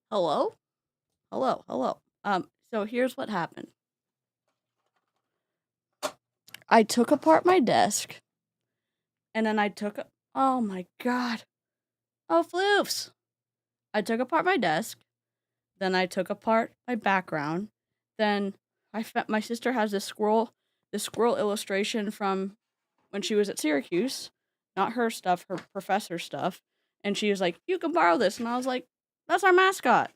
Hello? Hello, hello. So here's what happened. I took apart my desk, and then oh my god. Oh, floofs! I took apart my desk, then I took apart my background, then my sister has this squirrel illustration from when she was at Syracuse. Not her stuff, her professor stuff. And she was like, "You can borrow this." And I was like, "That's our mascot."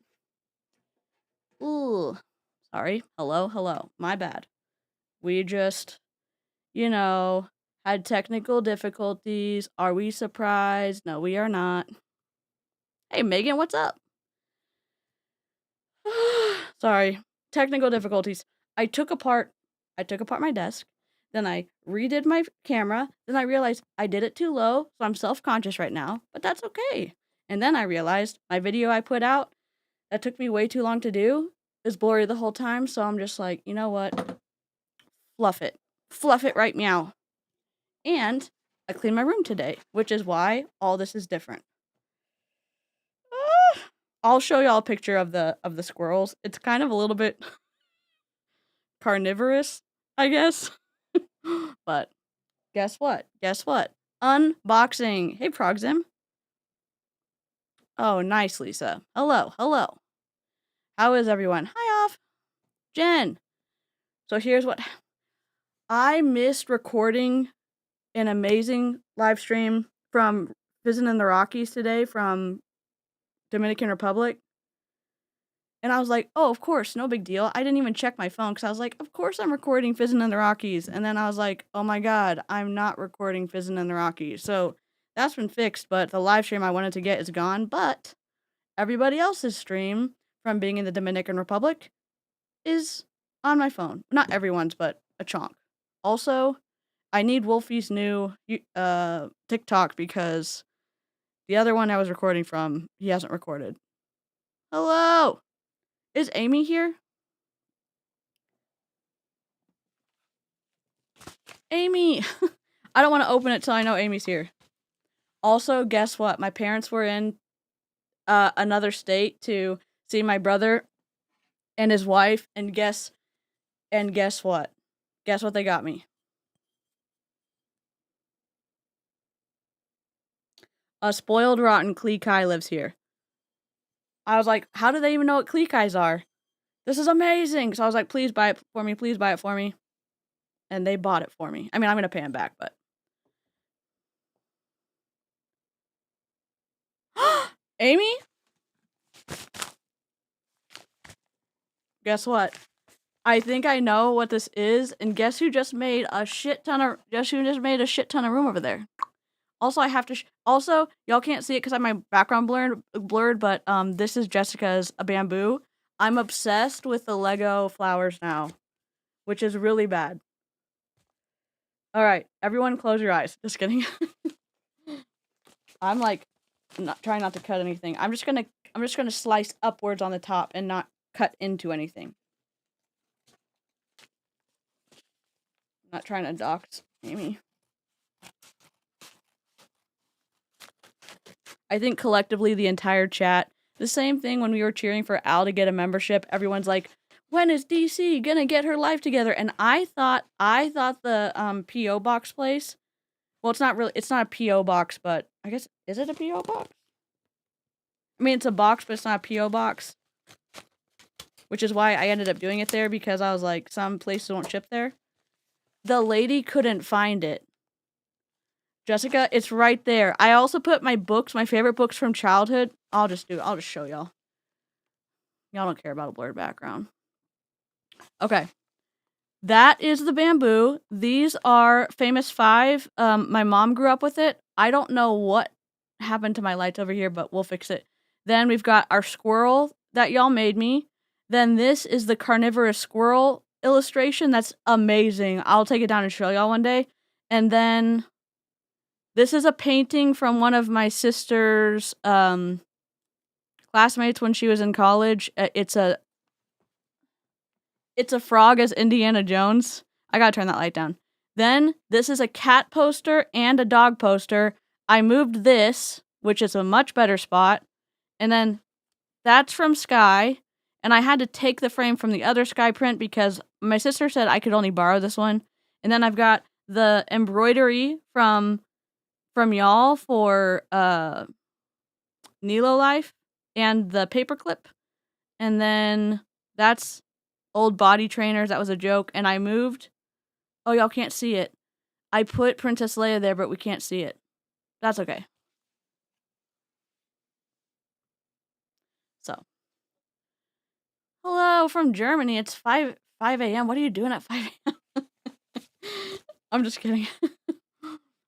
Ooh. Sorry. Hello, hello. My bad. We just had technical difficulties. Are we surprised? No, we are not. Hey, Megan, what's up? Sorry. Technical difficulties. I took apart my desk, then I redid my camera, then I realized I did it too low, so I'm self-conscious right now, but that's okay. And then I realized my video I put out that took me way too long to do is blurry the whole time, so I'm just like, you know what? Fluff it. Fluff it right meow. And I cleaned my room today, which is why all this is different. I'll show y'all a picture of the squirrels. It's kind of a little bit carnivorous, I guess. But guess what? Guess what? Unboxing. Hey, Progzim. Oh, nice, Lisa. Hello, hello. How is everyone? Hi, Off. Jen. So here's what I missed recording an amazing live stream from visiting the Rockies today from Dominican Republic. And I was like, oh, of course, no big deal. I didn't even check my phone because I was like, of course I'm recording Fizzin' in the Rockies. And then I was like, oh my god, I'm not recording Fizzin' in the Rockies. So that's been fixed, but the live stream I wanted to get is gone. But everybody else's stream from being in the Dominican Republic is on my phone. Not everyone's, but a chunk. Also, I need Wolfie's new TikTok because the other one I was recording from, he hasn't recorded. Hello! Is Amy here? Amy! I don't want to open it till I know Amy's here. Also, guess what? My parents were in another state to see my brother and his wife, and guess what? Guess what they got me? A spoiled rotten Klee lives here. I was like, how do they even know what Klee are? This is amazing! So I was like, please buy it for me, please buy it for me. And they bought it for me. I mean, I'm gonna pay them back, but... Amy? Guess what? I think I know what this is, and guess who just made a shit ton of room over there? Also, I have to also, y'all can't see it because I have my background blurred, but this is Jessica's bamboo. I'm obsessed with the Lego flowers now, which is really bad. All right, everyone close your eyes. Just kidding. I'm like trying not to cut anything. I'm just gonna slice upwards on the top and not cut into anything. I'm not trying to dox Amy. I think collectively the entire chat, the same thing when we were cheering for Al to get a membership, everyone's like, when is DC gonna get her life together? And I thought the P.O. box place, well, it's not a P.O. box, but I guess, is it a P.O. box? I mean, it's a box, but it's not a P.O. box. Which is why I ended up doing it there, because I was like, some places won't ship there. The lady couldn't find it. Jessica, it's right there. I also put my favorite books from childhood. I'll just show y'all. Y'all don't care about a blurred background. Okay. That is the bamboo. These are Famous 5. My mom grew up with it. I don't know what happened to my lights over here, but we'll fix it. Then we've got our squirrel that y'all made me. Then this is the carnivorous squirrel illustration. That's amazing. I'll take it down and show y'all one day. And then this is a painting from one of my sister's classmates when she was in college. It's a frog as Indiana Jones. I gotta turn that light down. Then this is a cat poster and a dog poster. I moved this, which is a much better spot. And then That's from Sky, and I had to take the frame from the other Sky print because my sister said I could only borrow this one. And then I've got the embroidery from y'all for Nilo Life and the paperclip. And then that's old body trainers. That was a joke. And I moved. Oh, y'all can't see it. I put Princess Leia there, but we can't see it. That's okay. So, hello from Germany. It's 5 a.m. What are you doing at 5 a.m.? I'm just kidding.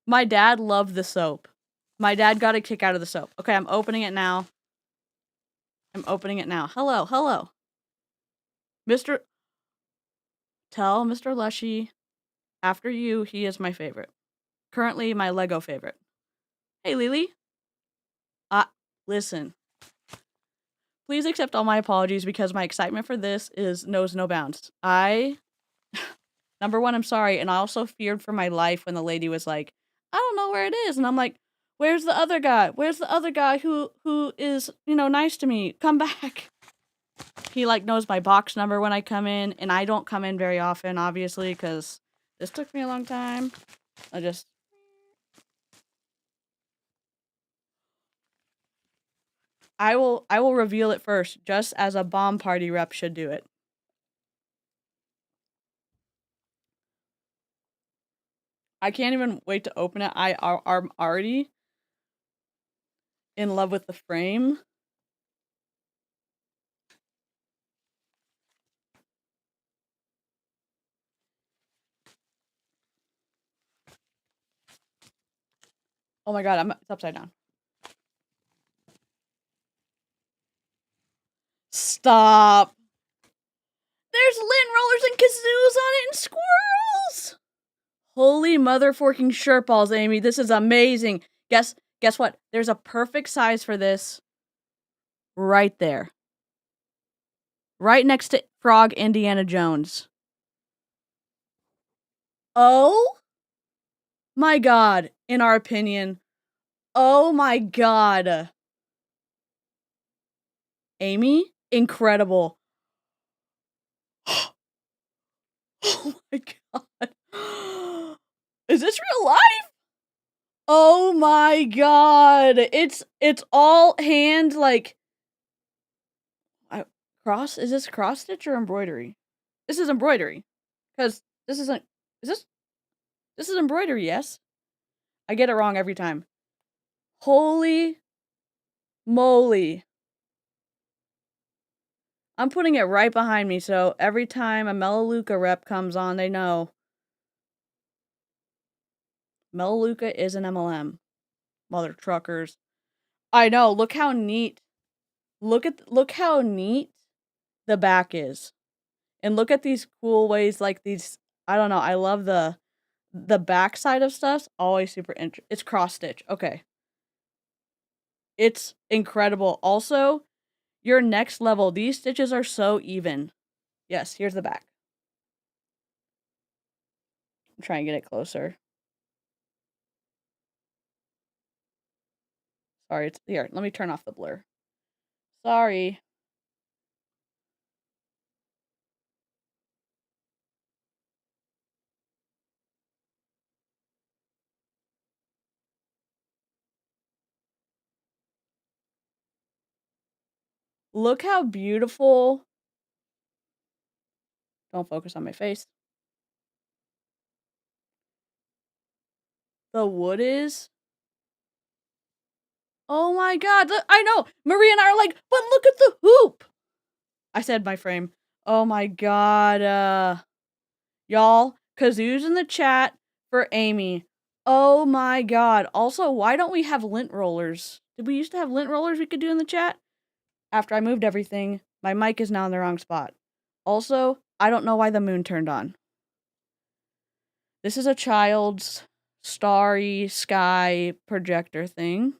My dad loved the soap. My dad got a kick out of the soap. Okay, I'm opening it now. Hello, hello. Tell Mr. Lushy, after you, he is my favorite. Currently, my Lego favorite. Hey, Lily. Listen. Please accept all my apologies because my excitement for this knows no bounds. Number one, I'm sorry, and I also feared for my life when the lady was like, I don't know where it is. And I'm like, where's the other guy? Where's the other guy who is, nice to me? Come back. He, knows my box number when I come in, and I don't come in very often, obviously, because this took me a long time. I will reveal it first, just as a bomb party rep should do it. I can't even wait to open it. I'm already in love with the frame. Oh my god, it's upside down. Stop. There's lint rollers and kazoos on it and squirrels. Holy motherforking shirt balls, Amy. This is amazing. Guess what? There's a perfect size for this right there. Right next to Frog Indiana Jones. Oh my god, in our opinion. Oh my god. Amy, incredible. Oh my god. Is this real life? Oh my god. It's all hand, is this cross stitch or embroidery? This is embroidery. Because this isn't, this is embroidery, yes? I get it wrong every time. Holy moly. I'm putting it right behind me, so every time a Melaleuca rep comes on, they know. Melaleuca is an MLM. Mother truckers. I know, look how neat. Look how neat the back is. And look at these cool ways, these, I don't know, I love the back side of stuff's always super interesting. It's cross stitch, okay. It's incredible. Also, your next level, these stitches are so even. Yes, here's the back. I'm trying to get it closer. Sorry, it's here. Let me turn off the blur. Sorry. Look how beautiful. Don't focus on my face. The wood is. Oh my god, I know! Maria and I are like, but look at the hoop! I said my frame. Oh my god, y'all, kazoo's in the chat for Amy. Oh my god. Also, why don't we have lint rollers? Did we used to have lint rollers we could do in the chat? After I moved everything, my mic is now in the wrong spot. Also, I don't know why the moon turned on. This is a child's starry sky projector thing.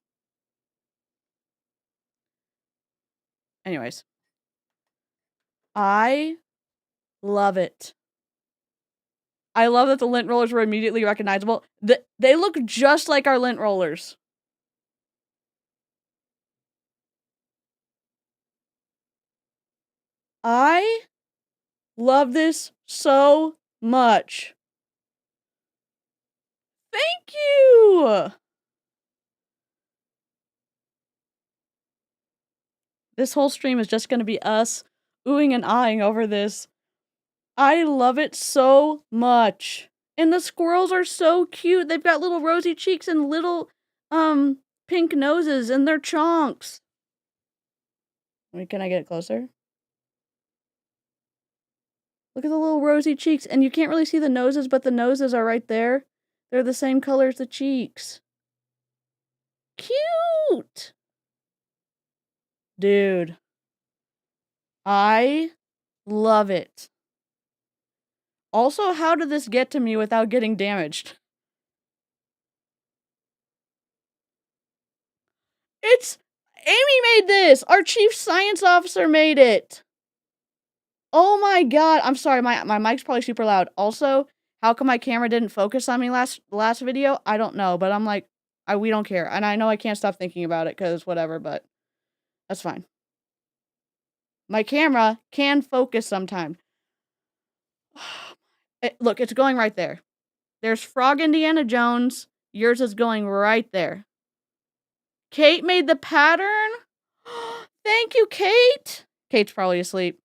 Anyways. I love it. I love that the lint rollers were immediately recognizable. They look just like our lint rollers. I love this so much. Thank you! This whole stream is just gonna be us oohing and eyeing over this. I love it so much. And the squirrels are so cute. They've got little rosy cheeks and little, pink noses, and they're chonks. Wait, can I get it closer? Look at the little rosy cheeks, and you can't really see the noses, but the noses are right there. They're the same color as the cheeks. Cute! Dude. I love it. Also, how did this get to me without getting damaged? Amy made this! Our chief science officer made it! Oh my god, I'm sorry, my mic's probably super loud. Also, how come my camera didn't focus on me last video? I don't know, but I'm like, we don't care. And I know I can't stop thinking about it, cause whatever, but that's fine. My camera can focus sometime. Look, it's going right there. There's Frog Indiana Jones. Yours is going right there. Kate made the pattern? Thank you, Kate! Kate's probably asleep.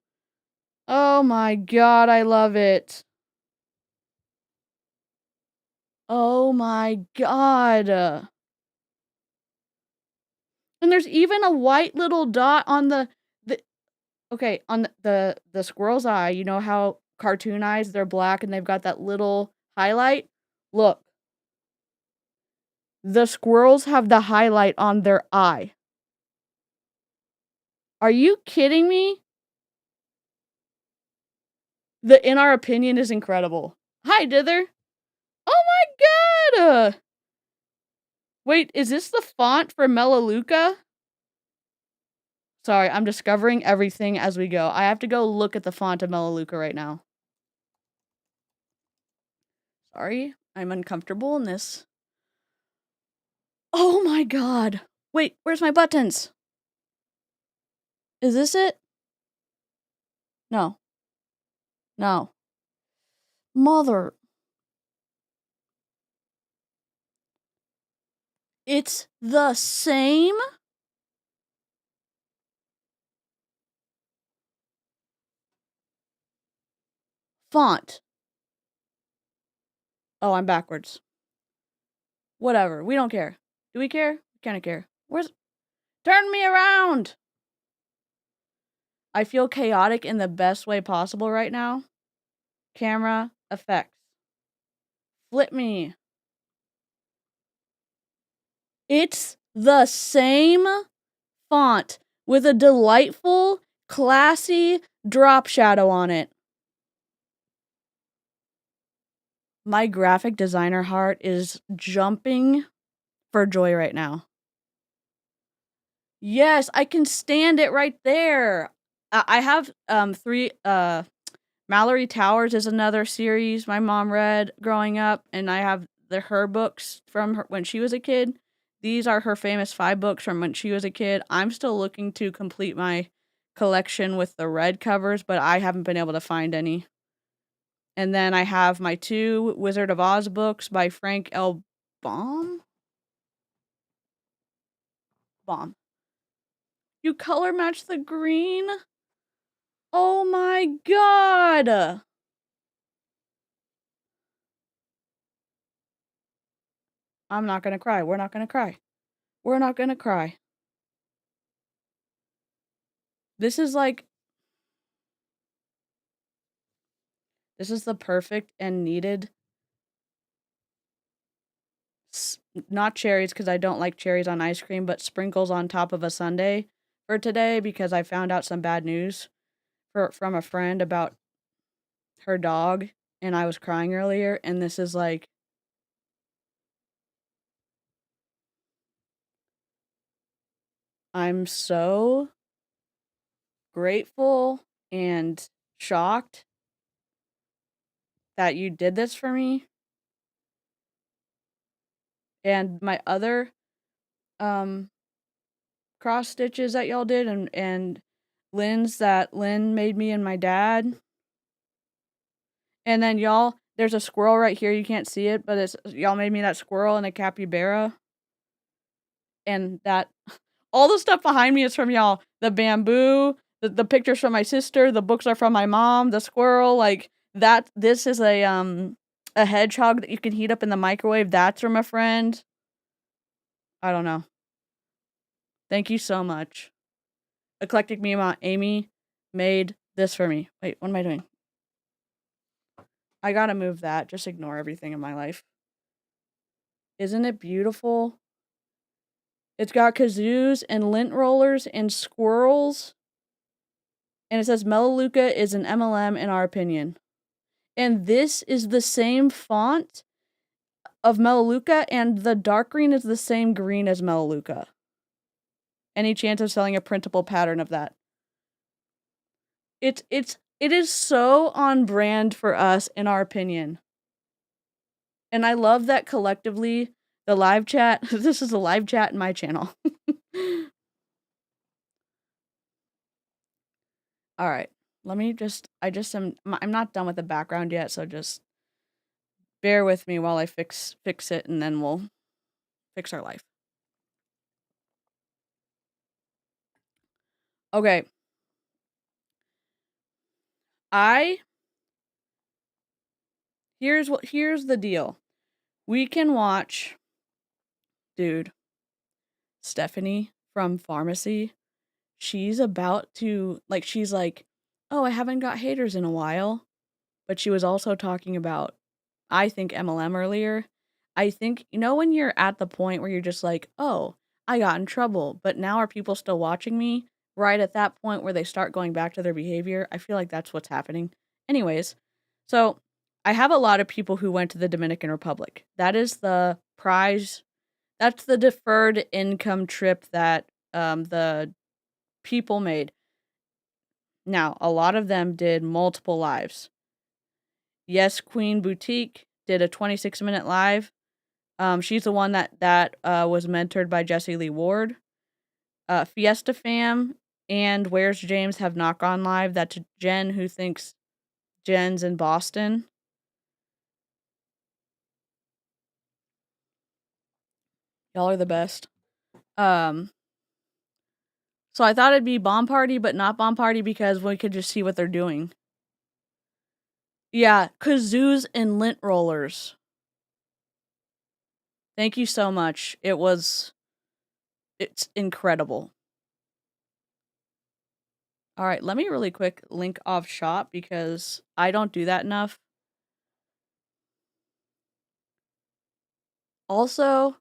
Oh my god, I love it. Oh my god. And there's even a white little dot on the okay, on the squirrel's eye. You know how cartoon eyes, they're black and they've got that little highlight? Look. The squirrels have the highlight on their eye. Are you kidding me? The In Our Opinion is incredible. Hi, Dither. Oh my god! Wait, is this the font for Melaleuca? Sorry, I'm discovering everything as we go. I have to go look at the font of Melaleuca right now. Sorry, I'm uncomfortable in this. Oh my god! Wait, where's my buttons? Is this it? No. No. Mother. It's the same? Font. Oh, I'm backwards. Whatever, we don't care. Do we care? Kinda care. Turn me around! I feel chaotic in the best way possible right now. Camera, effects. Flip me. It's the same font with a delightful, classy drop shadow on it. My graphic designer heart is jumping for joy right now. Yes, I can stand it right there. I have 3 Mallory Towers is another series my mom read growing up, and I have her books from her when she was a kid. These are her famous 5 books from when she was a kid. I'm still looking to complete my collection with the red covers, but I haven't been able to find any. And then I have my 2 Wizard of Oz books by Frank L. Baum? Baum. You color match the green? Oh my god! I'm not gonna cry. We're not gonna cry. We're not gonna cry. This is like... This is the perfect and needed... Not cherries, because I don't like cherries on ice cream, but sprinkles on top of a sundae for today, because I found out some bad news from a friend about her dog, and I was crying earlier, and this is like... I'm so grateful and shocked that you did this for me. And my other cross stitches that y'all did, and Lynn made me and my dad. And then y'all, there's a squirrel right here. You can't see it, but y'all made me that squirrel and a capybara. And that all the stuff behind me is from y'all. The bamboo, the pictures from my sister, the books are from my mom, the squirrel, like that. This is a hedgehog that you can heat up in the microwave. That's from a friend. I don't know. Thank you so much. Eclectic Mima Amy made this for me. Wait, what am I doing? I gotta move that. Just ignore everything in my life. Isn't it beautiful? It's got kazoos and lint rollers and squirrels. And it says Melaleuca is an MLM in our opinion. And this is the same font of Melaleuca, and the dark green is the same green as Melaleuca. Any chance of selling a printable pattern of that? It is so on brand for us in our opinion. And I love that collectively the live chat, this is a live chat in my channel. All right. I'm not done with the background yet, so just bear with me while I fix it, and then we'll fix our life. Okay. Here's the deal. We can watch, dude, Stephanie from pharmacy. She's about to, she's like, oh, I haven't got haters in a while. But she was also talking about, I think, MLM earlier. I think, when you're at the point where you're just like, oh, I got in trouble, but now are people still watching me? Right at that point where they start going back to their behavior, I feel like that's what's happening. Anyways, so I have a lot of people who went to the Dominican Republic. That is the prize. That's the deferred income trip that the people made. Now, a lot of them did multiple lives. Yes, Queen Boutique did a 26-minute live. She's the one that was mentored by Jesse Lee Ward. Fiesta Fam and Where's James have knock on live. That's Jen, who thinks Jen's in Boston. Y'all are the best. So I thought it'd be Bomb Party, but not Bomb Party because we could just see what they're doing. Yeah, kazoos and lint rollers. Thank you so much. It's incredible. All right, let me really quick link off shop because I don't do that enough. Also,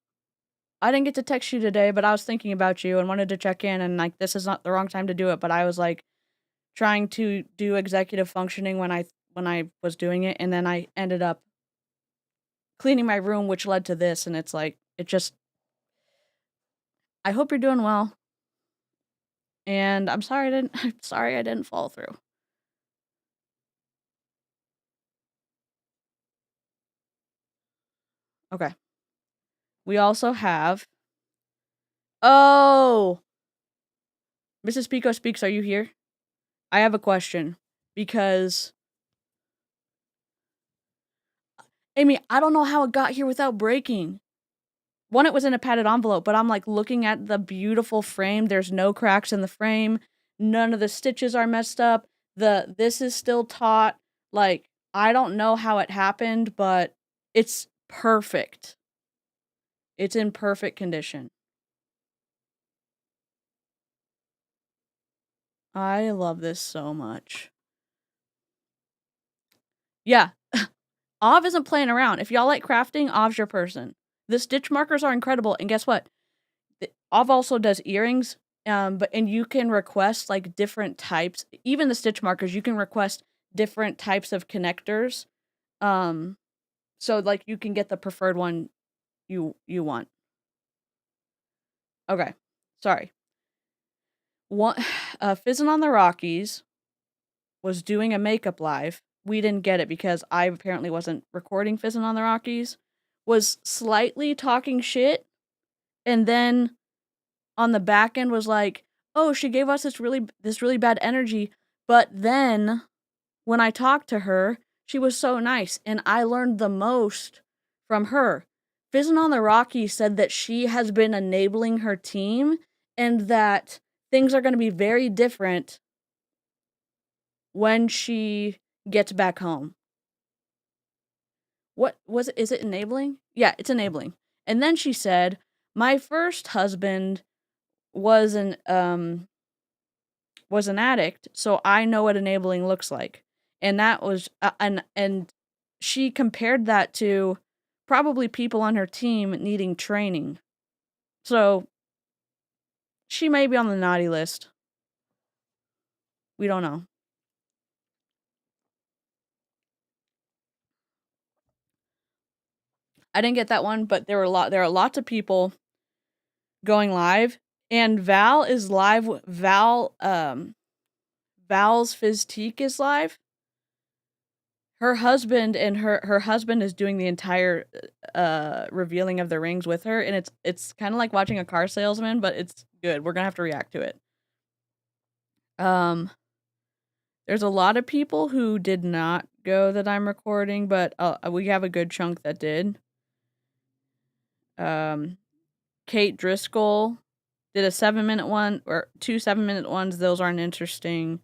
I didn't get to text you today, but I was thinking about you and wanted to check in, and this is not the wrong time to do it, but I was trying to do executive functioning when I was doing it, and then I ended up cleaning my room, which led to this, and it's I hope you're doing well. And I'm sorry I didn't follow through. Okay. We also have Oh! Mrs. Pico Speaks, are you here? I have a question because Amy, I don't know how it got here without breaking. One, it was in a padded envelope, but I'm looking at the beautiful frame. There's no cracks in the frame. None of the stitches are messed up. This is still taut. I don't know how it happened, but it's perfect. It's in perfect condition. I love this so much. Yeah. Ov isn't playing around. If y'all like crafting, Ov's your person. The stitch markers are incredible, and guess what? Ov also does earrings, and you can request different types. Even the stitch markers, you can request different types of connectors. So you can get the preferred one you want. Okay, sorry. Fizzin' on the Rockies was doing a makeup live. We didn't get it because I apparently wasn't recording Fizzin' on the Rockies. Was slightly talking shit, and then on the back end was oh, she gave us this really bad energy, but then when I talked to her, she was so nice, and I learned the most from her. Fizzin' on the Rocky said that she has been enabling her team and that things are gonna be very different when she gets back home. What was it? Is it enabling? Yeah, it's enabling. And then she said, "My first husband was an addict, so I know what enabling looks like." And that was and she compared that to probably people on her team needing training. So she may be on the naughty list. We don't know. I didn't get that one, but there are lots of people going live, and Val is live. Val's Fizztique is live. Her husband and her husband is doing the entire revealing of the rings with her, and it's kind of like watching a car salesman, but it's good. We're gonna have to react to it. There's a lot of people who did not go that I'm recording, but we have a good chunk that did. Kate Driscoll did a 7-minute one or 2 7-minute ones. Those aren't interesting.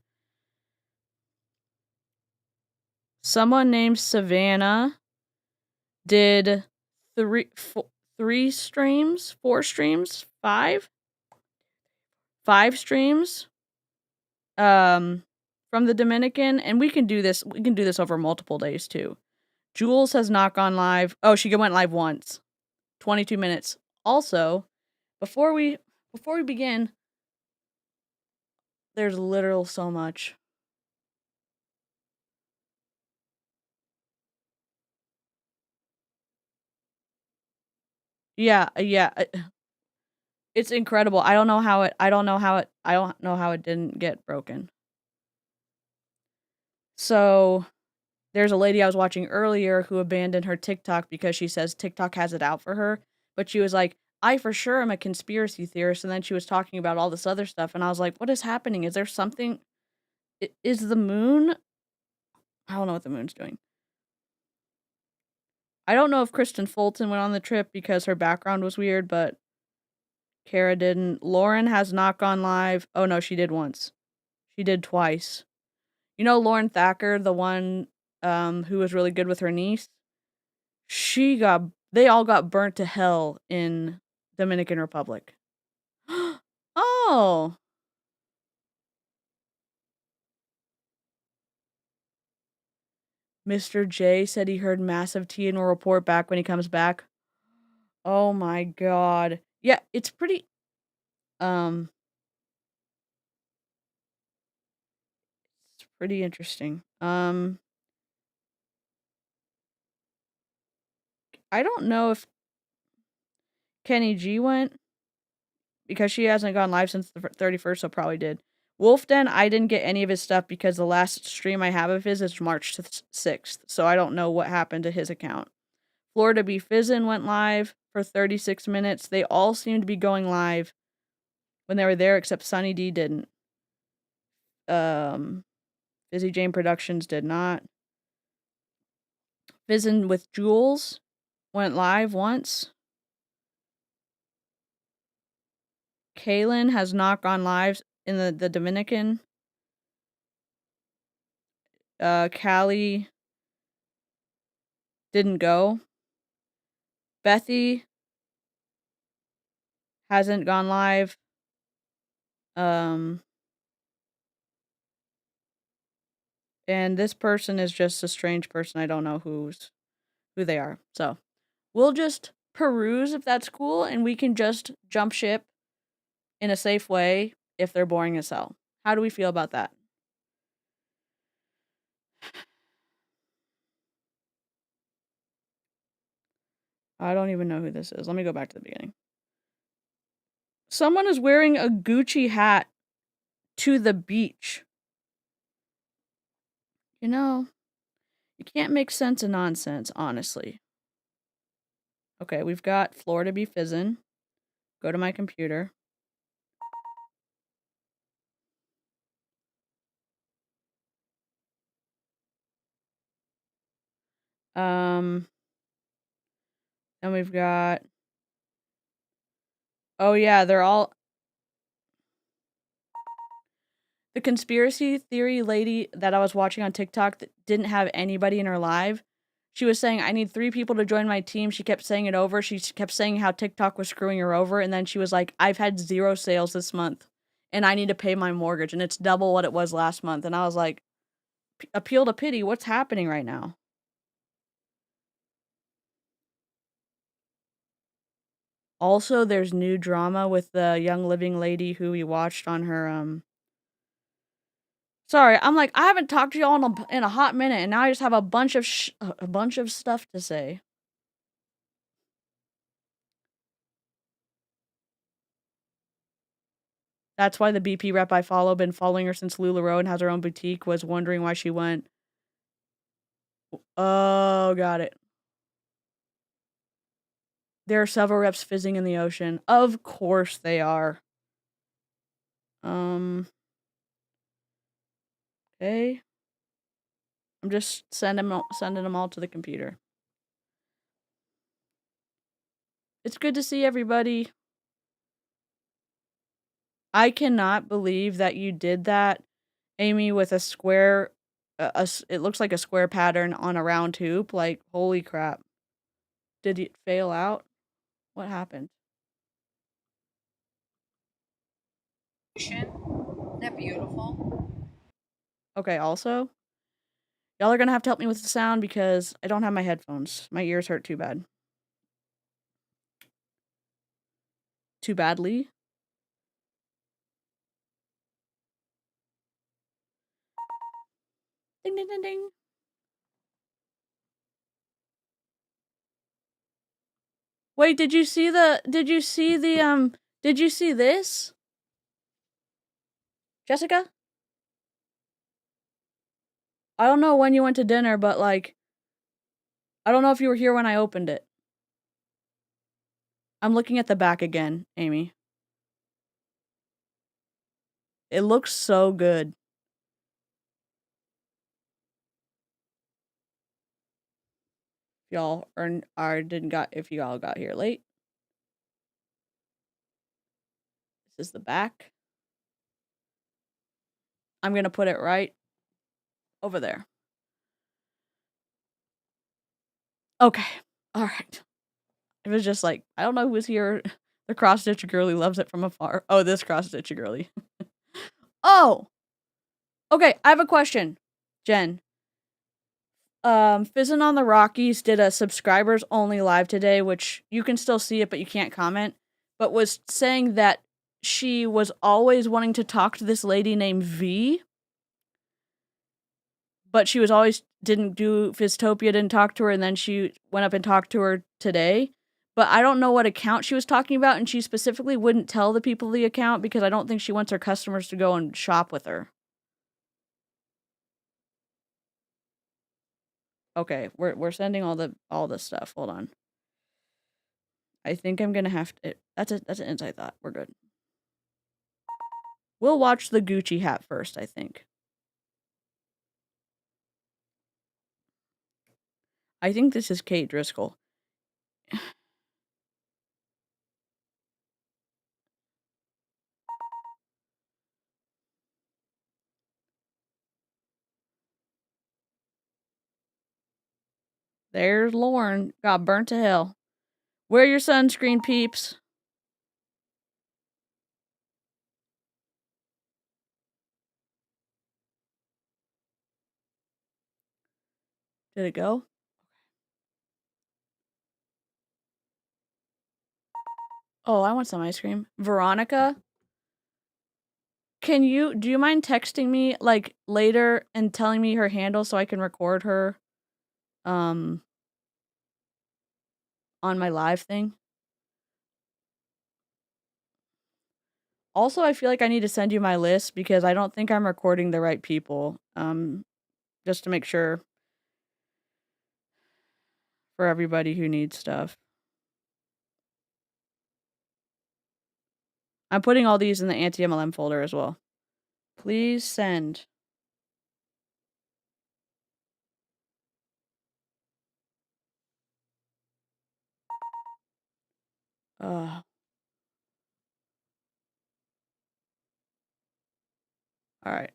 Someone named Savannah did 4 streams, 5 streams from the Dominican, and we can do this over multiple days too. Jules has not gone live. Oh, she went live once. 22 minutes. Also, before we begin, there's literal so much. Yeah. It's incredible. I don't know how it didn't get broken. So, there's a lady I was watching earlier who abandoned her TikTok because she says TikTok has it out for her, but she was like, "I for sure am a conspiracy theorist," and then she was talking about all this other stuff, and I was like, "What is happening? Is there something is the moon?" I don't know what the moon's doing. I don't know if Kristen Fulton went on the trip because her background was weird, but Kara didn't. Lauren has not gone live. Oh no, she did once. She did twice. You know Lauren Thacker, the one who was really good with her niece? They all got burnt to hell in Dominican Republic. Oh. Mr. J said he heard massive tea and will report back when he comes back. Oh my god. Yeah, it's pretty it's pretty interesting. I don't know if Kenny G went because she hasn't gone live since the 31st, so probably did. Wolfden, I didn't get any of his stuff because the last stream I have of his is March 6th, so I don't know what happened to his account. Florida B. Fizzin went live for 36 minutes. They all seemed to be going live when they were there, except Sunny D didn't. Fizzy Jane Productions did not. Fizzin with Jules went live once. Kaylin has not gone live in the Dominican. Callie didn't go. Bethy hasn't gone live. And this person is just a strange person. I don't know who they are. So, we'll just peruse if that's cool, and we can just jump ship in a safe way if they're boring as hell. How do we feel about that? I don't even know who this is. Let me go back to the beginning. Someone is wearing a Gucci hat to the beach. You know, you can't make sense of nonsense, honestly. Okay, we've got Florida be fizzin'. Go to my computer. Then we've got. Oh yeah, they're all. The conspiracy theory lady that I was watching on TikTok that didn't have anybody in her live. She was saying, I need 3 people to join my team. She kept saying it over. She kept saying how TikTok was screwing her over. And then she was like, I've had 0 sales this month. And I need to pay my mortgage. And it's double what it was last month. And I was like, appeal to pity. What's happening right now? Also, there's new drama with the Young Living lady who we watched on her, Sorry, I'm like, I haven't talked to y'all in a hot minute, and now I just have a bunch of stuff to say. That's why the BP rep I follow, been following her since LuLaRoe and has her own boutique, was wondering why she went. Oh, got it. There are several reps fizzing in the ocean. Of course they are. Okay. I'm just sending them all to the computer. It's good to see everybody. I cannot believe that you did that, Amy, with a square, it looks like a square pattern on a round hoop. Like, holy crap. Did it fail out? What happened? Isn't that beautiful? Okay, also, y'all are gonna have to help me with the sound because I don't have my headphones. My ears hurt too bad. Too badly? Ding, ding, ding, ding. Wait, did you see this? Jessica? I don't know when you went to dinner, but like, I don't know if you were here when I opened it. I'm looking at the back again, Amy. It looks so good. If y'all if y'all got here late. This is the back. I'm gonna put it right over there. Okay. All right. It was just like, I don't know who was here. The cross-stitch girly loves it from afar. Oh, this cross-stitch girly. Oh! Okay, I have a question, Jen. Fizzin' on the Rockies did a subscribers only live today, which you can still see it, but you can't comment. But was saying that she was always wanting to talk to this lady named V. But she was always didn't do Fizztopia, didn't talk to her, and then she went up and talked to her today. But I don't know what account she was talking about, and she specifically wouldn't tell the people the account because I don't think she wants her customers to go and shop with her. Okay, we're sending all the stuff. Hold on. I think I'm gonna have to. That's an inside thought. We're good. We'll watch the Gucci hat first. I think. I think this is Kate Driscoll. There's Lauren. Got burnt to hell. Wear your sunscreen, peeps. Did it go? Oh, I want some ice cream. Veronica, do you mind texting me like later and telling me her handle so I can record her um on my live thing? Also, I feel like I need to send you my list because I don't think I'm recording the right people. Just to make sure for everybody who needs stuff. I'm putting all these in the anti-MLM folder as well. Please send. Alright.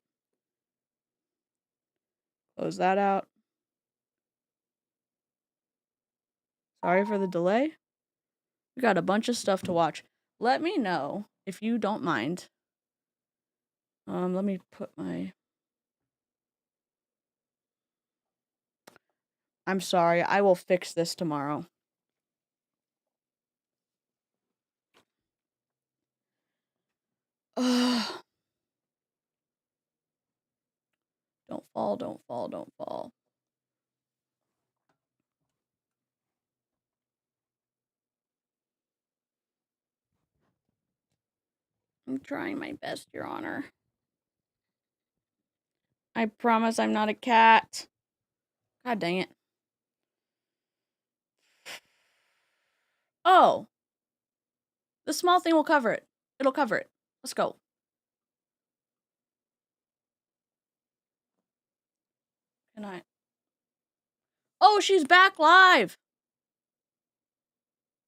Close that out. Sorry for the delay. We got a bunch of stuff to watch. Let me know if you don't mind. Let me put my... I'm sorry, I will fix this tomorrow. Ugh. Don't fall, don't fall, don't fall. I'm trying my best, Your Honor. I promise I'm not a cat. God dang it. Oh! The small thing will cover it. It'll cover it. Let's go. Can I? Oh, she's back live!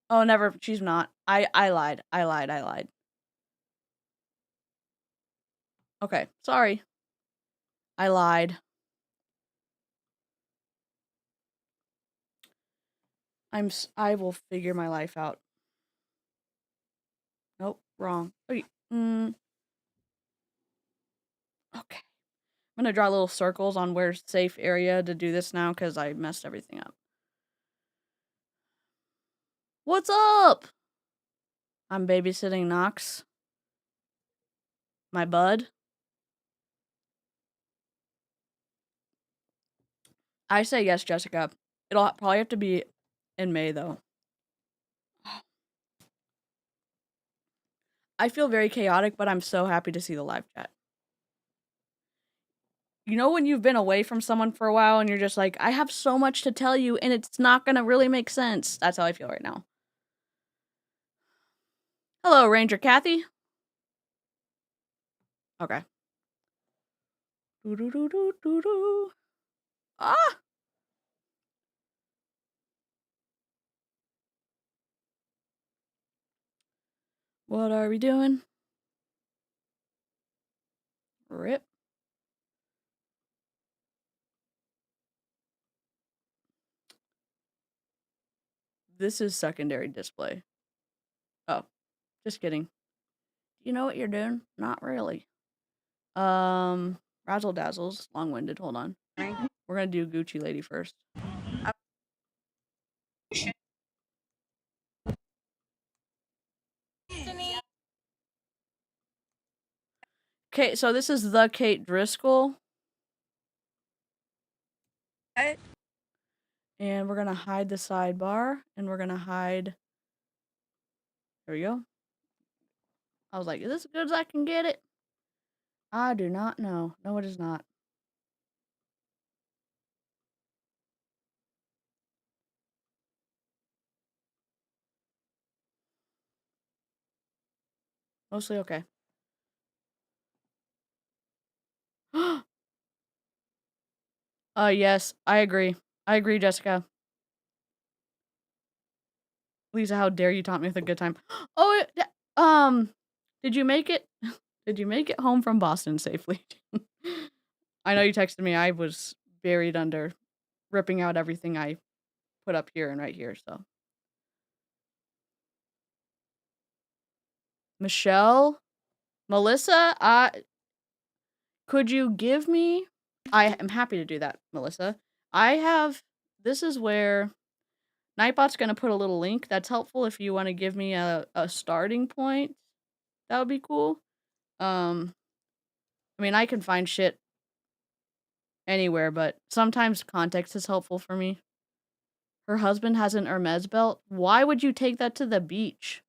Oh, never. She's not. I lied. I lied. Okay, sorry. I lied. I will figure my life out. Nope, wrong. Okay. Okay. I'm gonna draw little circles on where's safe area to do this now because I messed everything up. What's up? I'm babysitting Knox. My bud. I say yes, Jessica. It'll probably have to be in May, though. I feel very chaotic, but I'm so happy to see the live chat. You know when you've been away from someone for a while and you're just like, I have so much to tell you and it's not gonna really make sense. That's how I feel right now. Hello, Ranger Kathy. Okay. Do-do-do-do-do-do. Ah! What are we doing? Rip. This is secondary display. Oh, just kidding. You know what you're doing? Not really. Razzle Dazzle's long-winded. Hold on. We're gonna do Gucci Lady first. Okay, so this is the Kate Driscoll. And we're gonna hide the sidebar, and we're gonna hide... There we go. I was like, is this as good as I can get it? I do not know. No, it is not. Mostly okay. Yes, I agree. I agree, Jessica. Lisa, how dare you taunt me with a good time? Oh, did you make it? Did you make it home from Boston safely? I know you texted me. I was buried under ripping out everything I put up here and right here, so. Michelle? Melissa? Could you give me... I am happy to do that, Melissa. This is where Nightbot's gonna put a little link that's helpful if you want to give me a starting point. That would be cool. I mean, I can find shit anywhere, but sometimes context is helpful for me. Her husband has an Hermes belt. Why would you take that to the beach?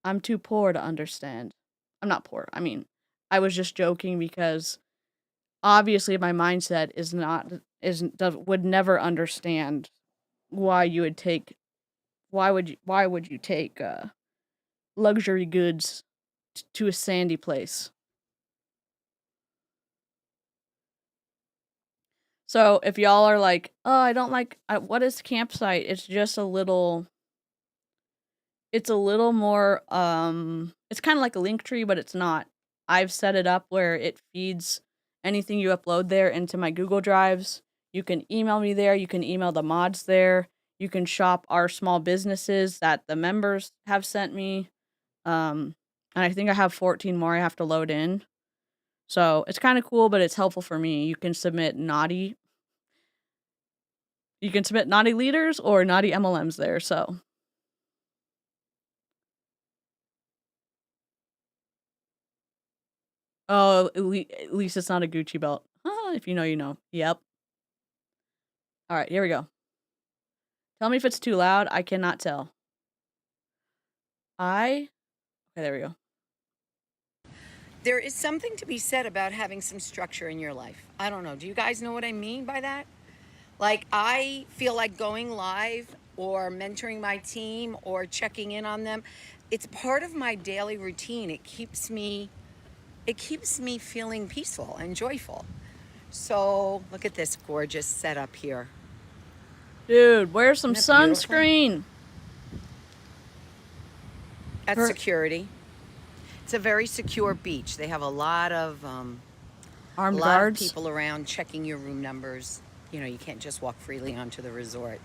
I'm too poor to understand. I'm not poor. I mean, I was just joking because obviously my mindset would never understand why you would take why would you take luxury goods to a sandy place. So if y'all are like, oh, I don't like, what is campsite? It's just a little, it's a little more, it's kind of like a link tree, but it's not. I've set it up where it feeds anything you upload there into my Google Drives. You can email me there. You can email the mods there. You can shop our small businesses that the members have sent me. And I think I have 14 more I have to load in. So it's kind of cool, but it's helpful for me. You can submit naughty leaders or naughty MLMs there. So oh, at least it's not a Gucci belt. If you know, you know. Yep. All right, here we go. Tell me if it's too loud. I cannot tell. Okay, there we go. There is something to be said about having some structure in your life. I don't know. Do you guys know what I mean by that? Like, I feel like going live or mentoring my team or checking in on them, it's part of my daily routine. It keeps me feeling peaceful and joyful. So look at this gorgeous setup here. Dude, wear some Isn't that beautiful? sunscreen. That's security. It's a very secure beach. They have a lot of Armed guards. People around checking your room numbers. You know, you can't just walk freely onto the resort.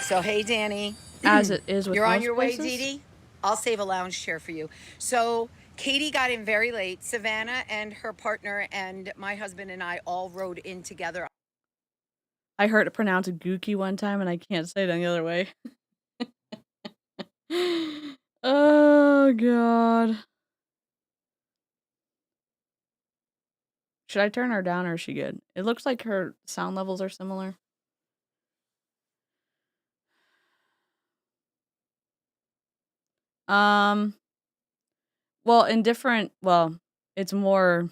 So, hey, Danny. As it is with You're most on your places. way, Dee Dee? I'll save a lounge chair for you. So, Katie got in very late. Savannah and her partner and my husband and I all rode in together. I heard it pronounced Gookie one time, and I can't say it any other way. Oh, God. Should I turn her down, or is she good? It looks like her sound levels are similar. Well, it's more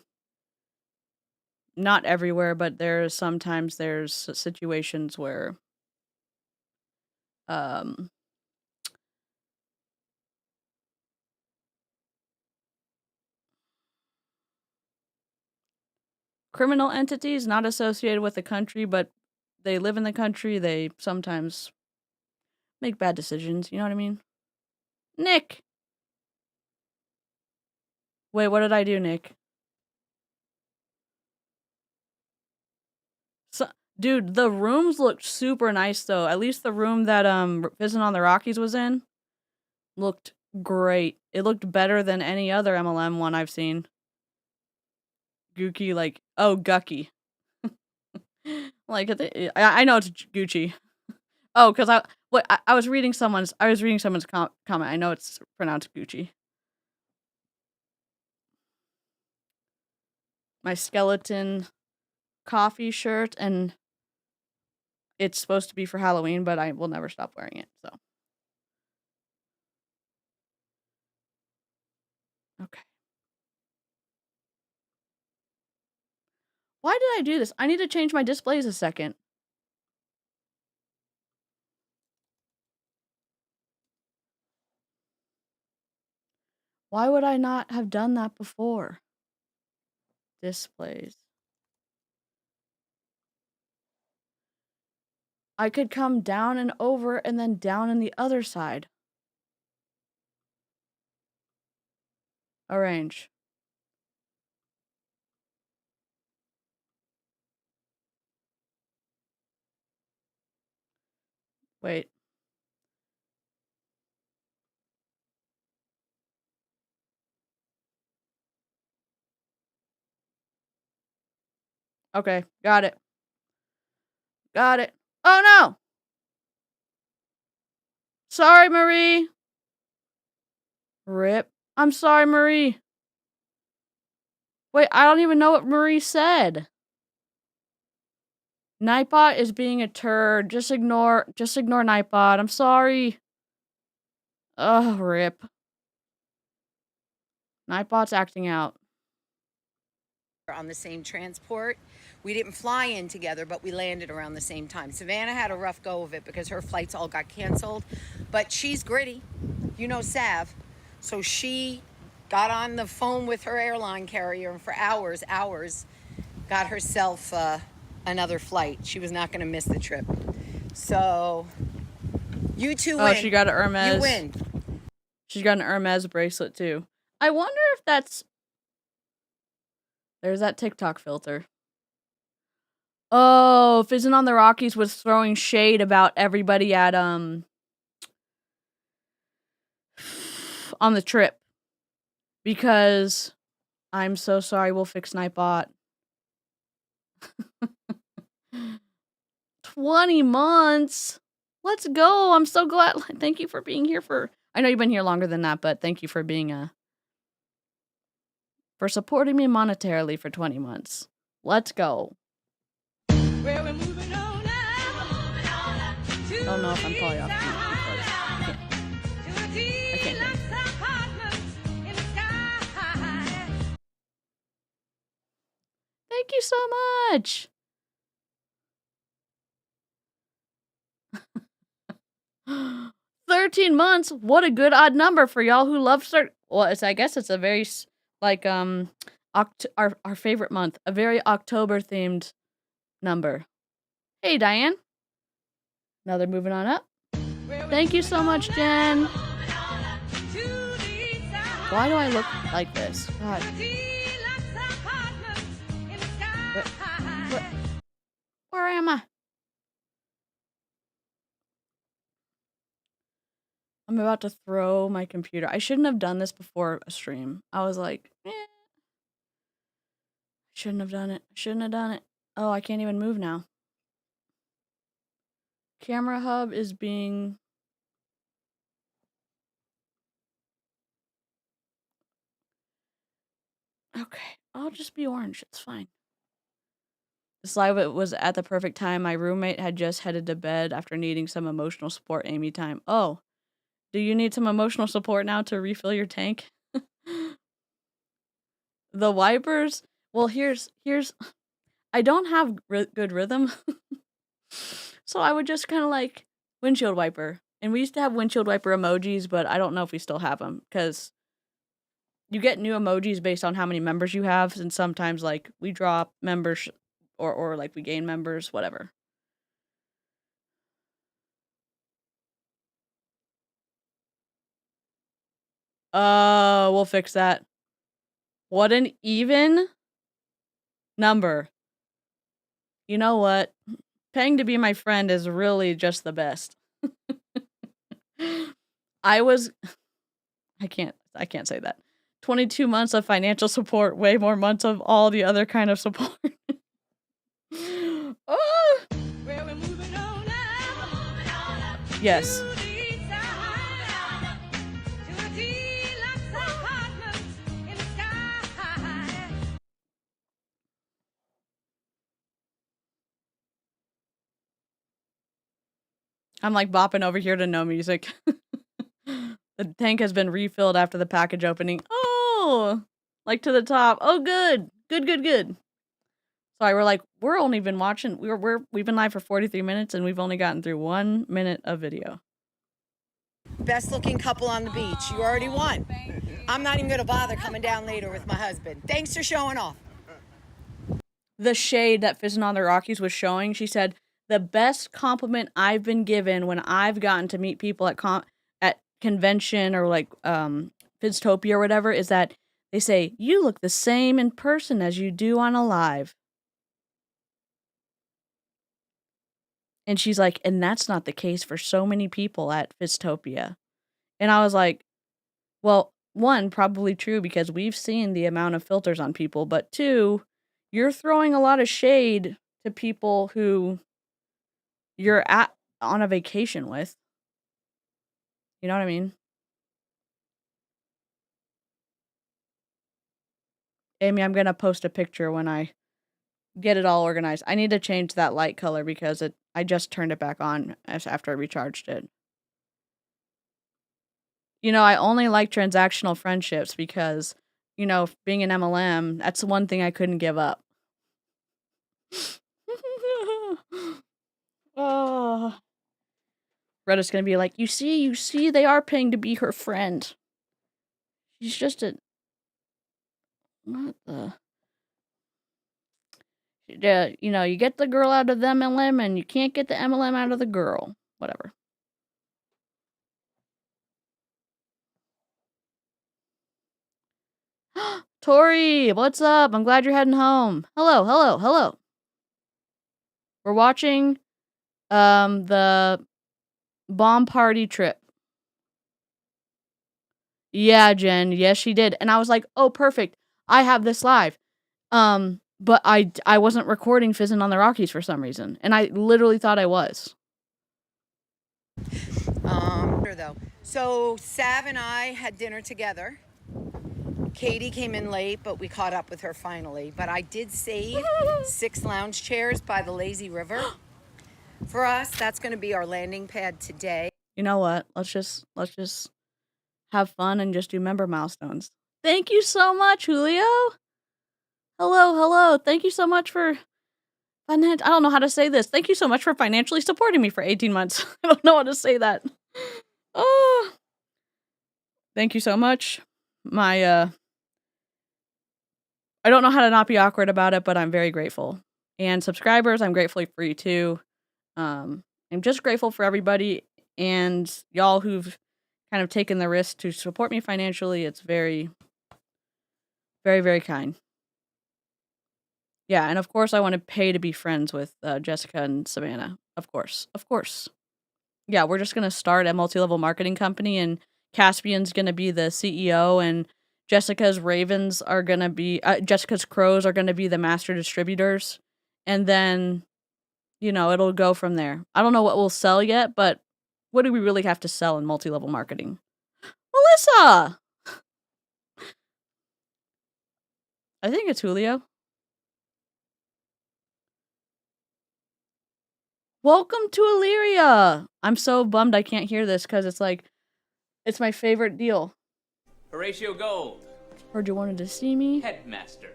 not everywhere, but sometimes there's situations where criminal entities not associated with the country, but they live in the country, they sometimes make bad decisions, you know what I mean? Nick! Wait, what did I do, Nick? Dude, the rooms looked super nice, though. At least the room that Visiting on the Rockies was in looked great. It looked better than any other MLM one I've seen. Gucci, Gucky. I know it's Gucci. Oh, because I was reading someone's comment. I know it's pronounced Gucci. My skeleton coffee shirt, and it's supposed to be for Halloween, but I will never stop wearing it, so. Okay. Why did I do this? I need to change my displays a second. Why would I not have done that before? Displays. I could come down and over and then down on the other side. Arrange. Wait. Okay, got it. Got it. Oh no! Sorry, Marie! Rip. I'm sorry, Marie. Wait, I don't even know what Marie said. Nightbot is being a turd. Just ignore Nightbot. I'm sorry. Ugh, rip. Nightbot's acting out. On the same transport. We didn't fly in together, but we landed around the same time. Savannah had a rough go of it because her flights all got canceled, but she's gritty. You know Sav. So she got on the phone with her airline carrier and for hours, got herself a another flight. She was not going to miss the trip. So you two win. Oh, she got an Hermes. You win. She's got an Hermes bracelet too. I wonder if that's... There's that TikTok filter. Oh, Fizzin' on the Rockies was throwing shade about everybody at on the trip. Because I'm so sorry, we'll fix Nightbot. 20 months. Let's go. I'm so glad. Thank you for being here for... I know you've been here longer than that, but thank you for being for supporting me monetarily for 20 months. Let's go. Well, we're moving on up. Oh no, if I'm probably off key. I can't hear you. Thank you so much. 13 months. What a good odd number for y'all who love start. Well, I guess it's a very like our favorite month, a very October themed number. Hey Diane. Now they're moving on up. Thank you so much, Jen. Why do I look like this? God. Where am I? I'm about to throw my computer. I shouldn't have done this before a stream. I was like, shouldn't have done it. Shouldn't have done it. Oh, I can't even move now. Camera hub is being... Okay, I'll just be orange. It's fine. This live was at the perfect time. My roommate had just headed to bed after needing some emotional support Amy time. Oh, do you need some emotional support now to refill your tank? The wipers? Well, here's I don't have good rhythm. So I would just kind of like windshield wiper. And we used to have windshield wiper emojis, but I don't know if we still have them because you get new emojis based on how many members you have, and sometimes like we drop members or like we gain members, whatever. We'll fix that. What an even number. You know what? Paying to be my friend is really just the best. I can't say that. 22 months of financial support, way more months of all the other kind of support. Oh! Yes. I'm like bopping over here to no music. The tank has been refilled after the package opening. Oh, like to the top. Oh, good. Good. Sorry, we're only been watching. We've been live for 43 minutes and we've only gotten through 1 minute of video. Best looking couple on the beach. You already won. I'm not even going to bother coming down later with my husband. Thanks for showing off. The shade that Fizzin' on the Rockies was showing, she said, the best compliment I've been given when I've gotten to meet people at convention or like Fizztopia or whatever is that they say, you look the same in person as you do on a live. And she's like, and that's not the case for so many people at Fizztopia. And I was like, well, one, probably true because we've seen the amount of filters on people, but two, you're throwing a lot of shade to people who you're on a vacation with. You know what I mean? Amy, I'm going to post a picture when I get it all organized. I need to change that light color because I just turned it back on after I recharged it. You know, I only like transactional friendships because, you know, being an MLM, that's the one thing I couldn't give up. Oh. Reddit's gonna be like, you see, they are paying to be her friend. She's just a... What the... you know, you get the girl out of the MLM and you can't get the MLM out of the girl. Whatever. Tori, what's up? I'm glad you're heading home. Hello, hello, hello. We're watching the bomb party trip. Yeah, Jen. Yes, she did. And I was like, oh, perfect. I have this live. But I wasn't recording Fizzin' on the Rockies for some reason. And I literally thought I was. Though. So Sav and I had dinner together. Katie came in late, but we caught up with her finally. But I did save 6 lounge chairs by the lazy river for us. That's going to be our landing pad today. You know what? Let's just have fun and just do member milestones. Thank you so much, Julio. Hello, hello. Thank you so much for I don't know how to say this. Thank you so much for financially supporting me for 18 months. I don't know how to say that. Oh. Thank you so much. I don't know how to not be awkward about it, but I'm very grateful. And subscribers, I'm grateful for you too. I'm just grateful for everybody and y'all who've kind of taken the risk to support me financially. It's very, very, very kind. Yeah, and of course I want to pay to be friends with Jessica and Savannah. Of course. Yeah, we're just going to start a multi-level marketing company, and Caspian's going to be the CEO, and Jessica's Ravens are going to be, Jessica's Crows are going to be the master distributors. And then, you know, it'll go from there. I don't know what we'll sell yet, but what do we really have to sell in multi-level marketing? Melissa! I think it's Julio. Welcome to Illyria! I'm so bummed I can't hear this because it's like, it's my favorite deal. Horatio Gold. Heard you wanted to see me. Headmaster.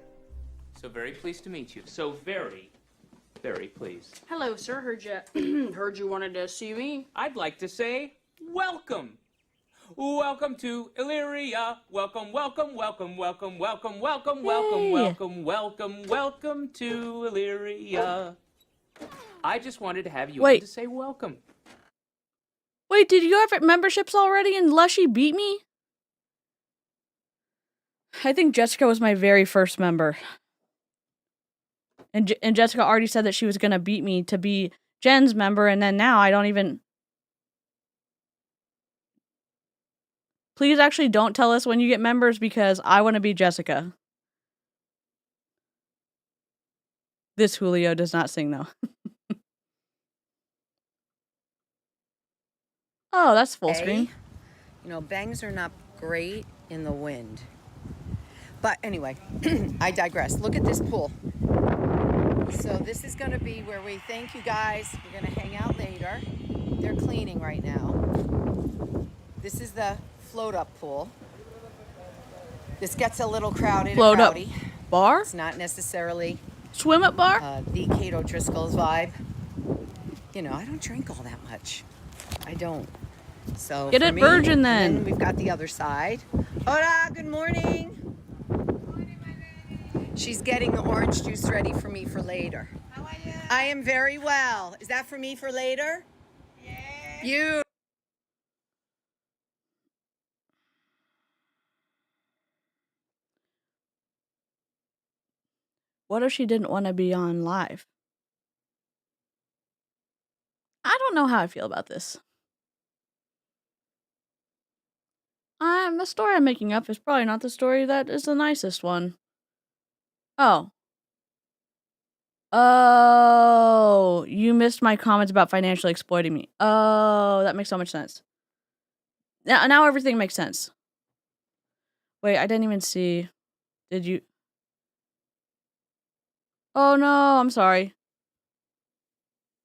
So very pleased to meet you. So very, very pleased. Hello, sir. Heard you wanted to see me. I'd like to say welcome. Welcome to Illyria. Welcome, welcome, welcome, welcome, welcome, welcome, welcome, welcome, welcome, welcome to Illyria. I just wanted to have you in to say welcome. Wait, did you have memberships already and Lushy beat me? I think Jessica was my very first member. And Jessica already said that she was going to beat me to be Jen's member, and then now I don't even... Please actually don't tell us when you get members because I want to be Jessica. This Julio does not sing though. Oh, that's full screen. You know, bangs are not great in the wind. But anyway, I digress. Look at this pool. So this is going to be where we thank you guys. We're going to hang out later. They're cleaning right now. This is the float up pool. This gets a little crowded. Float up bar? It's not necessarily swim up bar? The Kate O'Driscoll's vibe. You know, I don't drink all that much. I don't. So get it virgin then. And then we've got the other side. Hola, good morning. She's getting the orange juice ready for me for later. How are you? I am very well. Is that for me for later? Yeah. You. What if she didn't want to be on live? I don't know how I feel about this. The story I'm making up is probably not the story that is the nicest one. Oh. Oh, you missed my comments about financially exploiting me. Oh, that makes so much sense. Now everything makes sense. Wait, I didn't even see. Did you? Oh no, I'm sorry.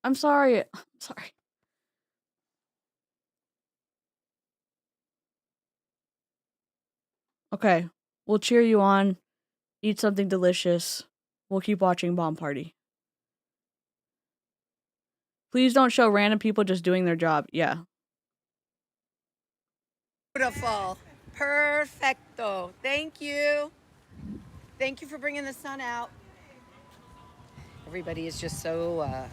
I'm sorry. I'm sorry. Okay, we'll cheer you on. Eat something delicious. We'll keep watching Bomb Party. Please don't show random people just doing their job. Yeah. Beautiful. Perfecto. Thank you. Thank you for bringing the sun out. Everybody is just so,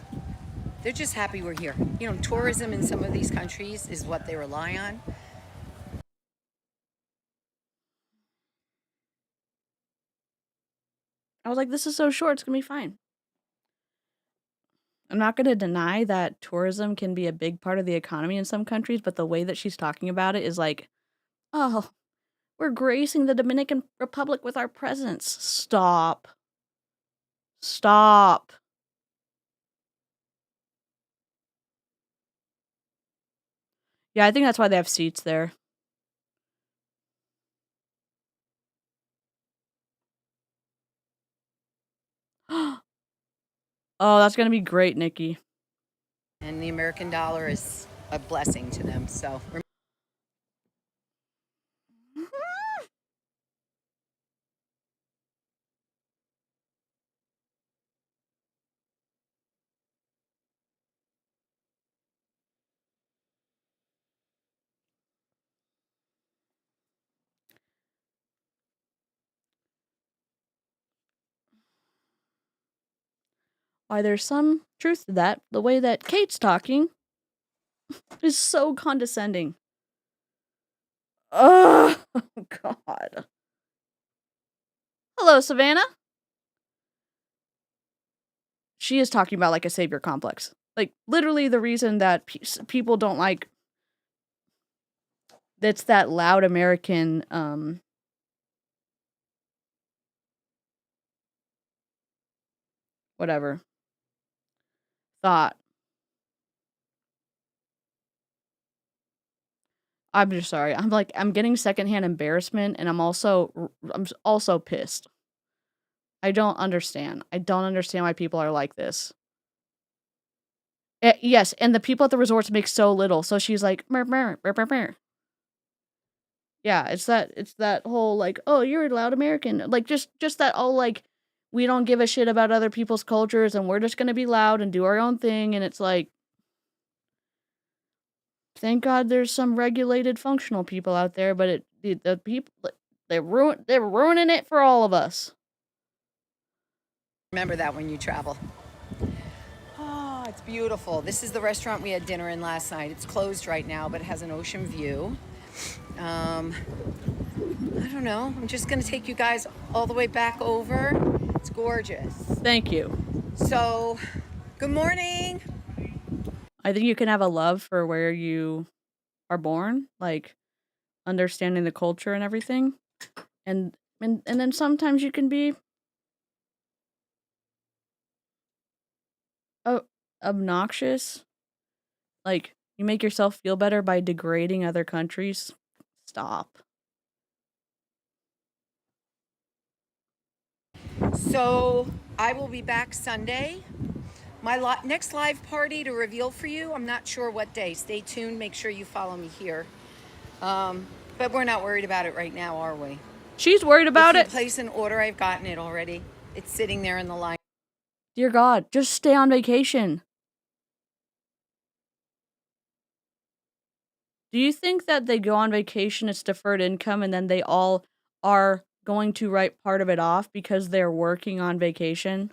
they're just happy we're here. You know, tourism in some of these countries is what they rely on. I was like, this is so short, it's gonna be fine. I'm not gonna deny that tourism can be a big part of the economy in some countries, but the way that she's talking about it is like, oh, we're gracing the Dominican Republic with our presence. Stop. Stop. Yeah, I think that's why they have seats there. Oh, that's gonna be great, Nikki. And the American dollar is a blessing to them. So Why, there's some truth to that. The way that Kate's talking is so condescending. Oh, God. Hello, Savannah. She is talking about like a savior complex. Like, literally the reason that people don't like... That's that loud American, whatever. Thought. I'm just sorry. I'm getting secondhand embarrassment, and I'm also pissed. I don't understand. I don't understand why people are like this. Yes, and the people at the resorts make so little. So she's like, mer, mer, mer, mer, mer. Yeah, it's that whole like, oh, you're a loud American. Like just that all like, we don't give a shit about other people's cultures and we're just gonna be loud and do our own thing. And it's like, thank God there's some regulated functional people out there, but the people, they're ruining it for all of us. remember that when you travel. Oh, it's beautiful. This is the restaurant we had dinner in last night. It's closed right now, but it has an ocean view. I don't know. I'm just going to take you guys all the way back over. It's gorgeous. Thank you. So, good morning. I think you can have a love for where you are born, like understanding the culture and everything. And then sometimes you can be obnoxious. Like, you make yourself feel better by degrading other countries. Stop. So, I will be back Sunday. My next live party to reveal for you, I'm not sure what day. Stay tuned. Make sure you follow me here. But we're not worried about it right now, are we? She's worried about If it. you place an order, I've gotten it already. It's sitting there in the line. Dear God, just stay on vacation. Do you think that they go on vacation, it's deferred income, and then they all are going to write part of it off because they're working on vacation?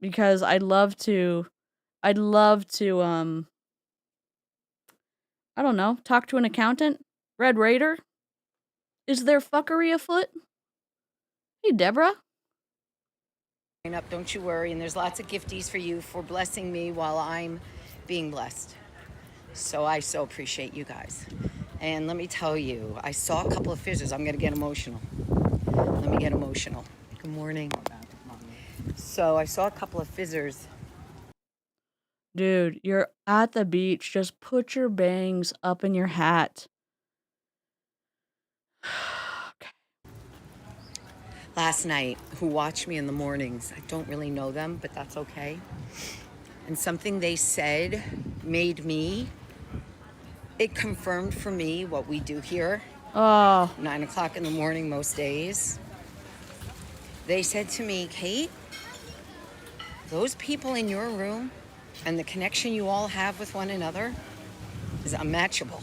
Because I'd love to, I don't know, talk to an accountant? Red Raider? Is there fuckery afoot? Hey, Deborah. Up, don't you worry. And there's lots of gifties for you for blessing me while I'm being blessed. So I so appreciate you guys. And let me tell you, I saw a couple of fizzers. I'm going to get emotional. Let me get emotional. Good morning. So I saw a couple of fizzers. Dude, you're at the beach. Just put your bangs up in your hat. Okay. Last night, who watch me in the mornings. I don't really know them, but that's okay. And something they said made me, it confirmed for me what we do here. Oh. 9 o'clock in the morning most days. They said to me, Kate, those people in your room and the connection you all have with one another is unmatchable.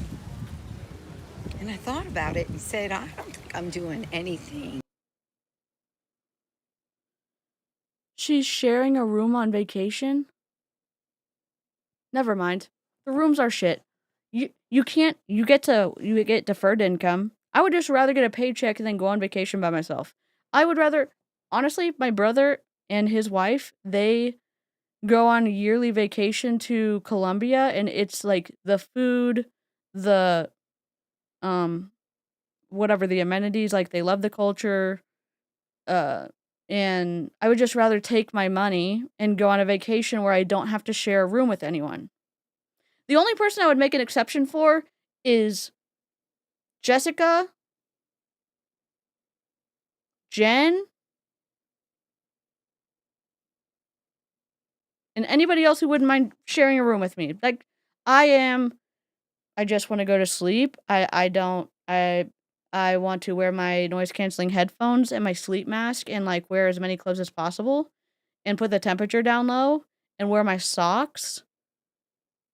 And I thought about it and said, I don't think I'm doing anything She's sharing a room on vacation? Never mind. The rooms are shit. You get deferred income. I would just rather get a paycheck than go on vacation by myself. I would rather, honestly, my brother and his wife, they go on a yearly vacation to Colombia, and it's like the food, the whatever the amenities, like they love the culture, uh and I would just rather take my money and go on a vacation where I don't have to share a room with anyone. The only person I would make an exception for is Jessica, Jen, and anybody else who wouldn't mind sharing a room with me. Like, I just want to go to sleep. I want to wear my noise canceling headphones and my sleep mask and like wear as many clothes as possible and put the temperature down low and wear my socks.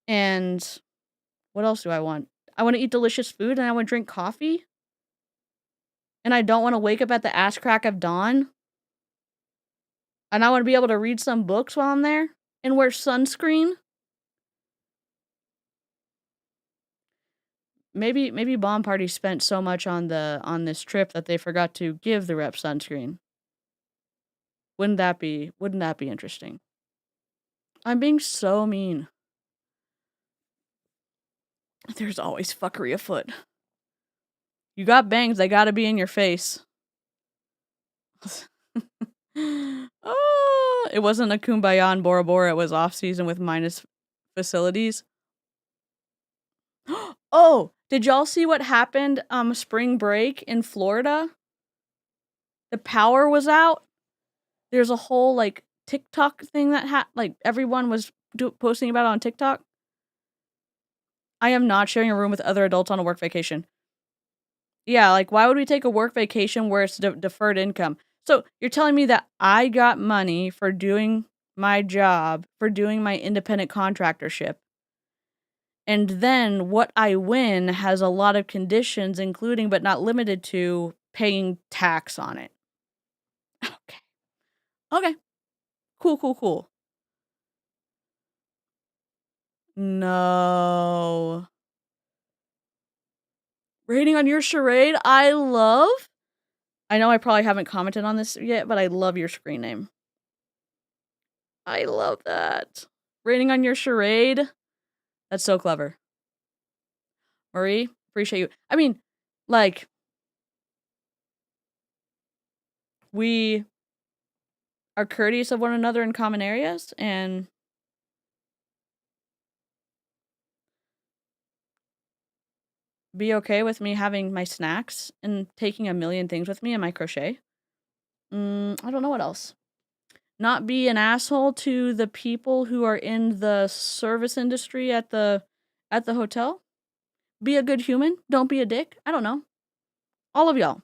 And what else do I want? I want to eat delicious food and I want to drink coffee. And I don't want to wake up at the ass crack of dawn. And I want to be able to read some books while I'm there and wear sunscreen. Maybe Bomb Party spent so much on this trip that they forgot to give the rep sunscreen. Wouldn't that be interesting? I'm being so mean. There's always fuckery afoot. You got bangs, they gotta be in your face. Oh, it wasn't a kumbaya in Bora Bora, it was off season with minus facilities. Oh, did y'all see what happened spring break in Florida? The power was out. There's a whole like TikTok thing that like everyone was posting about it on TikTok. I am not sharing a room with other adults on a work vacation. Yeah, like why would we take a work vacation where it's deferred income? So you're telling me that I got money for doing my job, for doing my independent contractorship, and then what I win has a lot of conditions, including but not limited to paying tax on it. Okay. Cool. No. Rating on your charade, I know I probably haven't commented on this yet, but I love your screen name. I love that. Rating on your charade, that's so clever. Marie, appreciate you. I mean, like, we are courteous of one another in common areas, and be okay with me having my snacks and taking a million things with me in my crochet. I don't know what else. Not be an asshole to the people who are in the service industry at the hotel. Be a good human. Don't be a dick. I don't know. All of y'all.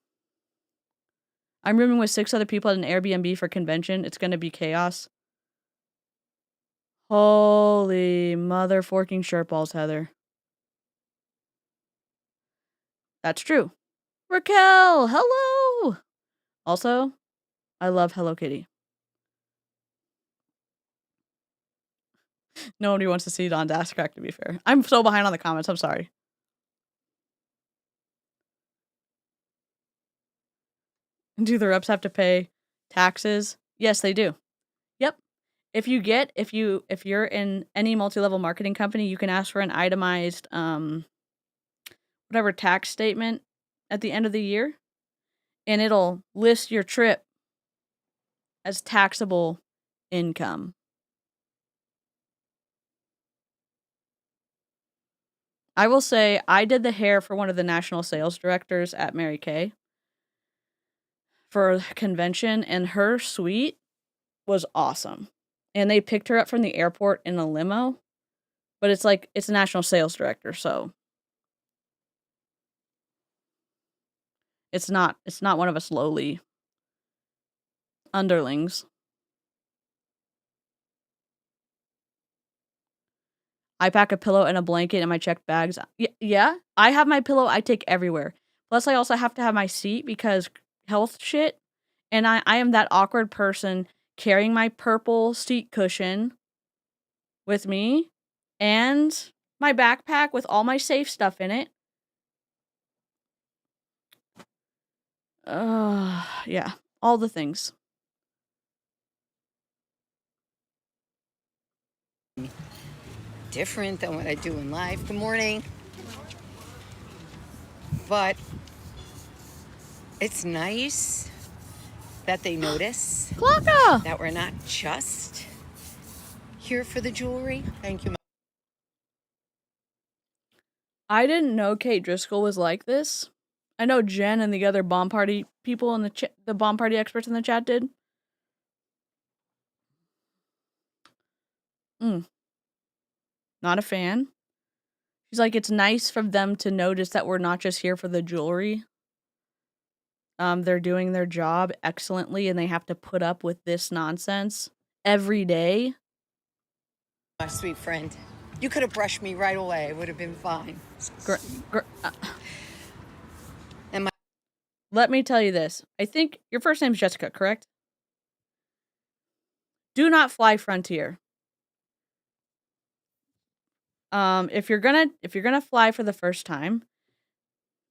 I'm rooming with 6 other people at an Airbnb for convention. It's gonna be chaos. Holy mother forking shirt balls, Heather. That's true. Raquel, hello! Also, I love Hello Kitty. Nobody wants to see Don Dascrack, to be fair. I'm so behind on the comments, I'm sorry. Do the reps have to pay taxes? Yes, they do. Yep. If you're in any multi-level marketing company, you can ask for an itemized whatever tax statement at the end of the year, and it'll list your trip as taxable income. I will say I did the hair for one of the national sales directors at Mary Kay for a convention, and her suite was awesome. And they picked her up from the airport in a limo, but it's a national sales director, so it's not one of us lowly underlings. I pack a pillow and a blanket in my checked bags. Yeah, I have my pillow I take everywhere. Plus, I also have to have my seat because health shit. And I am that awkward person carrying my purple seat cushion with me and my backpack with all my safe stuff in it. Yeah, all the things. Different than what I do in life. Good morning. But it's nice that they notice Clocka! that we're not just here for the jewelry. Thank you. I didn't know Kate Driscoll was like this. I know Jen and the other bomb party people in the bomb party experts in the chat did. Not a fan. She's like, it's nice for them to notice that we're not just here for the jewelry. They're doing their job excellently and they have to put up with this nonsense every day. My sweet friend. You could have brushed me right away. It would have been fine. Let me tell you this. I think your first name's Jessica, correct? Do not fly Frontier. If you're gonna fly for the first time,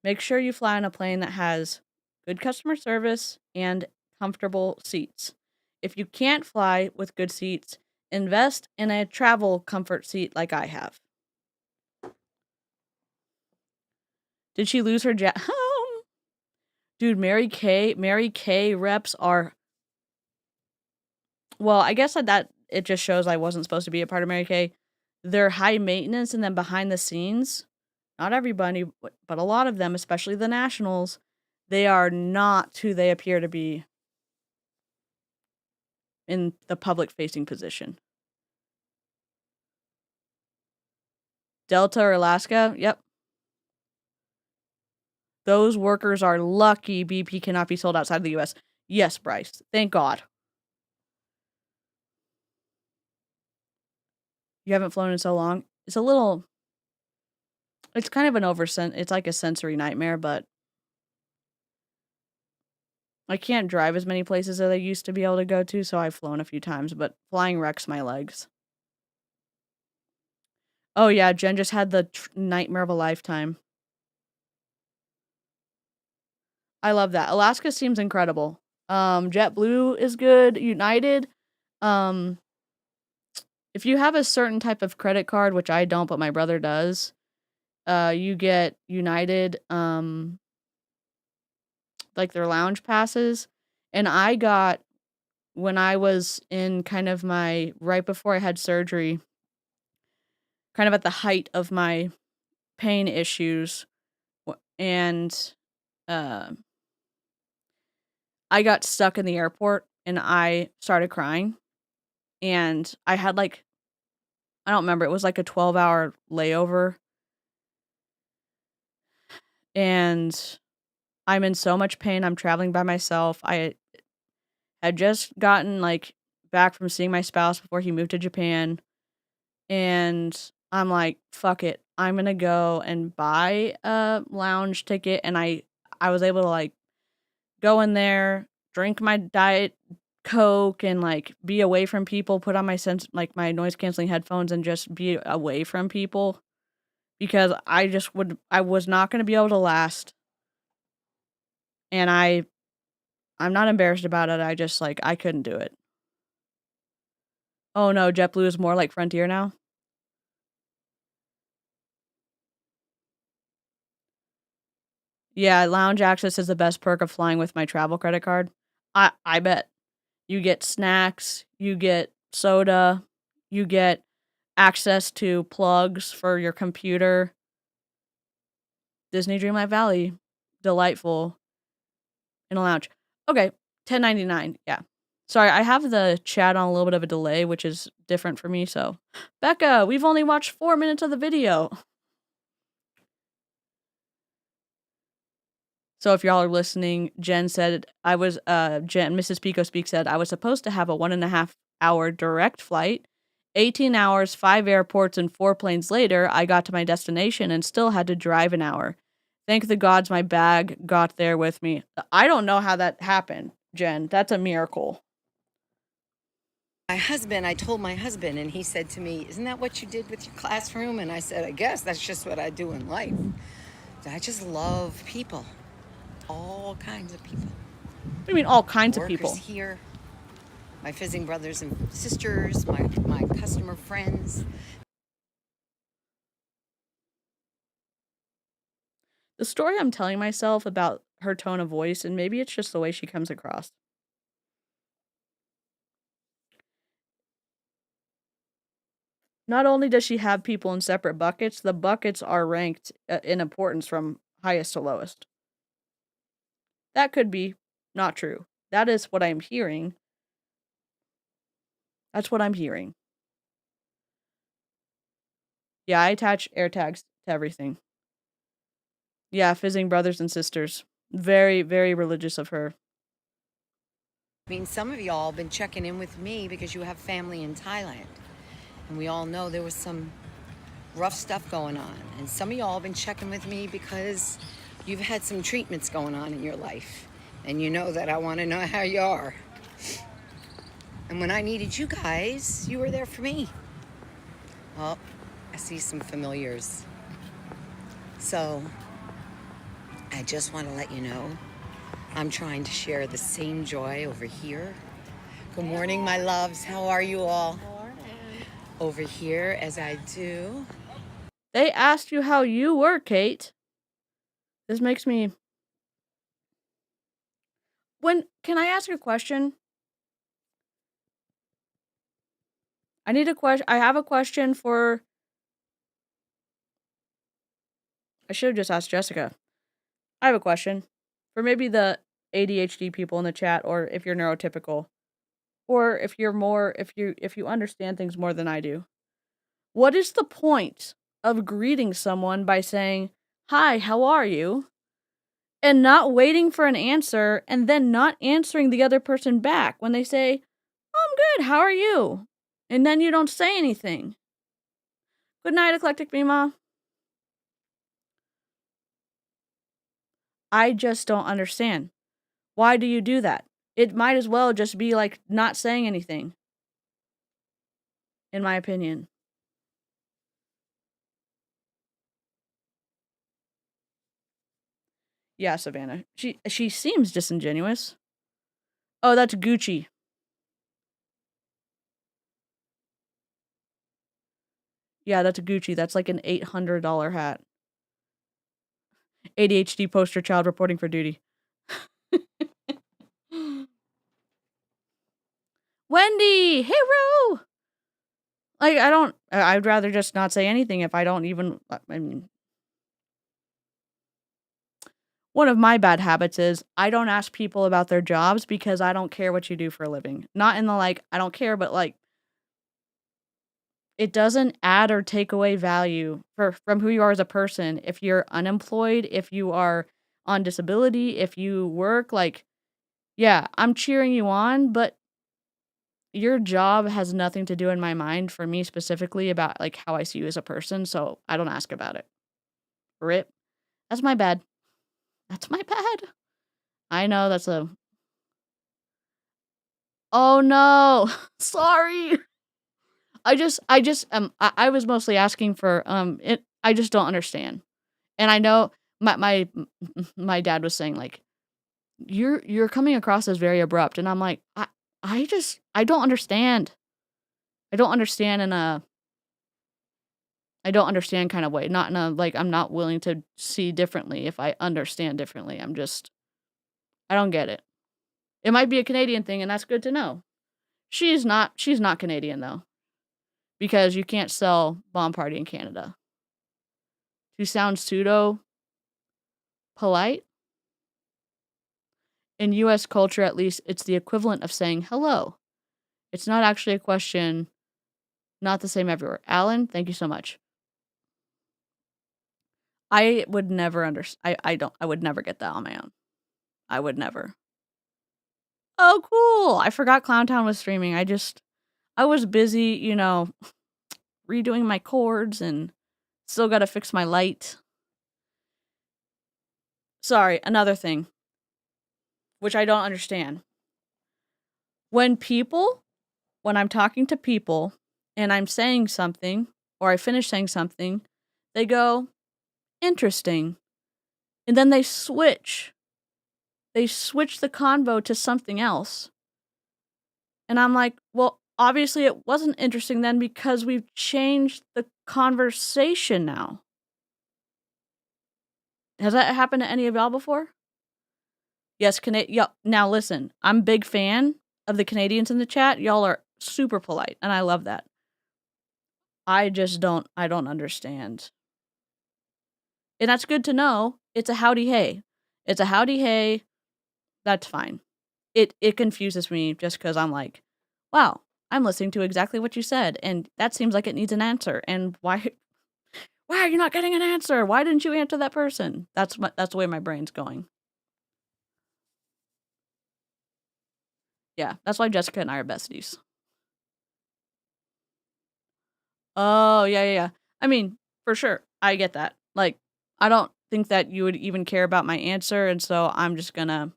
make sure you fly on a plane that has good customer service and comfortable seats. If you can't fly with good seats, invest in a travel comfort seat like I have. Did she lose her Dude, Mary Kay reps are... Well, I guess that it just shows I wasn't supposed to be a part of Mary Kay. They're high maintenance, and then behind the scenes, not everybody, but a lot of them, especially the nationals, they are not who they appear to be in the public-facing position. Delta or Alaska? Yep. Those workers are lucky BP cannot be sold outside of the US. Yes, Bryce. Thank God. You haven't flown in so long. It's kind of it's like a sensory nightmare, but I can't drive as many places as I used to be able to go to, so I've flown a few times, but flying wrecks my legs. Oh yeah, Jen just had the nightmare of a lifetime. I love that. Alaska seems incredible. JetBlue is good. United, if you have a certain type of credit card, which I don't, but my brother does, you get United, like their lounge passes. And I got, when I was in kind of right before I had surgery, kind of at the height of my pain issues, and I got stuck in the airport and I started crying. And I had I don't remember, it was like a 12-hour layover. And I'm in so much pain. I'm traveling by myself. I had just gotten back from seeing my spouse before he moved to Japan. And I'm like, fuck it. I'm going to go and buy a lounge ticket. And I was able to go in there, drink my Diet Coke, and be away from people, put on my my noise canceling headphones and just be away from people, because I was not going to be able to last. And I'm not embarrassed about it. I just I couldn't do it. Oh no, JetBlue is more like Frontier now. Yeah, lounge access is the best perk of flying with my travel credit card. I bet. You get snacks, you get soda, you get access to plugs for your computer. Disney Dreamlight Valley, delightful. In a lounge. Okay, $10.99. Yeah. Sorry, I have the chat on a little bit of a delay, which is different for me, so. Becca, we've only watched 4 minutes of the video. So if y'all are listening, Jen said Mrs. Pico Speak said, I was supposed to have a 1.5 hour direct flight. 18 hours, 5 airports, and 4 planes later, I got to my destination and still had to drive an hour. Thank the gods my bag got there with me. I don't know how that happened, Jen. That's a miracle. I told my husband, and he said to me, "Isn't that what you did with your classroom?" And I said, "I guess that's just what I do in life. I just love people, all kinds of people. What do you mean all kinds of Workers people? here, my fizzing brothers and sisters, my customer friends." The story I'm telling myself about her tone of voice, and maybe it's just the way she comes across. Not only does she have people in separate buckets, the buckets are ranked in importance from highest to lowest. That could be not true. That is what I'm hearing. That's what I'm hearing. Yeah, I attach air tags to everything. Yeah, fizzing brothers and sisters. Very, very religious of her. I mean, some of y'all been checking in with me because you have family in Thailand. And we all know there was some rough stuff going on. And some of y'all been checking with me because you've had some treatments going on in your life. And you know that I want to know how you are. And when I needed you guys, you were there for me. Well, I see some familiars. So, I just want to let you know I'm trying to share the same joy over here. Good morning, my loves. How are you all? Over here, as I do. They asked you how you were, Kate. This makes me... Can I ask a question? I have a question for... I should have just asked Jessica. I have a question for maybe the ADHD people in the chat, or if you're neurotypical, or if you understand things more than I do. What is the point of greeting someone by saying, "Hi, how are you?" and not waiting for an answer and then not answering the other person back when they say, "Oh, I'm good, how are you?" And then you don't say anything. Good night, Eclectic Mima. I just don't understand. Why do you do that? It might as well just be like not saying anything, in my opinion. Yeah, Savannah. She seems disingenuous. Oh, that's Gucci. Yeah, that's Gucci. That's like an $800 hat. ADHD poster child reporting for duty. Wendy! Hey, Roo! Like, I'd rather just not say anything if I don't even, I mean, one of my bad habits is I don't ask people about their jobs because I don't care what you do for a living. Not in the like, I don't care, but like, it doesn't add or take away value from who you are as a person. If you're unemployed, if you are on disability, if you work, like, yeah, I'm cheering you on, but your job has nothing to do in my mind for me specifically about like how I see you as a person, so I don't ask about it. Rip. That's my bad. That's my bad. I know that's a... Oh no. Sorry. I was mostly asking for I just don't understand. And I know my dad was saying like you're coming across as very abrupt, and I'm like I don't understand. I don't understand in a I don't understand kind of way. Not in a like I'm not willing to see differently if I understand differently. I don't get it. It might be a Canadian thing, and that's good to know. She's not Canadian though. Because you can't sell Bomb Party in Canada. To sound pseudo polite, in US culture at least, it's the equivalent of saying hello. It's not actually a question, not the same everywhere. Alan, thank you so much. I would never I would never get that on my own. I would never. Oh, cool. I forgot Clowntown was streaming. I was busy, redoing my chords and still got to fix my light. Sorry, another thing, which I don't understand. When people when I'm talking to people and I'm saying something or I finish saying something, they go, interesting. And then they switch. They switch the convo to something else. And I'm like, well, obviously it wasn't interesting then because we've changed the conversation now. Has that happened to any of y'all before? Yes, now listen, I'm a big fan of the Canadians in the chat. Y'all are super polite, and I love that. I don't understand. And that's good to know. It's a howdy hey. It's a howdy hey. That's fine. It confuses me just because I'm like, wow, I'm listening to exactly what you said, and that seems like it needs an answer. And why are you not getting an answer? Why didn't you answer that person? That's the way my brain's going. Yeah, that's why Jessica and I are besties. Oh, yeah. I mean, for sure, I get that. Like, I don't think that you would even care about my answer, and so I'm just gonna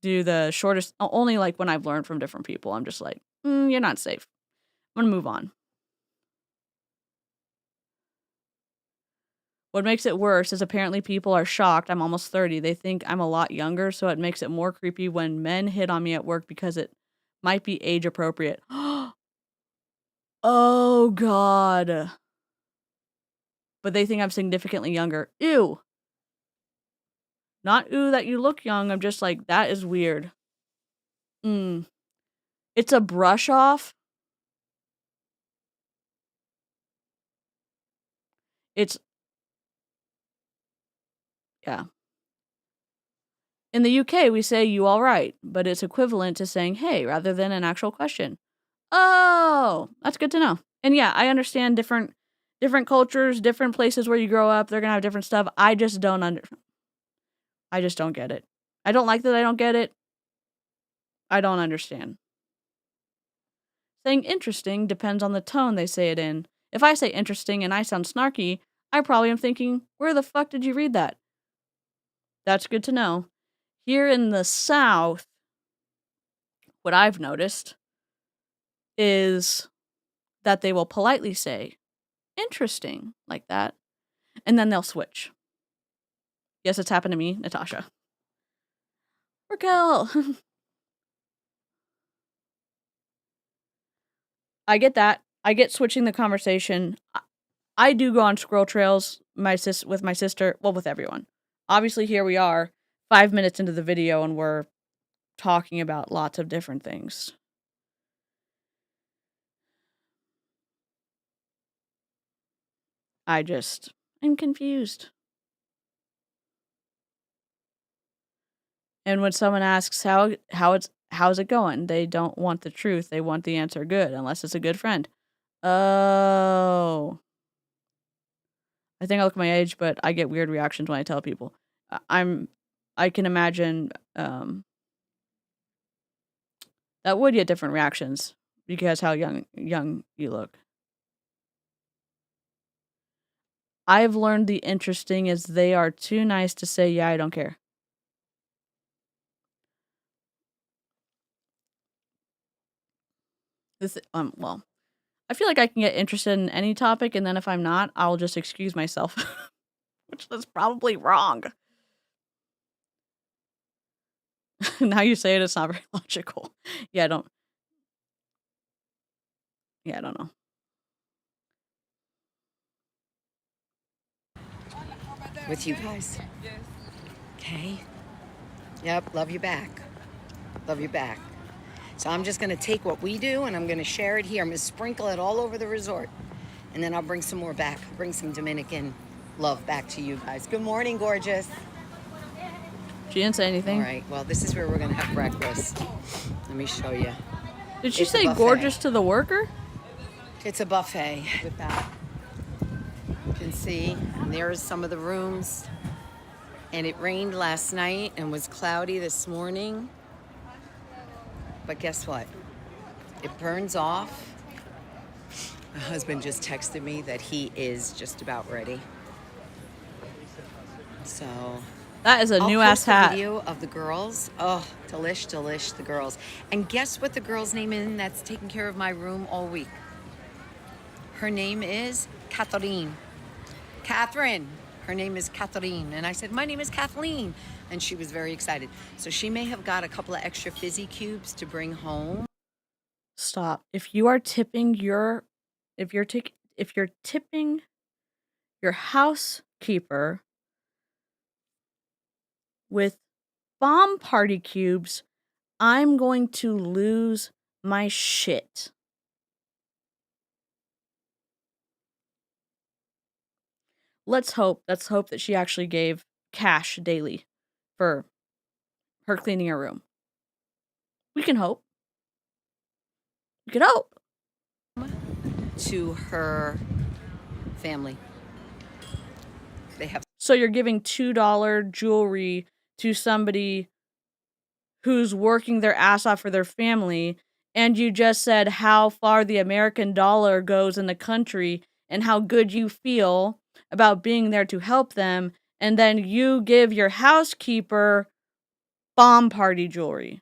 do the shortest. Only like when I've learned from different people, I'm just like, you're not safe. I'm gonna move on. What makes it worse is apparently people are shocked. I'm almost 30. They think I'm a lot younger, so it makes it more creepy when men hit on me at work because it might be age appropriate. Oh, God. But they think I'm significantly younger. Ew. Not ooh that you look young. I'm just like, that is weird. It's a brush off. Yeah. In the UK, we say you all right, but it's equivalent to saying hey rather than an actual question. Oh, that's good to know. And yeah, I understand different cultures, different places where you grow up, they're gonna have different stuff. I just don't get it. I don't like that I don't get it. I don't understand. Saying interesting depends on the tone they say it in. If I say interesting and I sound snarky, I probably am thinking, where the fuck did you read that? That's good to know. Here in the South, what I've noticed is that they will politely say, interesting, like that, and then they'll switch. Yes, it's happened to me, Natasha. Raquel! I get that. I get switching the conversation. I do go on squirrel trails with my sister, well, with everyone. Obviously, here we are, 5 minutes into the video, and we're talking about lots of different things. I'm confused. And when someone asks how's it going, they don't want the truth. They want the answer good, unless it's a good friend. Oh. I think I look my age, but I get weird reactions when I tell people. I can imagine that would get different reactions because how young you look. I've learned the interesting is they are too nice to say, yeah, I don't care. Well, I feel like I can get interested in any topic, and then if I'm not, I'll just excuse myself, which is probably wrong. Now you say it's not very logical. Yeah, I don't know. With you guys. Okay. Yep, love you back. Love you back. So I'm just gonna take what we do and I'm gonna share it here. I'm gonna sprinkle it all over the resort. And then I'll bring some more back. Bring some Dominican love back to you guys. Good morning, gorgeous. She didn't say anything. All right, well, this is where we're gonna have breakfast. Let me show you. Did she say gorgeous to the worker? It's a buffet with that. You can see, and there's some of the rooms. And it rained last night and was cloudy this morning. But guess what? It burns off. My husband just texted me that he is just about ready. So That is a I'll new ass post a hat. video of the girls. Oh, delish, the girls. And guess what the girl's name is that's taking care of my room all week? Her name is Catherine. Catherine. Her name is Catherine. And I said, my name is Kathleen. And she was very excited. So she may have got a couple of extra fizzy cubes to bring home. Stop. If you are tipping your tipping your housekeeper with bomb party cubes, I'm going to lose my shit. Let's hope that she actually gave cash daily for her cleaning her room. We can hope. We can hope. To her family. They have. So you're giving $2 jewelry to somebody who's working their ass off for their family, and you just said how far the American dollar goes in the country and how good you feel about being there to help them, and then you give your housekeeper bomb party jewelry.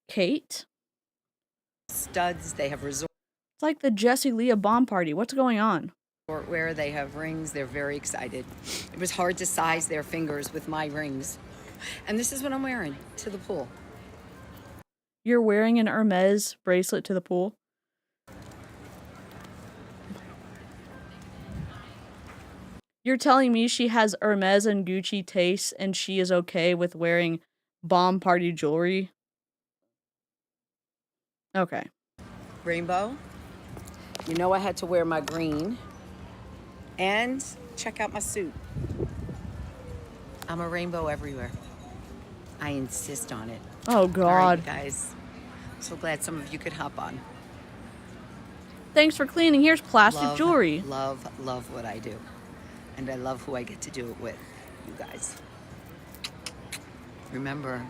Kate? Studs. They have resort It's like the Jessie Leah bomb party. What's going on? wear. They have rings. They're very excited. It was hard to size their fingers with my rings. And this is what I'm wearing to the pool. You're wearing an Hermes bracelet to the pool? You're telling me she has Hermes and Gucci tastes and she is okay with wearing bomb party jewelry? Okay. Rainbow. You know I had to wear my green. And check out my suit. I'm a rainbow everywhere. I insist on it. Oh, All right, God. you guys. So glad some of you could hop on. Thanks for cleaning. Here's plastic jewelry. Love what I do. And I love who I get to do it with, you guys. Remember,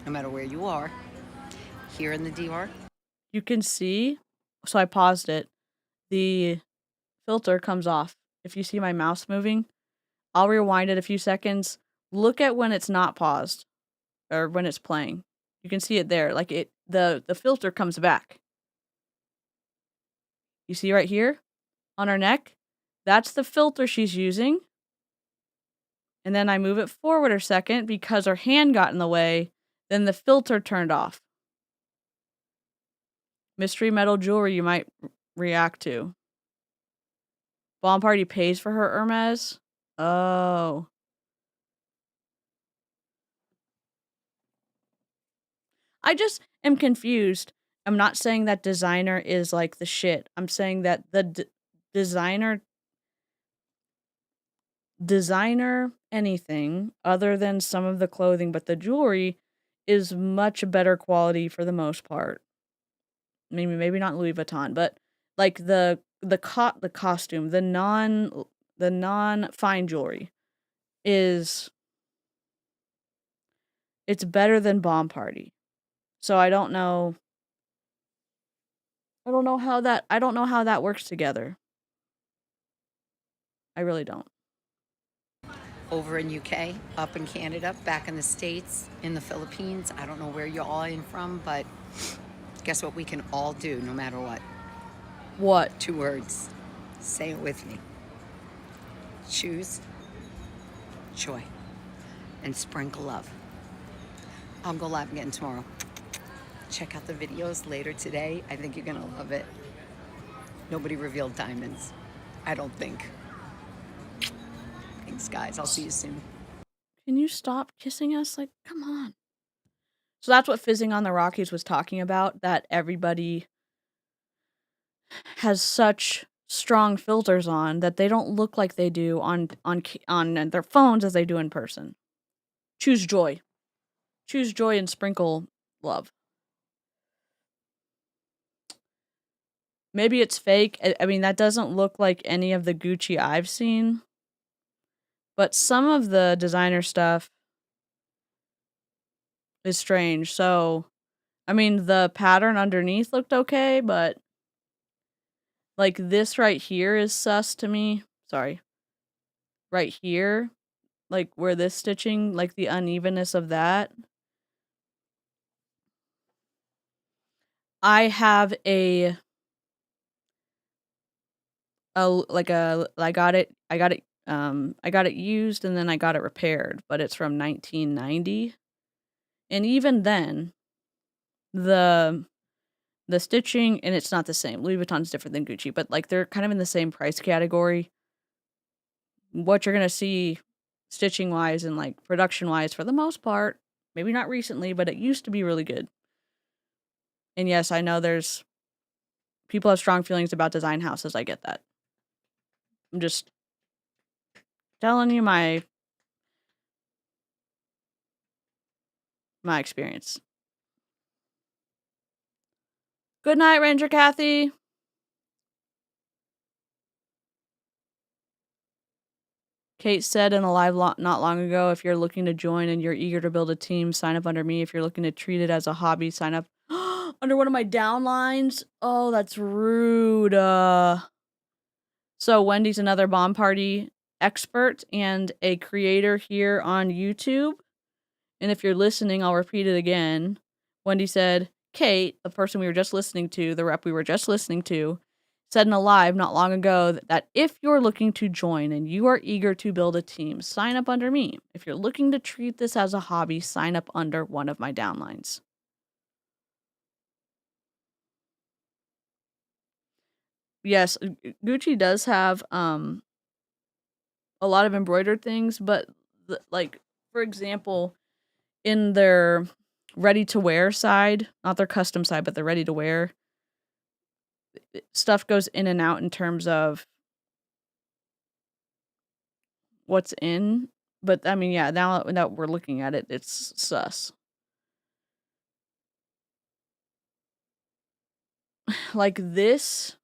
no matter where you are, here in the DR, You can see, so I paused it. The filter comes off. If you see my mouse moving, I'll rewind it a few seconds. Look at when it's not paused or when it's playing. You can see it there. Like the filter comes back. You see right here on her neck? That's the filter she's using. And then I move it forward a second because her hand got in the way. Then the filter turned off. Mystery metal jewelry you might react to. Bomb Party pays for her Hermes? Oh. I just am confused. I'm not saying that designer is like the shit. I'm saying that the designer anything other than some of the clothing, but the jewelry is much better quality for the most part. Maybe not Louis Vuitton, but like the costume, the non fine jewelry is it's better than Bomb Party. So I don't know how that works together. I really don't. over in UK, up in Canada, back in the States, in the Philippines. I don't know where you're all in from, but guess what we can all do no matter what? What? 2 words. Say it with me. Choose joy and sprinkle love. I'll go live again tomorrow. Check out the videos later today. I think you're gonna love it. Nobody revealed diamonds. I don't think. Thanks, guys. I'll see you soon. Can you stop kissing us? Like, come on. So that's what Fizzing on the Rockies was talking about, that everybody has such strong filters on that they don't look like they do on their phones as they do in person. Choose joy. Choose joy and sprinkle love. Maybe it's fake. I mean, that doesn't look like any of the Gucci I've seen. But some of the designer stuff is strange. So I mean, the pattern underneath looked okay, but like this right here is sus to me. Sorry. Right here, like where this stitching, like the unevenness of that. I have I got it used and then I got it repaired, but it's from 1990. And even then, the stitching, and it's not the same. Louis Vuitton's different than Gucci, but like they're kind of in the same price category. What you're gonna see stitching wise and like production wise for the most part, maybe not recently, but it used to be really good. And yes, I know there's people have strong feelings about design houses. I get that. I'm just telling you my experience. Good night, Ranger Kathy. Kate said in a live not long ago, if you're looking to join and you're eager to build a team, sign up under me. If you're looking to treat it as a hobby, sign up under one of my downlines. Oh, that's rude. So Wendy's another bomb party expert and a creator here on YouTube. And if you're listening, I'll repeat it again. Wendy said, Kate, the person we were just listening to, the rep we were just listening to, said in a live not long ago that if you're looking to join and you are eager to build a team, sign up under me. If you're looking to treat this as a hobby, sign up under one of my downlines. Yes, Gucci does have a lot of embroidered things, but like for example, in their ready to wear side, not their custom side, but the ready to wear, stuff goes in and out in terms of what's in. But I mean, yeah, now that we're looking at it, it's sus. Like this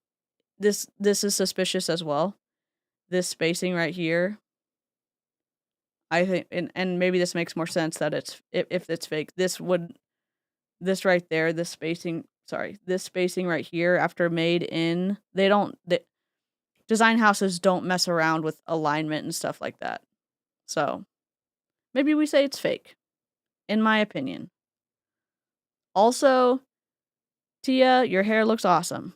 is suspicious as well. This spacing right here. I think, and maybe this makes more sense that it's if it's fake. This right there, this spacing right here after made in, design houses don't mess around with alignment and stuff like that. So, maybe we say it's fake, in my opinion. Also, Tia, your hair looks awesome.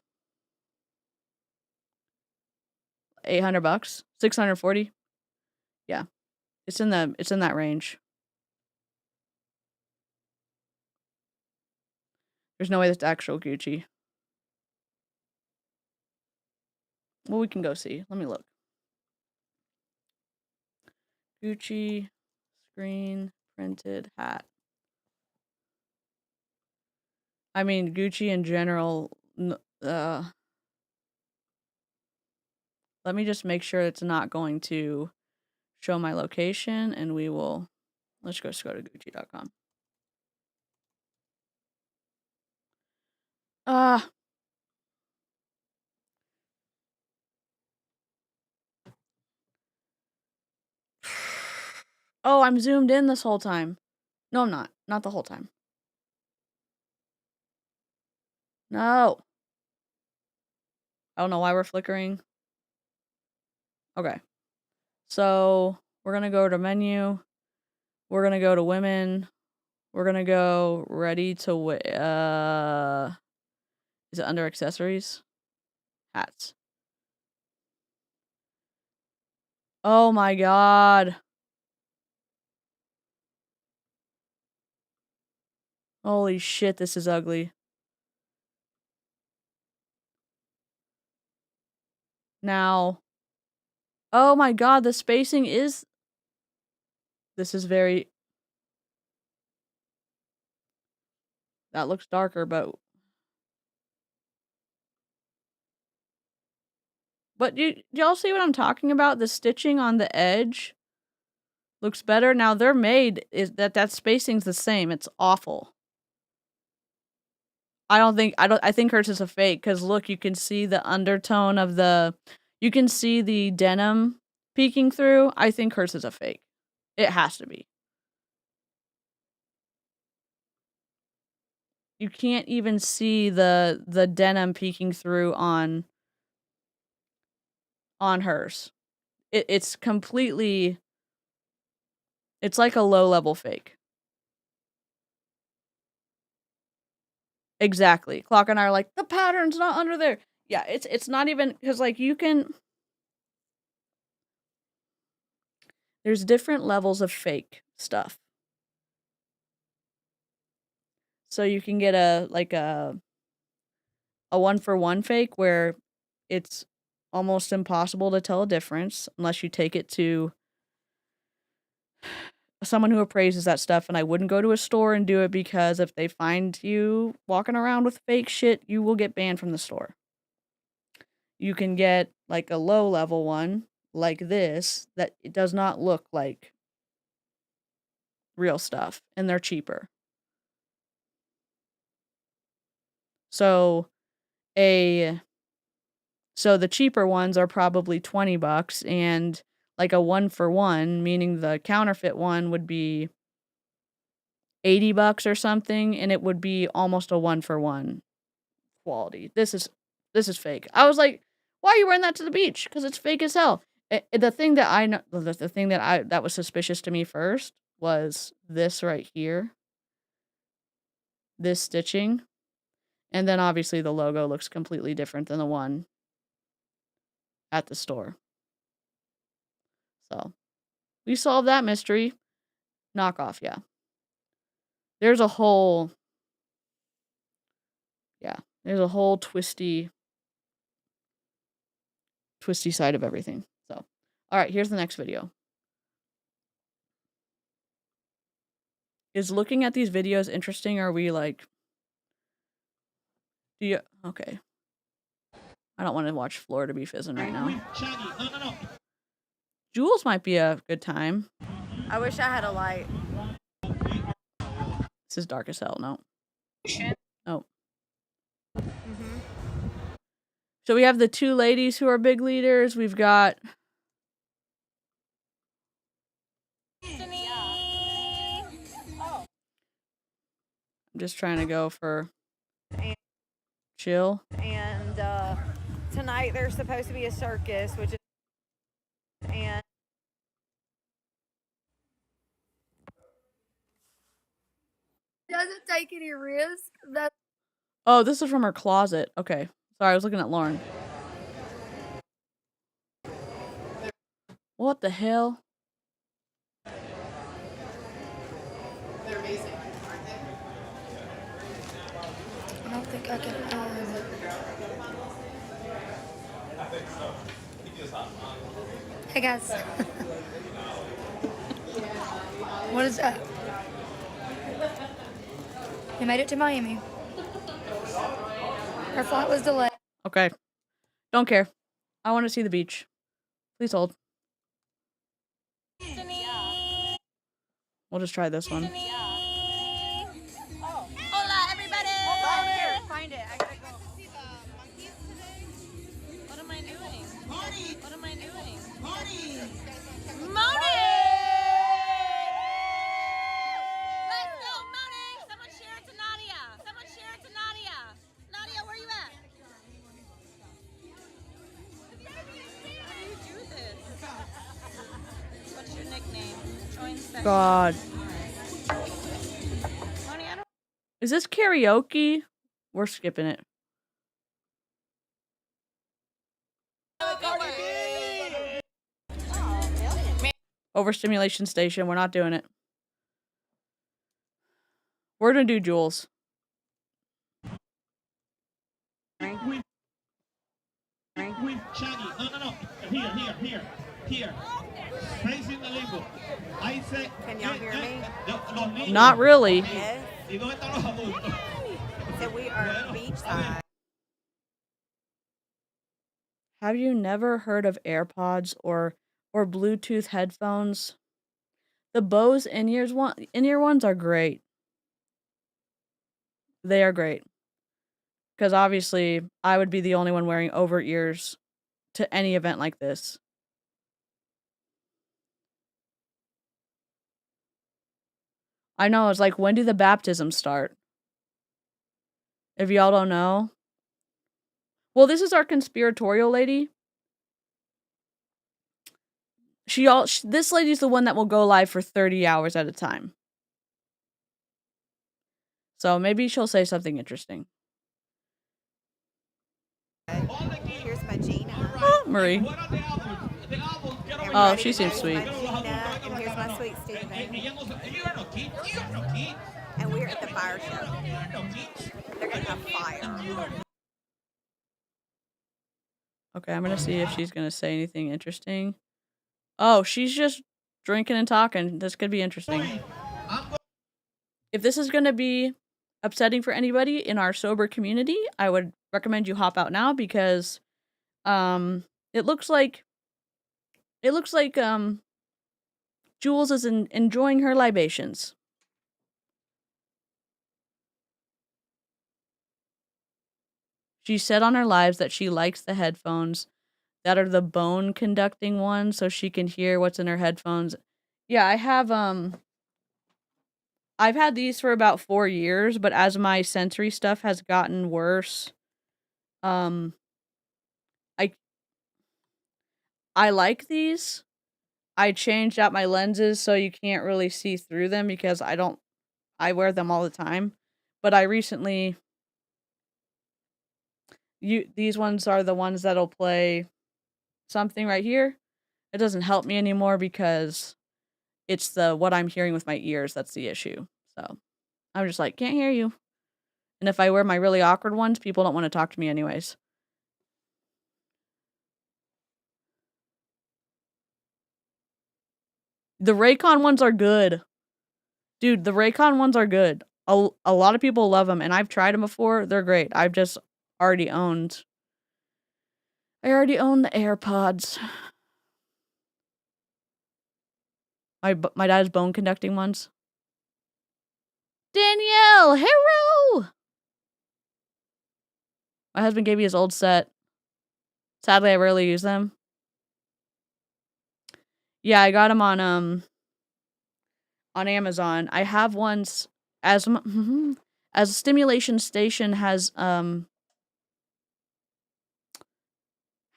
$800, $640. Yeah, it's in that range. There's no way that's actual Gucci. Well, we can go see. Let me look. Gucci screen printed hat. I mean, Gucci in general. Let me just make sure it's not going to show my location, and we will. Let's just go to Gucci.com. Oh, I'm zoomed in this whole time. No, I'm not. Not the whole time. No. I don't know why we're flickering. Okay. So, we're going to go to menu. We're going to go to women. We're going to go ready to wear. Is it under accessories? Hats. Oh my god. Holy shit, this is ugly. Now. Oh my god, the spacing is. This is very. That looks darker, but. But y'all see what I'm talking about? The stitching on the edge looks better. Now they're made that spacing's the same. It's awful. I think hers is a fake because look, you can see the undertone of you can see the denim peeking through. I think hers is a fake. It has to be. you can't even see the denim peeking through on hers. It's completely, it's like a low-level fake. Exactly. Clock and I are like, "The pattern's not under there." Yeah, it's not even, 'cause, like, you can, there's different levels of fake stuff. So you can get a, like, a one-for-one fake where it's almost impossible to tell a difference unless you take it to someone who appraises that stuff, and I wouldn't go to a store and do it because if they find you walking around with fake shit, you will get banned from the store. You can get, like, a low-level one, like this, that it does not look like real stuff, and they're cheaper. So, a so the cheaper ones are probably $20, and, like, a one-for-one, meaning the counterfeit one would be $80 or something, and it would be almost a one-for-one quality. This is fake. I was like, "Why are you wearing that to the beach?" Because it's fake as hell. The thing that I know, the thing that was suspicious to me first was this right here, this stitching, and then obviously the logo looks completely different than the one at the store. So, we solved that mystery. Knockoff, yeah. There's a whole there's a whole twisty side of everything. So, alright, here's the next video. Is looking at these videos interesting, or are we like, okay. I don't wanna watch Florida be fizzing right now. Jules might be a good time. I wish I had a light. This is dark as hell, no. Oh. So we have the two ladies who are big leaders. We've got I'm just trying to go for chill. And tonight there's supposed to be a circus, which is and doesn't take any risk. That's Oh, this is from her closet. Okay. Sorry, I was looking at Lauren. What the hell? They're amazing, aren't they? I don't think I can. Hey guys. What is that? We made it to Miami. Our flight was delayed. Okay. Don't care. I want to see the beach. Please hold. We'll just try this one. Hola, everybody! Here, find it. I gotta go. What am I doing? What am I doing? Moni! Let's go, Moni! Someone share it to Nadia. Someone share it to Nadia. Nadia, where you at? How do you do this? What's your nickname? Join session. God. Moni, I don't. Is this karaoke? We're skipping it. Overstimulation station. We're not doing it. We're gonna do Jules. Shaggy. No. Here. Praising the limbo. I say. Can y'all hear me? Not really. Yes. So we are beachside. Have you never heard of AirPods or Bluetooth headphones? The Bose in-ear ones are great. They are great. Because obviously, I would be the only one wearing over-ears to any event like this. I know, it's like, when do the baptisms start? If y'all don't know. Well, this is our conspiratorial lady. This lady's the one that will go live for 30 hours at a time. So maybe she'll say something interesting. Here's my Gina. Oh, Marie. Oh, she seems sweet. My Gina, and here's my sweet Stephen. And we're at the fire show. They're gonna have fire. Okay, I'm gonna see if she's gonna say anything interesting. Oh, she's just drinking and talking. This could be interesting. If this is gonna be upsetting for anybody in our sober community, I would recommend you hop out now because it looks like Jules is enjoying her libations. She said on her lives that she likes the headphones that are the bone conducting ones so she can hear what's in her headphones. Yeah, I've had these for about 4 years, but as my sensory stuff has gotten worse, I like these. I changed out my lenses so you can't really see through them because I wear them all the time. But I recently these ones are the ones that'll play something right here. It doesn't help me anymore because it's what I'm hearing with my ears that's the issue. So I'm just like, can't hear you. And if I wear my really awkward ones, people don't want to talk to me anyways. The Raycon ones are good. Dude, the Raycon ones are good. A lot of people love them, and I've tried them before. They're great. I've just already owned. I already own the AirPods. My dad's bone conducting ones. Danielle, hello! My husband gave me his old set. Sadly, I rarely use them. Yeah, I got them on Amazon. I have ones as a stimulation station has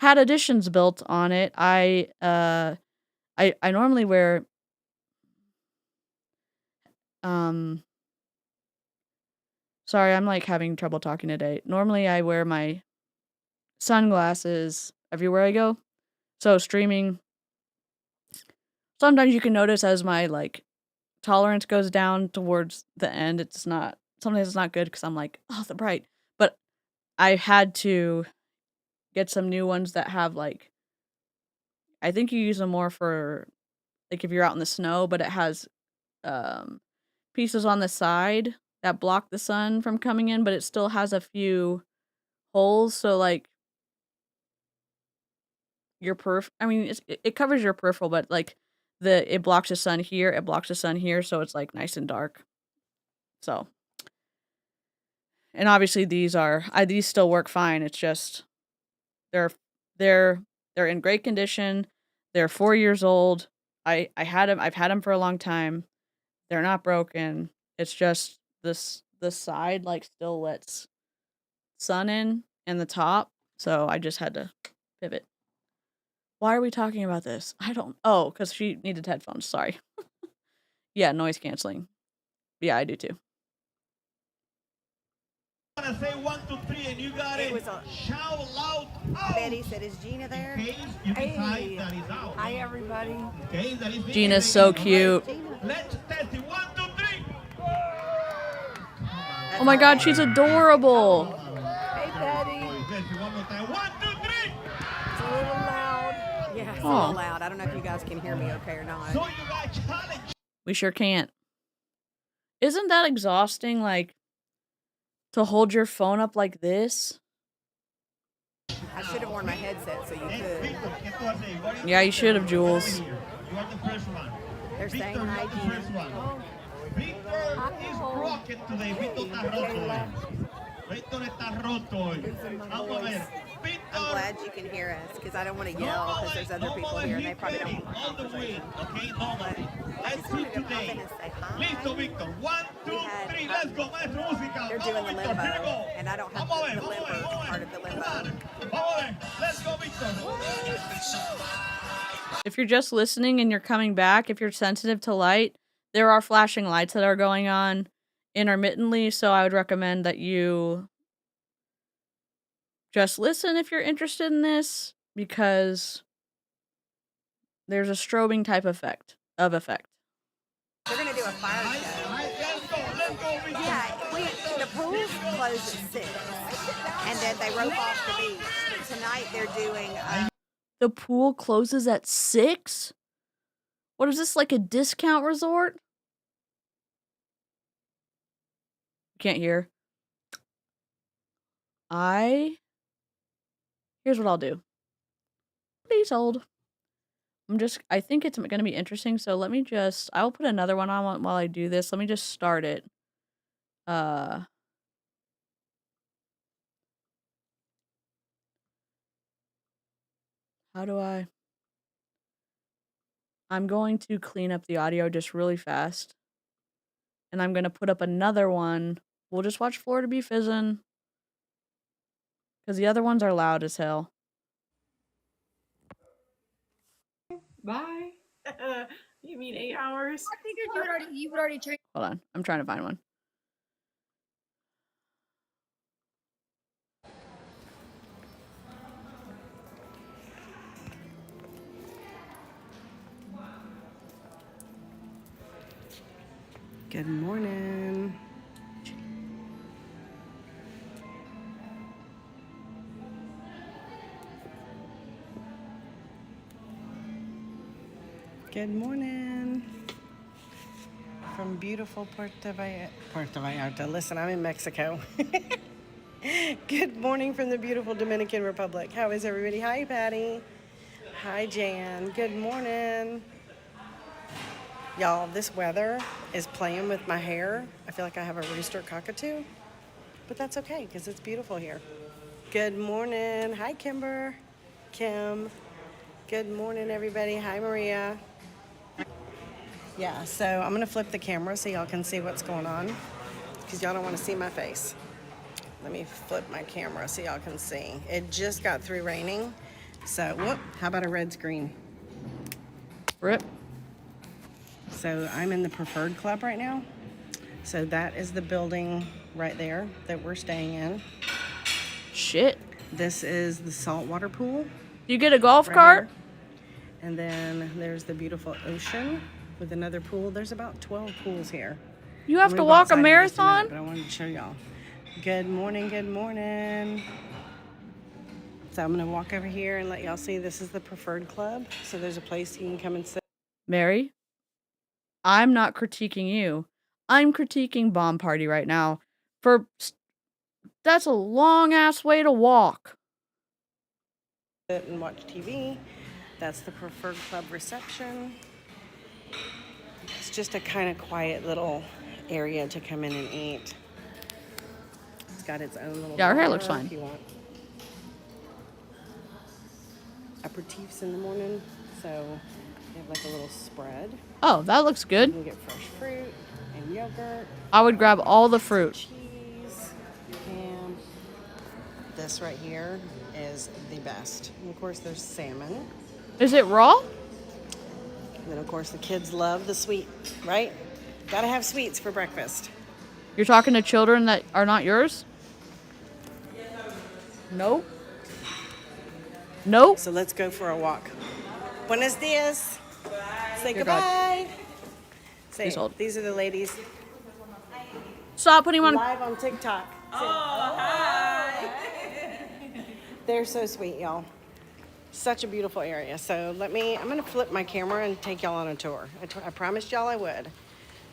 had additions built on it. I normally wear sorry, I'm like having trouble talking today. Normally I wear my sunglasses everywhere I go. So streaming, sometimes you can notice as my like tolerance goes down towards the end, sometimes it's not good because I'm like, oh, the bright. But I had to get some new ones that have like, I think you use them more for like if you're out in the snow, but it has pieces on the side that block the sun from coming in, but it still has a few holes. So like your it covers your peripheral, but like it blocks the sun here, it blocks the sun here, so it's like nice and dark. So, and obviously these still work fine. It's just they're in great condition. They're 4 years old. I've had them for a long time. They're not broken. It's just the side like still lets sun in and the top. So I just had to pivot. Why are we talking about this? Because she needed headphones. Sorry. Yeah, noise canceling. Yeah, I do too. I'm gonna say 1, 2, 3, and you got it. Shout loud. Out. Betty said, "Is Gina there?" Hey. Hi, everybody. Gina's so cute. Let's test it. 1, 2, 3. Oh my God, she's adorable. Hey, Betty. One more time. 1, 2, 3. It's a little loud. Yeah, it's a little loud. I don't know if you guys can hear me okay or not. So you got challenge. We sure can't. Isn't that exhausting, like, to hold your phone up like this? I should have worn my headset so you could. Yeah, you should have, Jules. You are the first one. They're saying Victor, hi, you are the Gina. first one. Victor is broken today. Victor está roto hoy. Victor está roto hoy. Vamos a ver. I'm glad you can hear us because I don't want to yell because there's other people here and they probably don't want the conversation. Okay, nobody. Let's see today. Listo, Victor. 1, 2, 3, let's go, maestro música. They're doing the Vamos, Victor, here we limbo, go. and I don't have Vamos a ver, the vamos a ver, limber vamos a part ver. of the Come limbo. on. Vamos a ver. Let's go, Victor. If you're just listening and you're coming back, if you're sensitive to light, there are flashing lights that are going on intermittently, so I would recommend that you just listen if you're interested in this, because there's a strobing type effect. They're gonna do a fire show. Let's go, Victor. Yeah, the pool's closed at 6, and then they rope off the beach. But tonight they're doing. The pool closes at 6? What is this, like a discount resort? Can't hear. Here's what I'll do. Please hold. I think it's gonna be interesting, so I'll put another one on while I do this. Let me just start it. How do I'm going to clean up the audio just really fast. And I'm gonna put up another one. We'll just watch Florida be fizzing. Because the other ones are loud as hell. Bye. You mean 8 hours? I figured you would already check. Hold on. I'm trying to find one. Good morning. Good morning. From beautiful Puerto Vallarta. Listen, I'm in Mexico. Good morning from the beautiful Dominican Republic. How is everybody? Hi, Patty. Hi, Jan. Good morning. Y'all, this weather is playing with my hair. I feel like I have a rooster cockatoo, but that's okay because it's beautiful here. Good morning. Hi, Kimber. Kim. Good morning, everybody. Hi, Maria. Yeah, so I'm going to flip the camera so y'all can see what's going on because y'all don't want to see my face. Let me flip my camera so y'all can see. It just got through raining. So, whoop, how about a red screen? Rip. So I'm in the Preferred Club right now. So that is the building right there that we're staying in. Shit. This is the saltwater pool. You get a golf right cart? here. And then there's the beautiful ocean with another pool. There's about 12 pools here. You have I'm to gonna go walk a outside in just marathon? minute, but I wanted to show y'all. Good morning, good morning. So I'm gonna walk over here and let y'all see this is the Preferred Club. So there's a place you can come and sit. Mary, I'm not critiquing you. I'm critiquing Bomb Party right now. That's a long ass way to walk. Sit and watch TV. That's the Preferred Club reception. It's just a kind of quiet little area to come in and eat. It's got its own little. Yeah, our hair looks bar fine. If you want aperitifs in the morning, so they have like a little spread. Oh, that looks You good. can get fresh fruit and yogurt. I would grab all the fruit. Cheese, ham. This right here is the best. And of course, there's salmon. Is it raw? And then, of course, the kids love the sweet, right? Gotta have sweets for breakfast. You're talking to children that are not yours? Nope. Nope. So let's go for a walk. Buenos dias. Say Dear God. goodbye. Say, Please hold. these are the ladies Stop putting him on. live on TikTok. Hi. They're so sweet, y'all. Such a beautiful area. So I'm gonna flip my camera and take y'all on a tour. I promised y'all I would.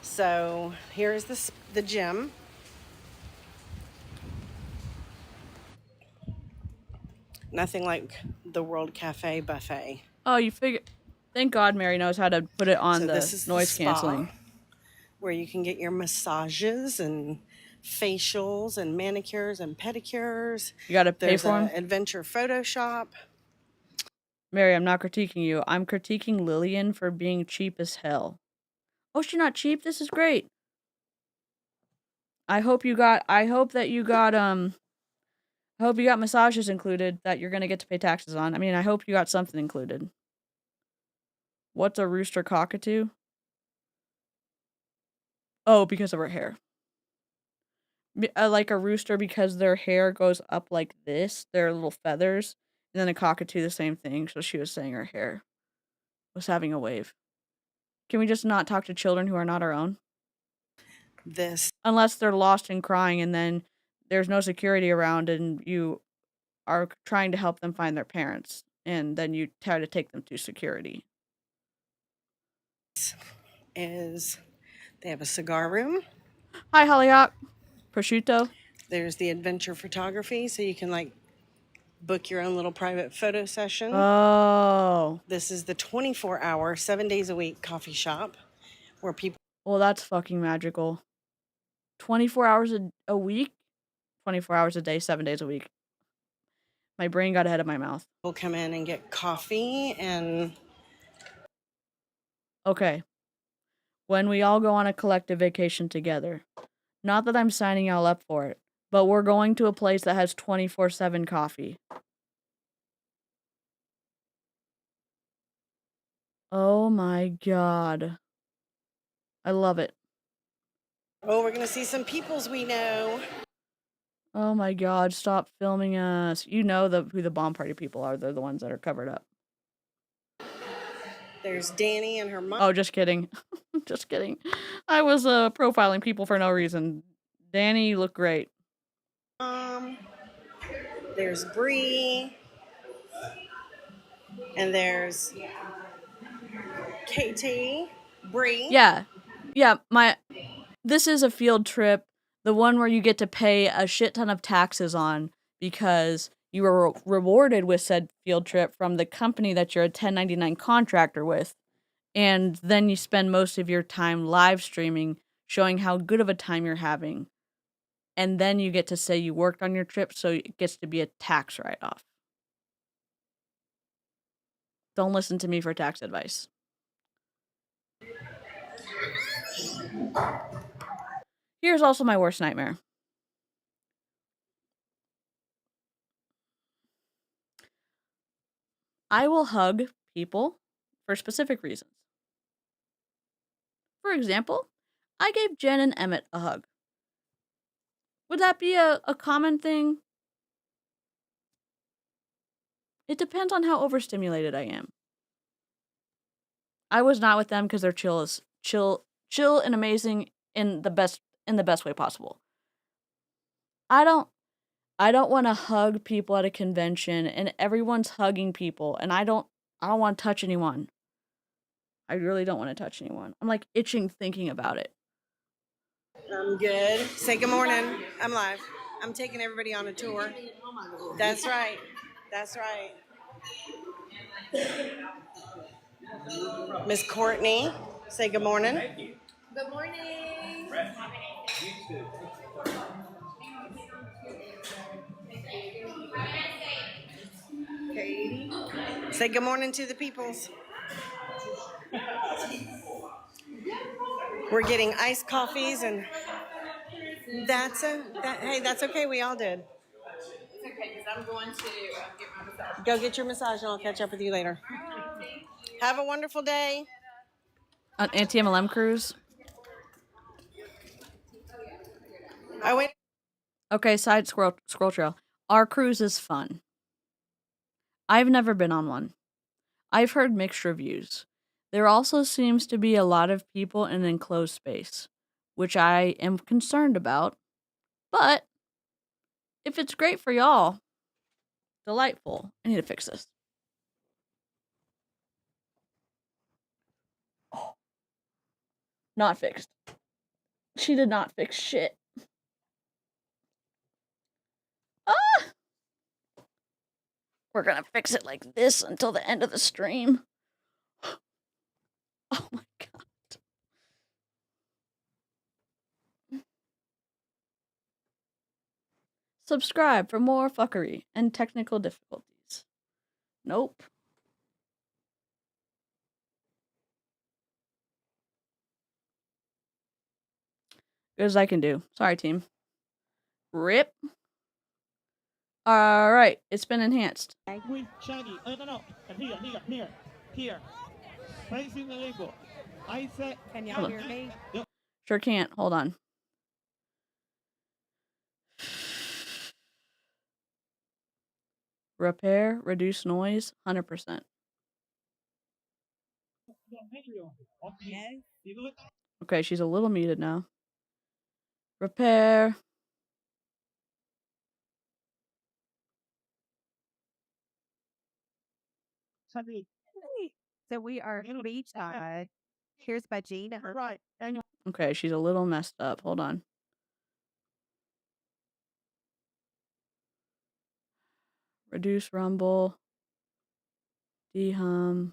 So here's the gym. Nothing like the World Cafe buffet. Oh, you figure. Thank God Mary knows how to put it on So the this is the noise spa, canceling. where you can get your massages and facials and manicures and pedicures. You gotta pay There's for an them. adventure photo shop. Mary, I'm not critiquing you. I'm critiquing Lillian for being cheap as hell. Oh, she's not cheap. This is great. I hope that you got I hope you got massages included that you're gonna get to pay taxes on. I mean, I hope you got something included. What's a rooster cockatoo? Oh, because of her hair. Like a rooster because their hair goes up like this, their little feathers, and then a cockatoo the same thing. So she was saying her hair was having a wave. Can we just not talk to children who are not our own? This Unless they're lost and crying and then there's no security around and you are trying to help them find their parents and then you try to take them to security. is, they have a cigar room. Hi, Hollyhock. Prosciutto. There's the adventure photography, so you can like book your own little private photo session. Oh. This is the 24-hour, 7 days a week coffee shop where people. Well, that's fucking magical. 24 hours a week? 24 hours a day, 7 days a week. My brain got ahead of my mouth. Will come in and get coffee and. Okay. When we all go on a collective vacation together. Not that I'm signing y'all up for it, but we're going to a place that has 24/7 coffee. Oh my god. I love it. Oh, we're going to see some peoples we know. Oh my god, stop filming us. You know who the bomb party people are. They're the ones that are covered up. There's Danny and her mom. Oh, just kidding. Just kidding. I was profiling people for no reason. Danny, you look great. There's Bree. And there's KT. Bree. Yeah. Yeah, this is a field trip, the one where you get to pay a shit ton of taxes on because you were rewarded with said field trip from the company that you're a 1099 contractor with. And then you spend most of your time live streaming, showing how good of a time you're having. And then you get to say you worked on your trip, so it gets to be a tax write-off. Don't listen to me for tax advice. Here's also my worst nightmare. I will hug people for specific reasons. For example, I gave Jen and Emmett a hug. Would that be a common thing? It depends on how overstimulated I am. I was not with them because they're chill and amazing in the best way possible. I don't want to hug people at a convention and everyone's hugging people and I don't want to touch anyone. I really don't want to touch anyone. I'm like itching thinking about it. I'm good. Say good morning. I'm live. I'm taking everybody on a tour. That's right. That's right. Miss Courtney, say good morning. Good morning. Katie, say good morning to the peoples. We're getting iced coffees and hey, that's okay. We all did. It's okay because I'm going to get my massage. Go get your massage and I'll catch up with you later. Have a wonderful day. An anti-MLM cruise. I went. Okay, side scroll trail. Our cruise is fun. I've never been on one. I've heard mixed reviews. There also seems to be a lot of people in an enclosed space, which I am concerned about. But if it's great for y'all, delightful. I need to fix this. Oh. Not fixed. She did not fix shit. Ah! We're gonna fix it like this until the end of the stream. Oh my god. Subscribe for more fuckery and technical difficulties. Nope. Good as I can do. Sorry, team. Rip. Alright, it's been enhanced. With Shaggy. No. Here. Facing the lingo. I said. Can y'all hear me? Sure can't. Hold on. Repair, reduce noise, 100%. Okay, she's a little muted now. Repair. So we are beachside. Here's Bagina. Right. Okay, she's a little messed up. Hold on. Reduce rumble. Dehum.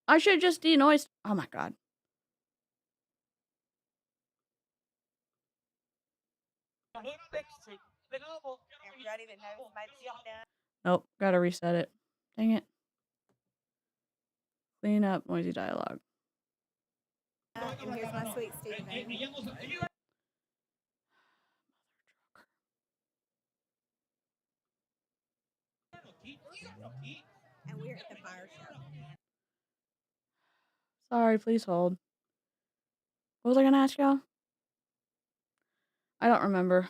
I should just denoise. Oh my god. Nope, gotta reset it. Dang it. Clean up noisy dialogue. And here's my sweet Steve. And we're at the fire show. Sorry, please hold. What was I gonna ask y'all? I don't remember.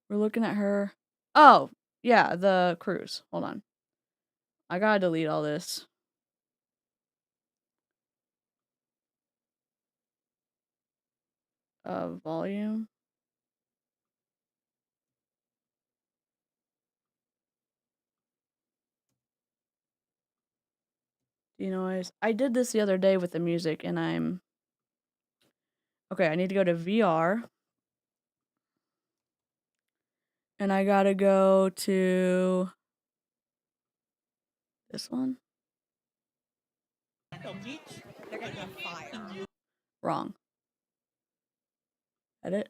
We're looking at her. Oh, yeah, the cruise. Hold on. I gotta delete all this. Volume. Denoise. I did this the other day with the music and I'm... Okay, I need to go to VR. And I gotta go to... this one? They're gonna have fire. Wrong. Edit.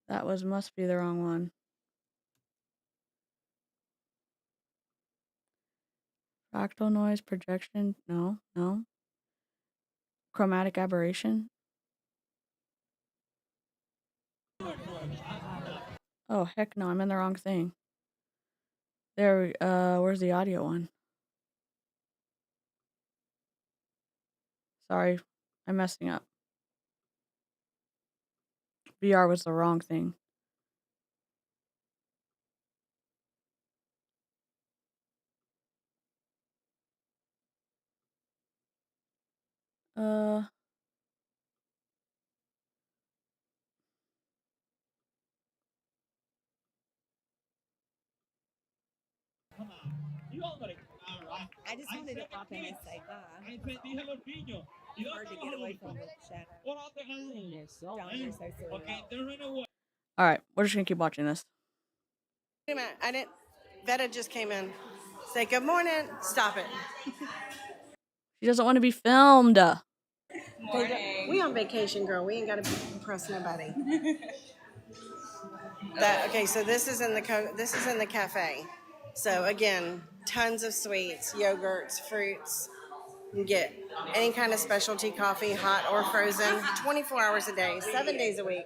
That must be the wrong one. Fractal noise, projection, no. Chromatic aberration. Oh, heck no, I'm in the wrong thing. There, where's the audio one? Sorry, I'm messing up. VR was the wrong thing. I just wanted to pop in and say bye. It's hard to get away from the shadow. Down here so silly. Alright, we're just gonna keep watching this. Wait a minute, Veta just came in. Say good morning. Stop it. She doesn't want to be filmed. We on vacation, girl. We ain't gotta impress nobody. Okay, so this is in the cafe. So again, tons of sweets, yogurts, fruits. You can get any kind of specialty coffee, hot or frozen, 24 hours a day, 7 days a week.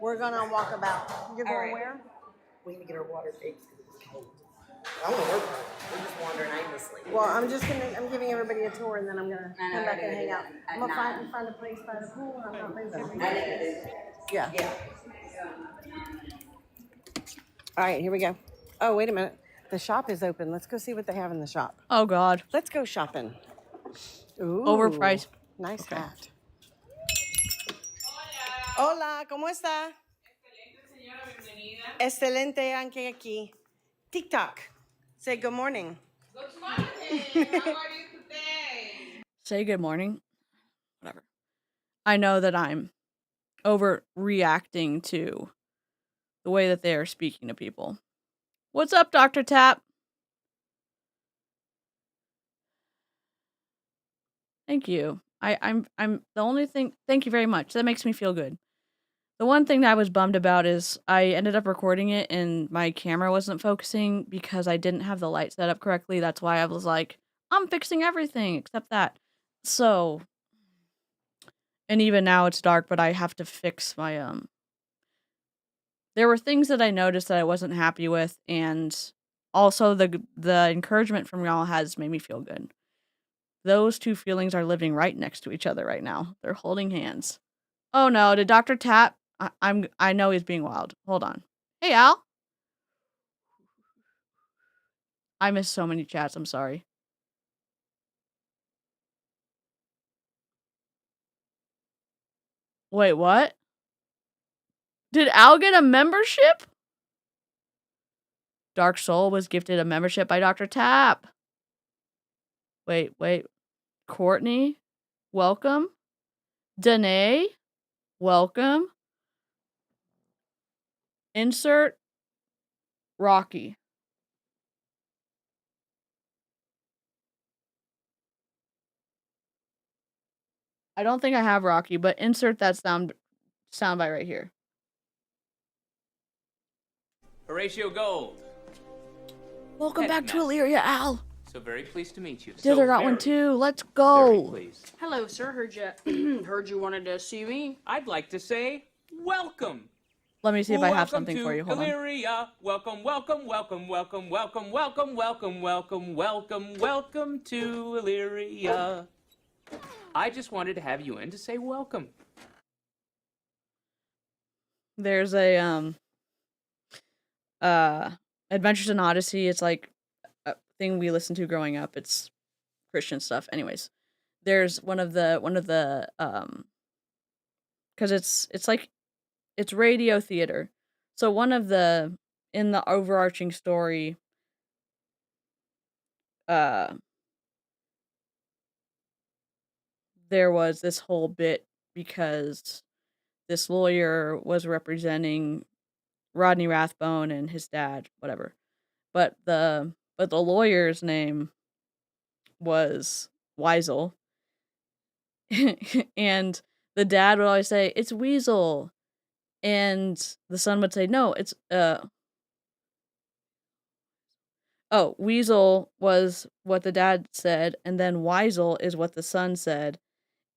We're going on walkabout. You're going where? We need to get our water fixed because it's cold. I want to work on it. We're just wandering aimlessly. Well, I'm giving everybody a tour and then I'm gonna come back and hang out. I'm gonna find a place by the pool and I'm not moving. Yeah. All right, here we go. Oh, wait a minute. The shop is open. Let's go see what they have in the shop. Oh god. Let's go shopping. Ooh. Overpriced. Nice hat. Hola, ¿cómo está? Excelente, anche aquí. TikTok. Say good morning. Good morning. How are you today? Say good morning. Whatever. I know that I'm overreacting to the way that they are speaking to people. What's up, Dr. Tap? Thank you. I'm the only thing. Thank you very much. That makes me feel good. The one thing that I was bummed about is I ended up recording it and my camera wasn't focusing because I didn't have the light set up correctly. That's why I was like, I'm fixing everything except that. So, and even now it's dark, but I have to fix my, there were things that I noticed that I wasn't happy with, and also the encouragement from y'all has made me feel good. Those two feelings are living right next to each other right now. They're holding hands. Oh no, did Dr. Tap? I know he's being wild. Hold on. Hey Al. I missed so many chats, I'm sorry. Wait, what? Did Al get a membership? Dark Soul was gifted a membership by Dr. Tap. Wait. Courtney, welcome. Danae, welcome. Insert Rocky. I don't think I have Rocky, but insert that soundbite right here. Horatio Gold. Welcome back to Illyria, Al. So very pleased to meet you. Dither got one too. Let's go. Pleased. Hello, sir. Heard you wanted to see me. I'd like to say welcome. Let me see if I have something for you. Hold on. Illyria. Welcome to Illyria. I just wanted to have you in to say welcome. There's a Adventures in Odyssey. It's like a thing we listened to growing up. It's Christian stuff. Anyways, there's one of the because it's radio theater. So one of the in the overarching story there was this whole bit because this lawyer was representing Rodney Rathbone and his dad, whatever. But the lawyer's name was Weasel. And the dad would always say, "It's Weasel." And the son would say, "No, it's oh, Weasel was what the dad said, and then Weasel is what the son said.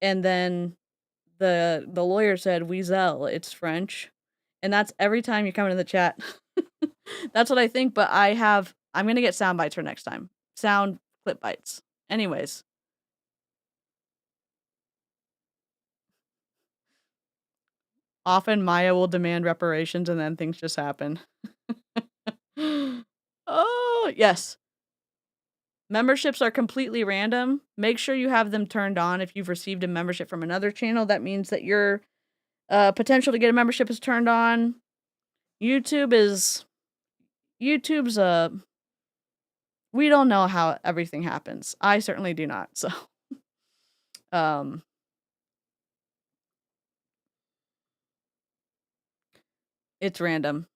And then the lawyer said Weasel, it's French." And that's every time you come into the chat. That's what I think, but I'm going to get sound bites for next time. Sound clip bites. Anyways. Often Maya will demand reparations and then things just happen. Oh, yes. Memberships are completely random. Make sure you have them turned on. If you've received a membership from another channel, that means that your potential to get a membership is turned on. YouTube's we don't know how everything happens. I certainly do not. So it's random.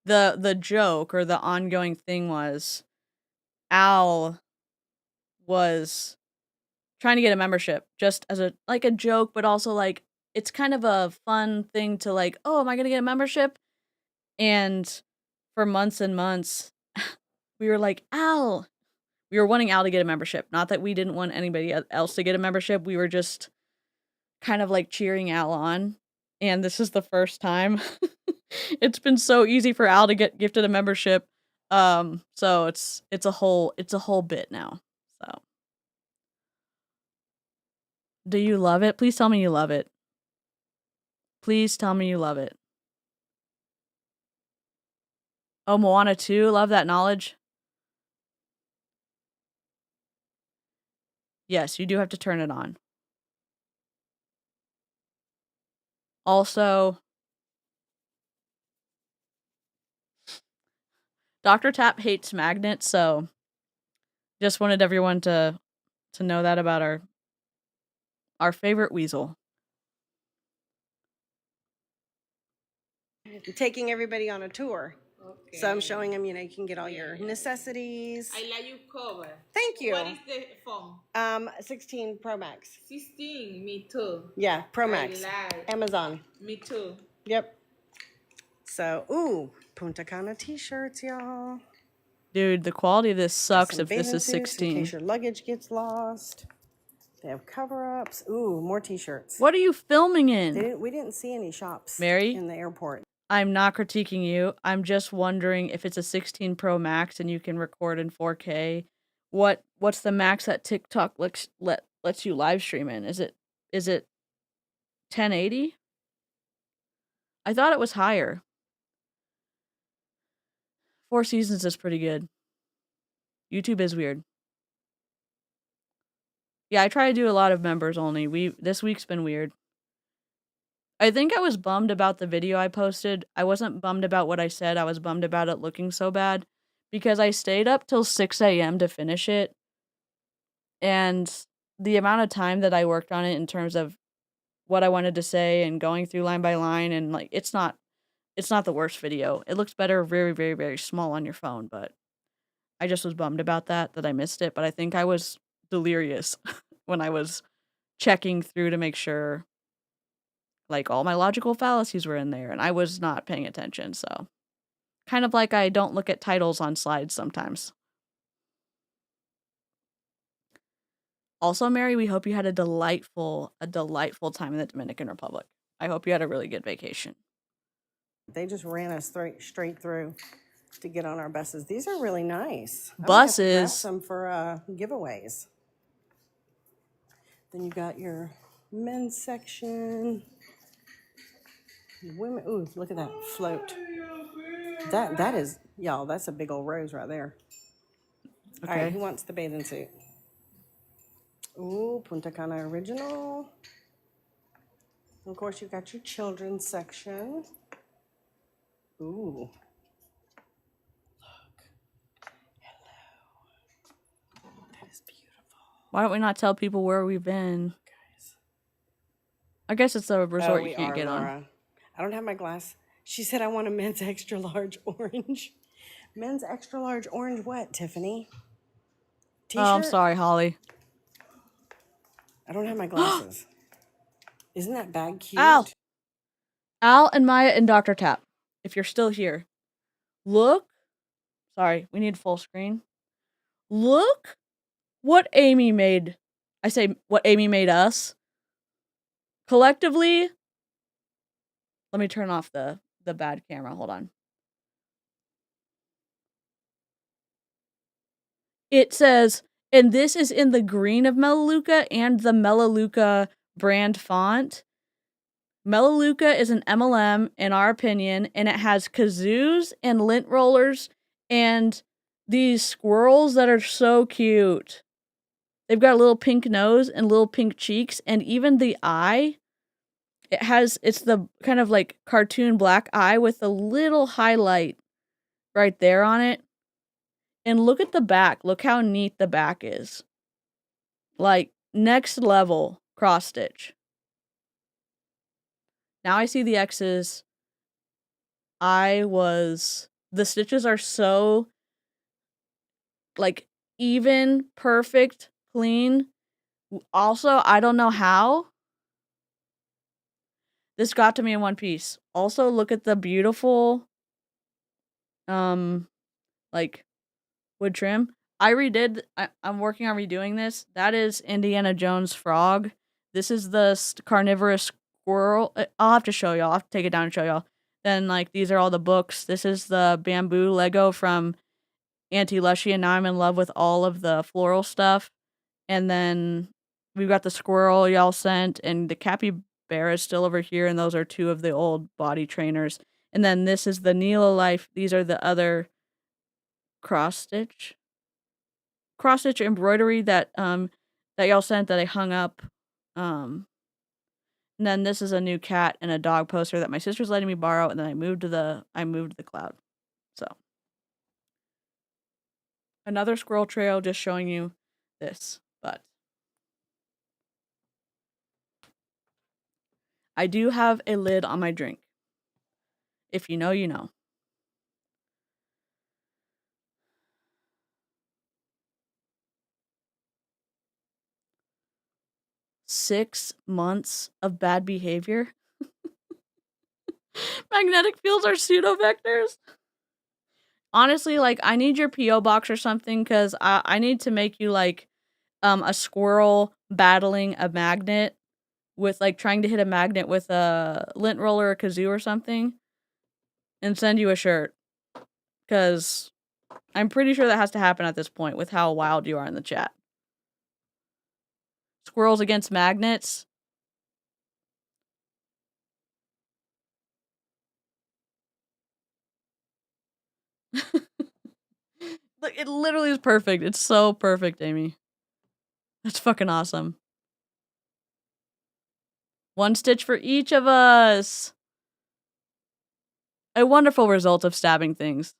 The joke or the ongoing thing was Al was trying to get a membership just as a joke, but also like it's kind of a fun thing to like, oh, am I gonna get a membership? And for months and months, we were like, Al. We were wanting Al to get a membership. Not that we didn't want anybody else to get a membership. We were just kind of like cheering Al on. And this is the first time. It's been so easy for Al to get gifted a membership. So it's a whole bit now. So do you love it? Please tell me you love it. Please tell me you love it. Oh, Moana 2, love that knowledge. Yes, you do have to turn it on. Also, Dr. Tap hates magnets, so just wanted everyone to know that about our favorite weasel. I'm taking everybody on a tour. Okay. So I'm showing them, you can get all your necessities. I let you cover. Thank you. What is the phone? 16 Pro Max. 16, me too. Yeah, Pro Max. I like. Amazon. Me too. Yep. So, ooh, Punta Cana t-shirts, y'all. Dude, the quality of this sucks Some if this bathing is suits in 16. case your luggage gets lost. They have cover-ups. Ooh, more t-shirts. What are you filming in? We didn't see any shops Mary? in the airport. I'm not critiquing you. I'm just wondering if it's a 16 Pro Max and you can record in 4K. What's the max that TikTok lets you live stream in? Is it 1080? I thought it was higher. Four Seasons is pretty good. YouTube is weird. Yeah, I try to do a lot of members only. This week's been weird. I think I was bummed about the video I posted. I wasn't bummed about what I said. I was bummed about it looking so bad because I stayed up till 6 a.m. to finish it. And the amount of time that I worked on it in terms of what I wanted to say and going through line by line, and like it's not the worst video. It looks better very, very, very small on your phone, but I just was bummed about that I missed it. But I think I was delirious when I was checking through to make sure like all my logical fallacies were in there, and I was not paying attention. So kind of like I don't look at titles on slides sometimes. Also, Mary, we hope you had a delightful time in the Dominican Republic. I hope you had a really good vacation. They just ran us straight through to get on our buses. These are really nice. I might have to Buses? grab some for giveaways. Then you got your men's section. Women, ooh, look at that float. That is, y'all, that's a big old rose right there. All right, Okay. who wants the bathing suit? Ooh, Punta Cana original. Of course, you got your children's section. Ooh. Look. Hello. That is beautiful. Why don't we not tell people where we've been? Guys. I guess it's a resort we you can't are, get Laura. on. I don't have my glass. She said I want a men's extra large orange. Men's extra large orange what, Tiffany? T-shirt? Oh, I'm sorry, Holly. I don't have my glasses. Isn't that bag cute? Al and Maya and Dr. Tap, if you're still here, look. Sorry, we need full screen. Look what Amy made. I say what Amy made us. Collectively, let me turn off the bad camera. Hold on. It says, and this is in the green of Melaleuca and the Melaleuca brand font. Melaleuca is an MLM, in our opinion, and it has kazoos and lint rollers and these squirrels that are so cute. They've got a little pink nose and little pink cheeks, and even the eye, it's the kind of like cartoon black eye with a little highlight right there on it. And look at the back. Look how neat the back is. Like, next level cross stitch. Now I see the X's. The stitches are so, like, even, perfect, clean. Also, I don't know how. This got to me in one piece. Also, look at the beautiful, like, wood trim. I'm working on redoing this. That is Indiana Jones frog. This is the carnivorous squirrel. I'll have to show y'all. I'll have to take it down and show y'all. Then, like, these are all the books. This is the bamboo Lego from Auntie Lushy, and now I'm in love with all of the floral stuff. And then we've got the squirrel y'all sent, and the capybara is still over here, and those are two of the old body trainers. And then this is the Neela Life. These are the other cross-stitch embroidery that y'all sent that I hung up. And then this is a new cat and a dog poster that my sister's letting me borrow, and then I moved to the cloud. So another squirrel trail, just showing you this. But I do have a lid on my drink. If you know, you know. Six months of bad behavior. Magnetic fields are pseudovectors? Honestly, like, I need your P.O. box or something, because I need to make you, like, a squirrel battling a magnet with, like, trying to hit a magnet with a lint roller or kazoo or something, and send you a shirt. Because I'm pretty sure that has to happen at this point with how wild you are in the chat. Squirrels against magnets? Like, it literally is perfect. It's so perfect, Amy. That's fucking awesome. One stitch for each of us. A wonderful result of stabbing things.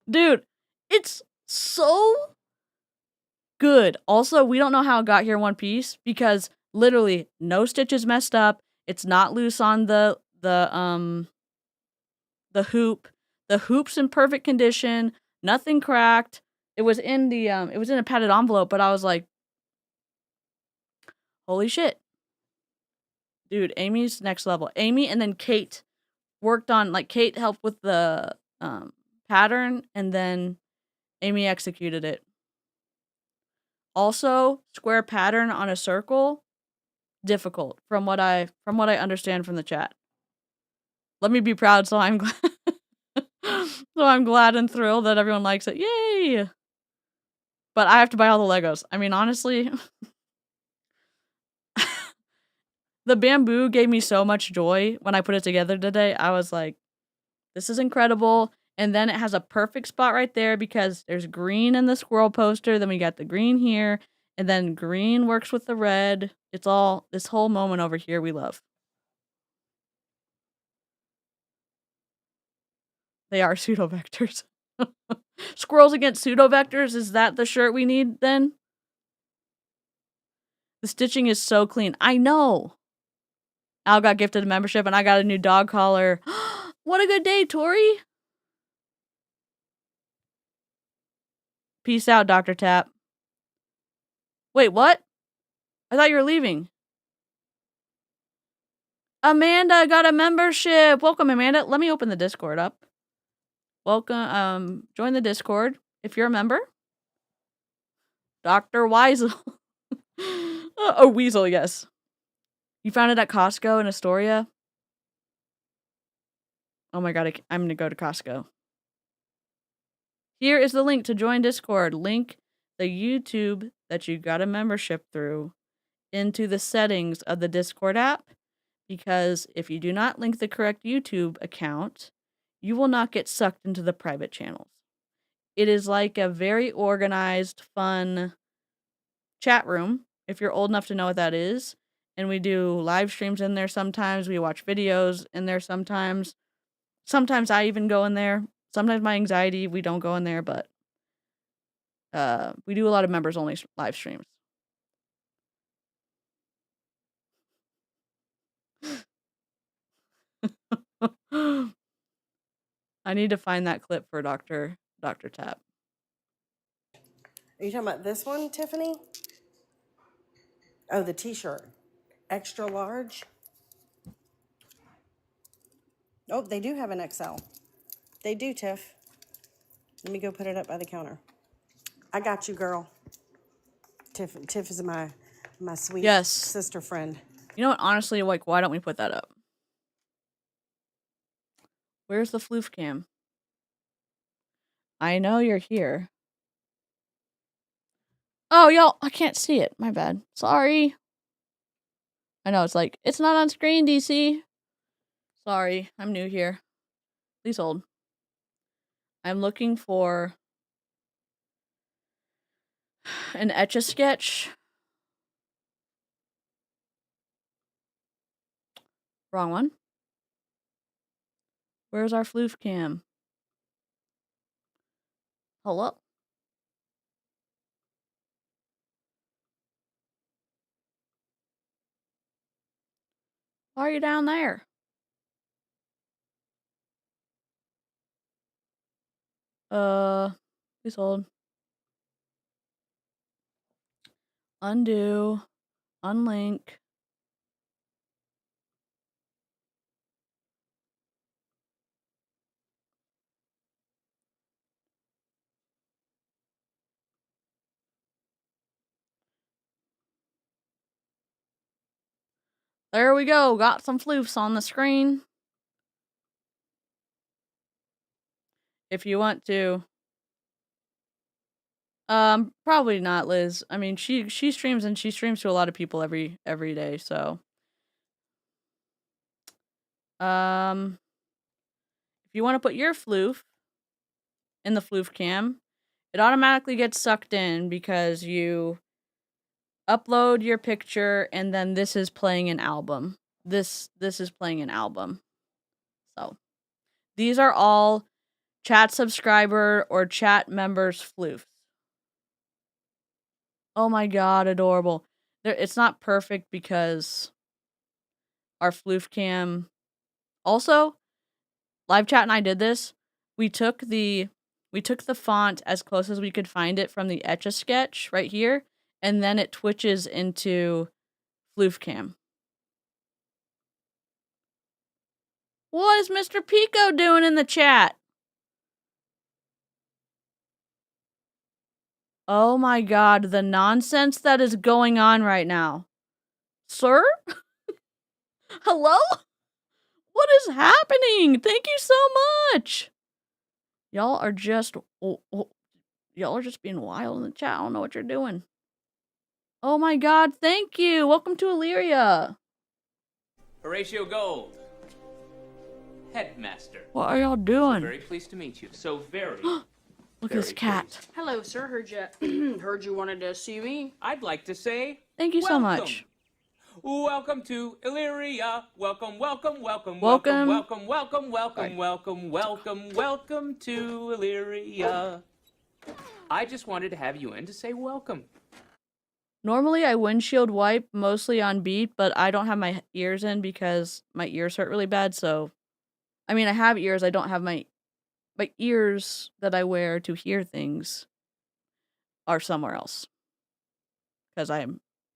Dude, it's so good. Also, we don't know how it got here in one piece because literally no stitches messed up. It's not loose on the hoop. The hoop's in perfect condition. Nothing cracked. It was in a padded envelope, but I was like, holy shit. Dude, Amy's next level. Amy and then Kate worked on, like, Kate helped with the pattern and then Amy executed it. Also, square pattern on a circle, difficult from what I understand from the chat. Let me be proud, so I'm glad. So I'm glad and thrilled that everyone likes it. Yay! But I have to buy all the Legos. I mean, honestly, the bamboo gave me so much joy when I put it together today. I was like, this is incredible. And then it has a perfect spot right there because there's green in the squirrel poster. Then we got the green here. And then green works with the red. It's all, this whole moment over here we love. They are pseudovectors. Squirrels against pseudovectors? Is that the shirt we need then? The stitching is so clean. I know. Al got gifted a membership and I got a new dog collar. What a good day, Tori. Peace out, Dr. Tap. Wait, what? I thought you were leaving. Amanda got a membership. Welcome, Amanda. Let me open the Discord up. Welcome. Join the Discord if you're a member. Dr. Weisel. Oh, Weasel, yes. You found it at Costco in Astoria? Oh my god, I'm gonna go to Costco. Here is the link to join Discord. Link the YouTube that you got a membership through into the settings of the Discord app, because if you do not link the correct YouTube account, you will not get sucked into the private channels. It is like a very organized, fun chat room, if you're old enough to know what that is. And we do live streams in there sometimes. We watch videos in there sometimes. Sometimes I even go in there. Sometimes my anxiety, we don't go in there, but we do a lot of members only live streams. I need to find that clip for Dr. Tap. Are you talking about this one, Tiffany? Oh, the t-shirt. Extra large. Oh, they do have an XL. They do, Tiff. Let me go put it up by the counter. I got you, girl. Tiff is my sweet sister friend. You know what? Honestly, like, why don't we put that up? Where's the Floof cam? I know you're here. Oh, y'all, I can't see it. My bad. Sorry. I know, it's like, it's not on screen, DC. Sorry, I'm new here. Please hold. I'm looking for an Etch-a-Sketch. Wrong one. Where's our Floof cam? Hello? Why are you down there? Please hold. Undo. Unlink. There we go. Got some floofs on the screen. If you want to. Probably not, Liz. I mean, she streams and she streams to a lot of people every day, so. If you want to put your floof in the floof cam, it automatically gets sucked in because you upload your picture and then this is playing an album. This is playing an album. So, these are all chat subscriber or chat members floofs. Oh my god, adorable. It's not perfect because our floof cam. Also, live chat and I did this. We took the font as close as we could find it from the Etch-a-Sketch right here, and then it twitches into floof cam. What is Mr. Pico doing in the chat? Oh my god, the nonsense that is going on right now. Sir? Hello? What is happening? Thank you so much. Y'all are just being wild in the chat. I don't know what you're doing. Oh my god, thank you. Welcome to Illyria. Horatio Gold, headmaster. What are y'all doing? So very pleased to meet you. So very. Look at this cat. Pleased. Hello, sir. Heard you wanted to see me. I'd like to say thank you so much. Welcome to Illyria. Welcome, welcome, welcome, welcome, welcome, welcome, welcome, welcome, welcome, welcome to Illyria. I just wanted to have you in to say welcome. Normally I windshield wipe mostly on beat, but I don't have my ears in because my ears hurt really bad, so I mean I have ears, I don't have my ears that I wear to hear things are somewhere else. Because my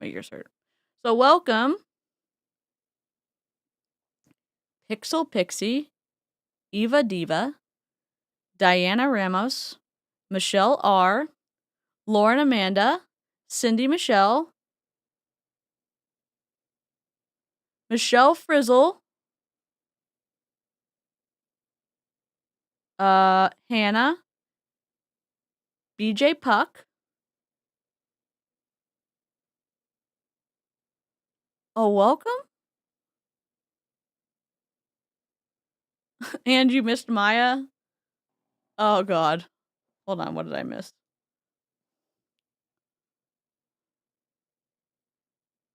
ears hurt. So welcome Pixel Pixie, Eva Diva, Diana Ramos, Michelle R, Lauren Amanda, Cindy Michelle, Michelle Frizzle, Hannah, BJ Puck. Oh, welcome? And you missed Maya? Oh god. Hold on, what did I miss?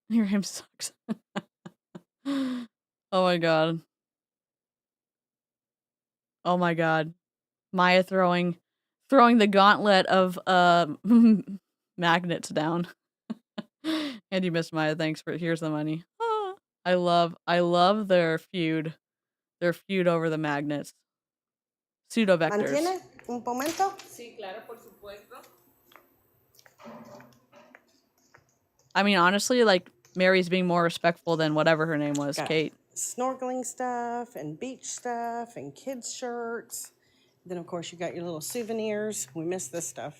Your name sucks. Oh my god. Oh my god. Maya throwing the gauntlet of magnets down. And you missed Maya, thanks for here's the money. Ah, I love their feud. Their feud over the magnets. Pseudo vectors. ¿Mantiene un momento? Sí, claro, por supuesto. I mean, honestly, like Mary's being more respectful than whatever her name was, got Kate. Snorkeling stuff and beach stuff and kids shirts. Then of course you got your little souvenirs. We miss this stuff.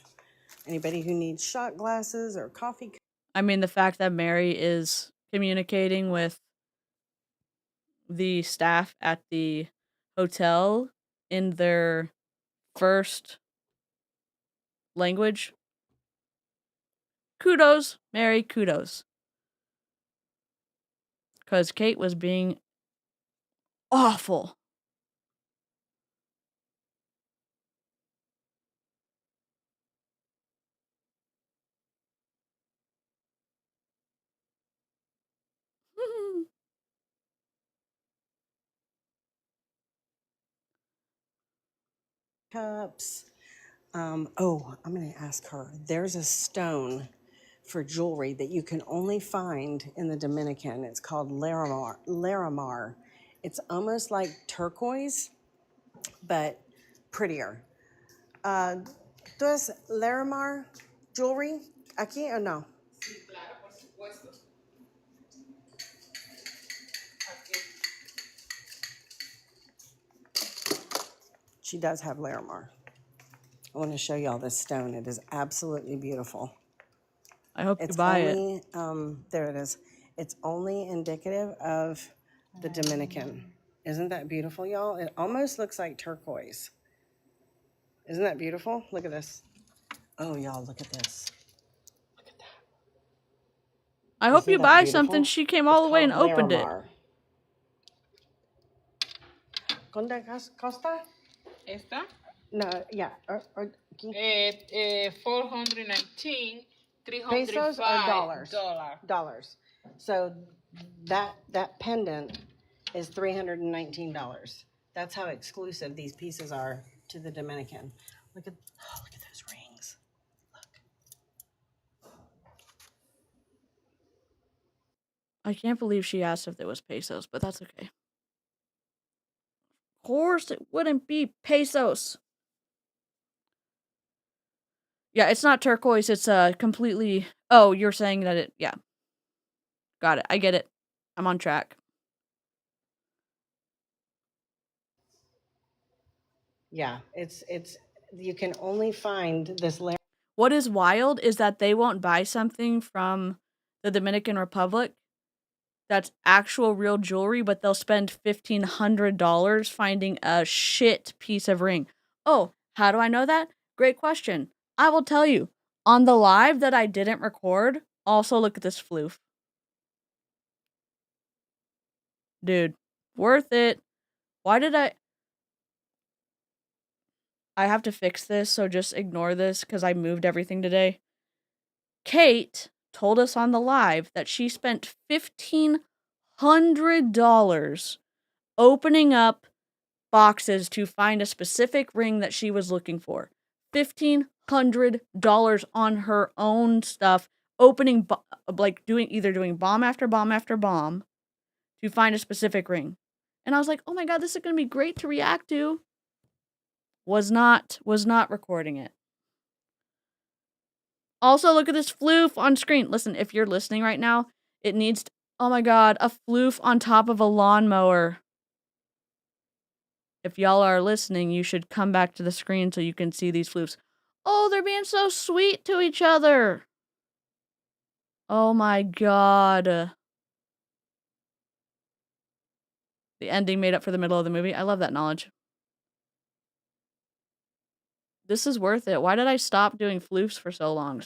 Anybody who needs shot glasses or coffee. I mean, the fact that Mary is communicating with the staff at the hotel in their first language. Kudos, Mary, kudos. Because Kate was being awful. Cups. Oh, I'm going to ask her. There's a stone for jewelry that you can only find in the Dominican. It's called Larimar. It's almost like turquoise, but prettier. ¿Tú es Larimar jewelry aquí o no? Sí, claro, por supuesto. She does have Larimar. I want to show y'all this stone. It is absolutely beautiful. I hope you buy it. There it is. It's only indicative of the Dominican. Isn't that beautiful, y'all? It almost looks like turquoise. Isn't that beautiful? Look at this. Oh, y'all, look at this. Look at that. I hope Isn't you that buy something. beautiful? She came It's all the way and called opened it. Larimar. ¿Cuánto costa? Esta, No, yeah. 419, Pesos or dollars? $305. Dollars. So that pendant is $319. That's how exclusive these pieces are to the Dominican. Look at those rings. I can't believe she asked if it was pesos, but that's okay. Of course it wouldn't be pesos. Yeah, it's not turquoise. It's completely... Oh, you're saying that it... Yeah. Got it. I get it. I'm on track. Yeah, it's you can only find this layer. What is wild is that they won't buy something from the Dominican Republic that's actual real jewelry, but they'll spend $1,500 finding a shit piece of ring. Oh, how do I know that? Great question. I will tell you. On the live that I didn't record, also look at this floof. Dude, worth it. Why did I have to fix this, so just ignore this because I moved everything today. Kate told us on the live that she spent $1,500 opening up boxes to find a specific ring that she was looking for. $1,500 on her own stuff, opening, doing bomb after bomb after bomb to find a specific ring. And I was like, oh my god, this is going to be great to react to. Was not recording it. Also, look at this floof on screen. Listen, if you're listening right now, it needs to, oh my god, a floof on top of a lawnmower. If y'all are listening, you should come back to the screen so you can see these floofs. Oh, they're being so sweet to each other. Oh my god. The ending made up for the middle of the movie. I love that knowledge. This is worth it. Why did I stop doing floofs for so long?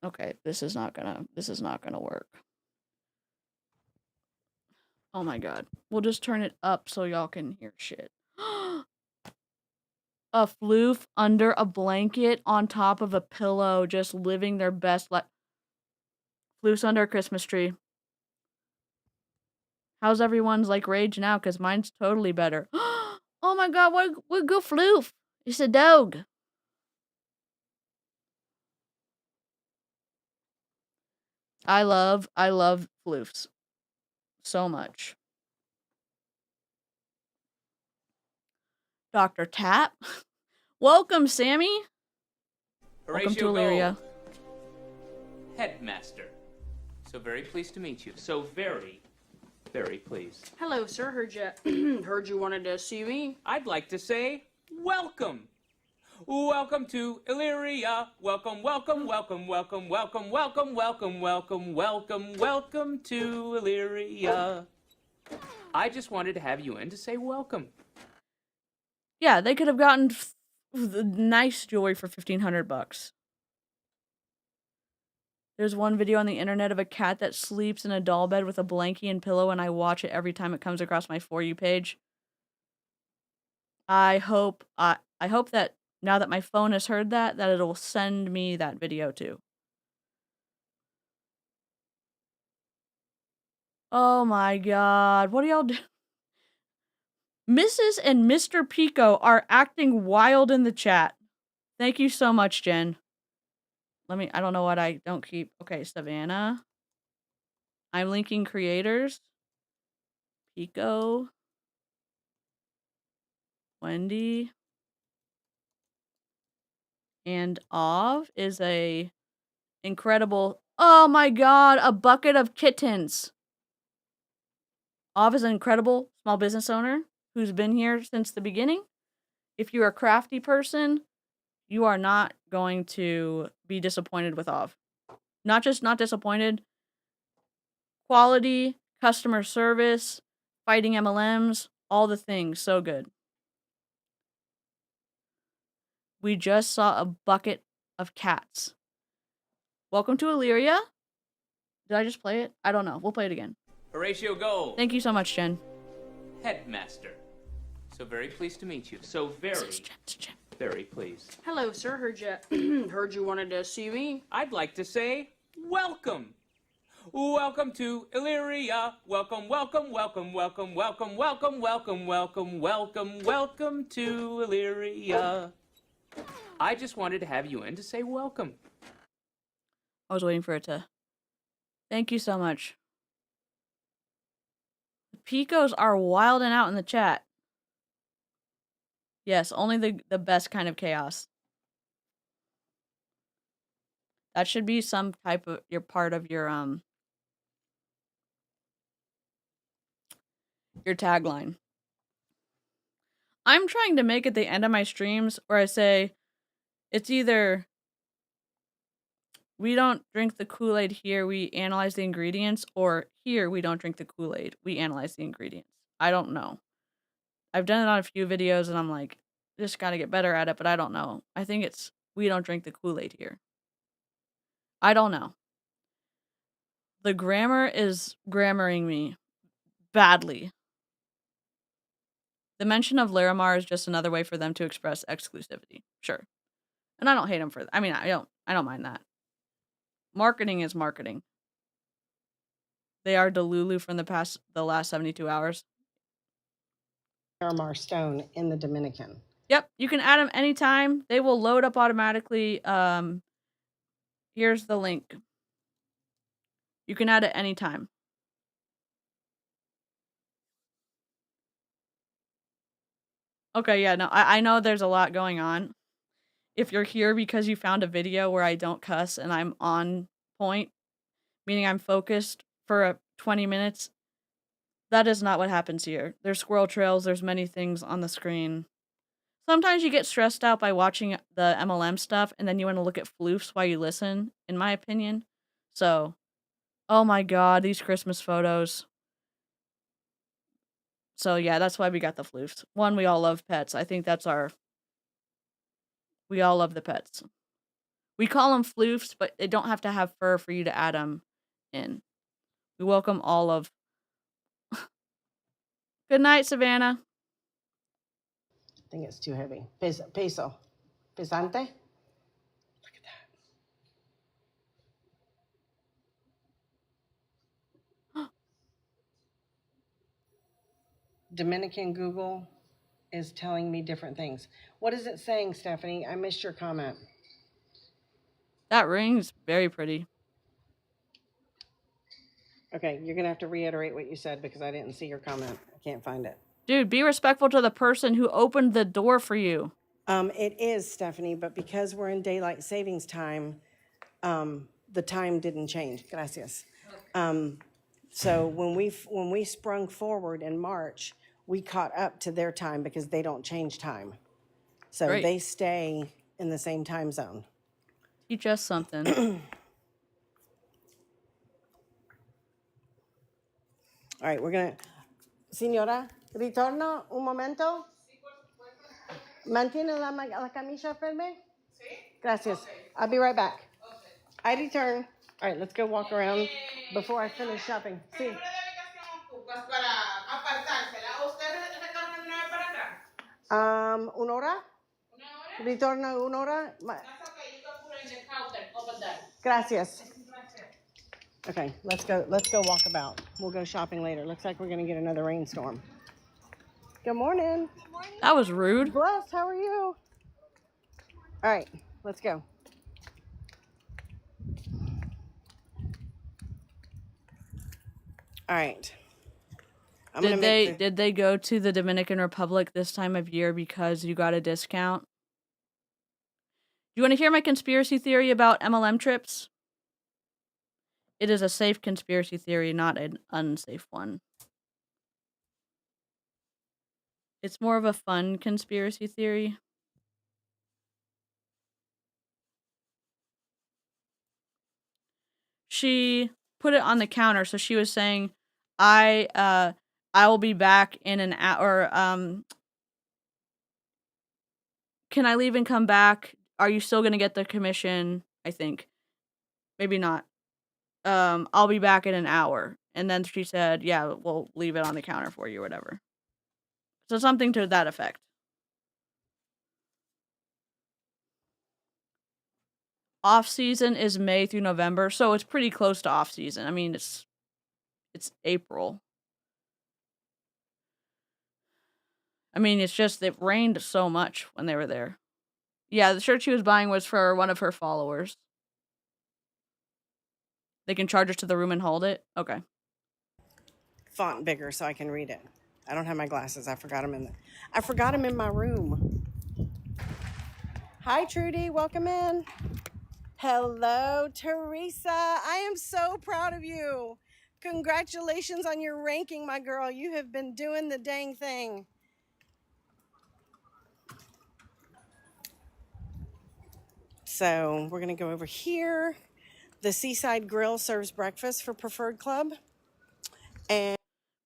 Okay, this is not gonna work. Oh my god. We'll just turn it up so y'all can hear shit. A floof under a blanket on top of a pillow, just living their best life. Floofs under a Christmas tree. How's everyone's rage now? Cause mine's totally better. Oh my god, what good floof? It's a dog. I love floofs so much. Dr. Tap. Welcome, Sammy. Welcome to Illyria. Headmaster. So very pleased to meet you. So very, very pleased. Hello, sir. Heard you wanted to see me. I'd like to say welcome. Welcome to Illyria. Welcome, welcome, welcome, welcome, welcome, welcome, welcome, welcome, welcome, welcome to Illyria. I just wanted to have you in to say welcome. Yeah, they could have gotten nice jewelry for $1,500. There's one video on the internet of a cat that sleeps in a doll bed with a blankie and pillow, and I watch it every time it comes across my For You page. I hope that now that my phone has heard that it'll send me that video too. Oh my god, what are y'all doing? Mrs. and Mr. Pico are acting wild in the chat. Thank you so much, Jen. I don't know what I don't keep. Okay, Savannah. I'm linking creators. Pico. Wendy. And Ov is a incredible... Oh my god, a bucket of kittens. Ov is an incredible small business owner who's been here since the beginning. If you're a crafty person, you are not going to be disappointed with Ov. Not just not disappointed, Quality, customer service, fighting MLMs, all the things. So good. We just saw a bucket of cats. Welcome to Illyria. Did I just play it? I don't know. We'll play it again. Horatio Gold. Thank you so much, Jen. Headmaster. So very pleased to meet you. So very pleased. Hello, sir. Heard you wanted to see me. I'd like to say welcome. Welcome to Illyria. Welcome, welcome, welcome, welcome, welcome, welcome, welcome, welcome, welcome, welcome to Illyria. I just wanted to have you in to say welcome. I was waiting for it to. Thank you so much. The Picos are wilding out in the chat. Yes, only the best kind of chaos. That should be some type of your part of your tagline. I'm trying to make it the end of my streams where I say it's either we don't drink the Kool-Aid here, we analyze the ingredients, or here we don't drink the Kool-Aid, we analyze the ingredients. I don't know. I've done it on a few videos and I'm like, just gotta get better at it, but I don't know. I think it's we don't drink the Kool-Aid here. I don't know. The grammar is grammaring me badly. The mention of Larimar is just another way for them to express exclusivity. Sure. And I don't hate them for that. I mean, I don't mind that. Marketing is marketing. They are Delulu from the last 72 hours. Larimar stone in the Dominican. Yep, you can add them anytime. They will load up automatically. Here's the link. You can add it anytime. Okay, yeah, no, I know there's a lot going on. If you're here because you found a video where I don't cuss and I'm on point, meaning I'm focused for 20 minutes, that is not what happens here. There's squirrel trails, there's many things on the screen. Sometimes you get stressed out by watching the MLM stuff, and then you want to look at floofs while you listen, in my opinion. So, oh my god, these Christmas photos. So yeah, that's why we got the floofs. One, we all love pets. I think that's we all love the pets. We call them floofs, but they don't have to have fur for you to add them in. We welcome all of... Good night, Savannah. I think it's too heavy. Peso. Pesante? Look at that. Dominican Google is telling me different things. What is it saying, Stephanie? I missed your comment. That ring's very pretty. Okay, you're going to have to reiterate what you said because I didn't see your comment. I can't find it. Dude, be respectful to the person who opened the door for you. It is, Stephanie, but because we're in daylight savings time, the time didn't change. Gracias. So when we sprung forward in March, we caught up to their time because they don't change time. So Great. They stay in the same time zone. Teach us something. All right, we're going to... Señora, ritorno un momento. ¿Mantiene la camisa firme? Gracias. I'll be right back. I return. All right, let's go walk around before I finish shopping. Sí. Una hora? Ritorno una hora? Gracias. Okay, let's go walk about. We'll go shopping later. Looks like we're going to get another rainstorm. Good morning. Good morning. That was rude. Bless, how are you? All right, let's go. All right. Did they go to the Dominican Republic this time of year because you got a discount? Do you want to hear my conspiracy theory about MLM trips? It is a safe conspiracy theory, not an unsafe one. It's more of a fun conspiracy theory. She put it on the counter. So she was saying, I will be back in an hour. Can I leave and come back? Are you still gonna get the commission? I think. Maybe not. I'll be back in an hour. And then she said, yeah, we'll leave it on the counter for you or whatever. So something to that effect. Off season is May through November, so it's pretty close to off season. I mean, it's April. I mean, it's just it rained so much when they were there. Yeah, the shirt she was buying was for one of her followers. They can charge us to the room and hold it? Okay. Font bigger so I can read it. I don't have my glasses. I forgot them in my room. Hi, Trudy. Welcome in. Hello, Teresa. I am so proud of you. Congratulations on your ranking, my girl. You have been doing the dang thing. So we're going to go over here. The Seaside Grill serves breakfast for Preferred Club. And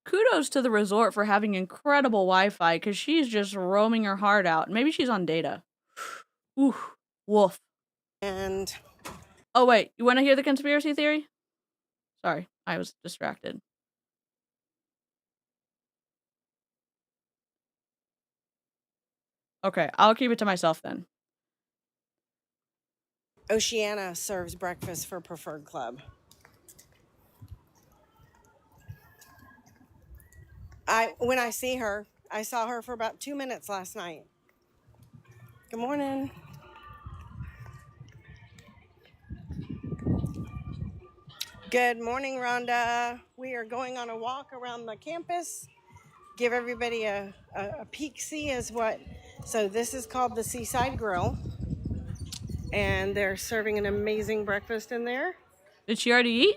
kudos to the resort for having incredible Wi-Fi, because she's just roaming her heart out. Maybe she's on data. Ooh, woof. And oh wait, you want to hear the conspiracy theory? Sorry, I was distracted. Okay, I'll keep it to myself then. Oceana serves breakfast for Preferred Club. When I see her, I saw her for about 2 minutes last night. Good morning. Good morning, Rhonda. We are going on a walk around the campus. Give everybody a peek-see as what. So this is called the Seaside Grill. And they're serving an amazing breakfast in there. Did she already eat?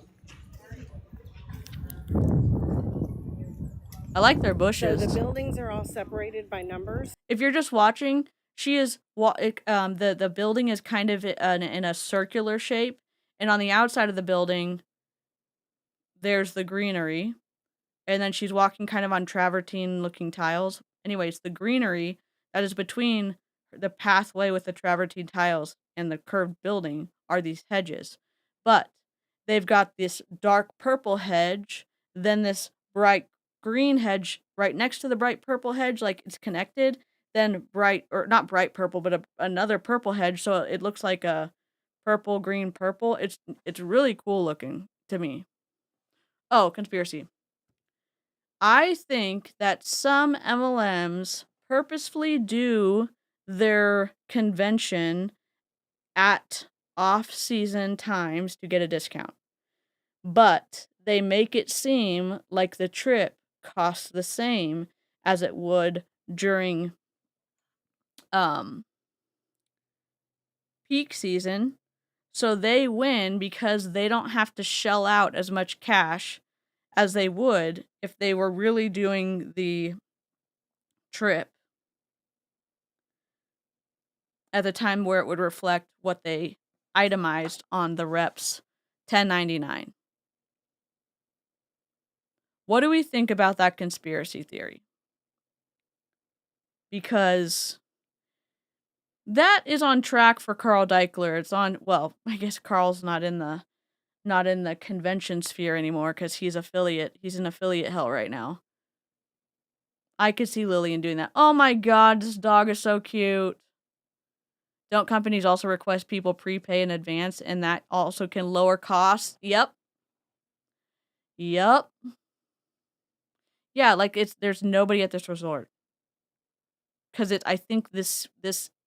I like their bushes. So the buildings are all separated by numbers. If you're just watching, she is the building is kind of in a circular shape, and on the outside of the building, there's the greenery, and then she's walking kind of on travertine-looking tiles. Anyways, the greenery that is between the pathway with the travertine tiles and the curved building are these hedges, but they've got this dark purple hedge, then this bright green hedge right next to the bright purple hedge, like it's connected, then bright, or not bright purple, but another purple hedge, so it looks like a purple, green, purple. It's really cool looking to me. Oh, conspiracy. I think that some MLMs purposefully do their convention at off-season times to get a discount. But they make it seem like the trip costs the same as it would during peak season. So they win because they don't have to shell out as much cash as they would if they were really doing the trip at the time where it would reflect what they itemized on the reps 1099. What do we think about that conspiracy theory? Because that is on track for Carl Deichler. It's on, well, I guess Carl's not in the convention sphere anymore because he's in affiliate hell right now. I could see Lillian doing that. Oh my god, this dog is so cute. Don't companies also request people prepay in advance, and that also can lower costs? Yep. Yeah, like there's nobody at this resort. Cuz I think this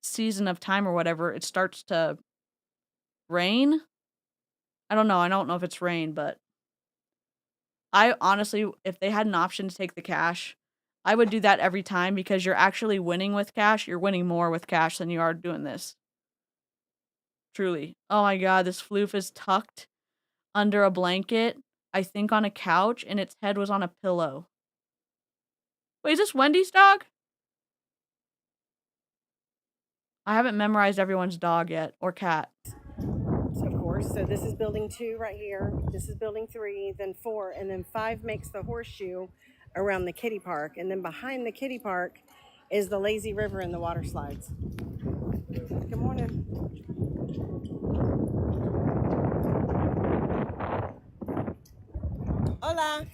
season of time or whatever, it starts to rain. I don't know if it's rain, but I honestly, if they had an option to take the cash, I would do that every time because you're actually winning with cash. You're winning more with cash than you are doing this. Truly. Oh my god, this floof is tucked under a blanket, I think on a couch, and its head was on a pillow. Wait, is this Wendy's dog? I haven't memorized everyone's dog yet, or cat. So of course, course. So this is building 2 right here. This is building 3, then 4, and then 5 makes the horseshoe around the kiddie park. And then behind the kiddie park is the lazy river and the water slides. Good morning. Hola.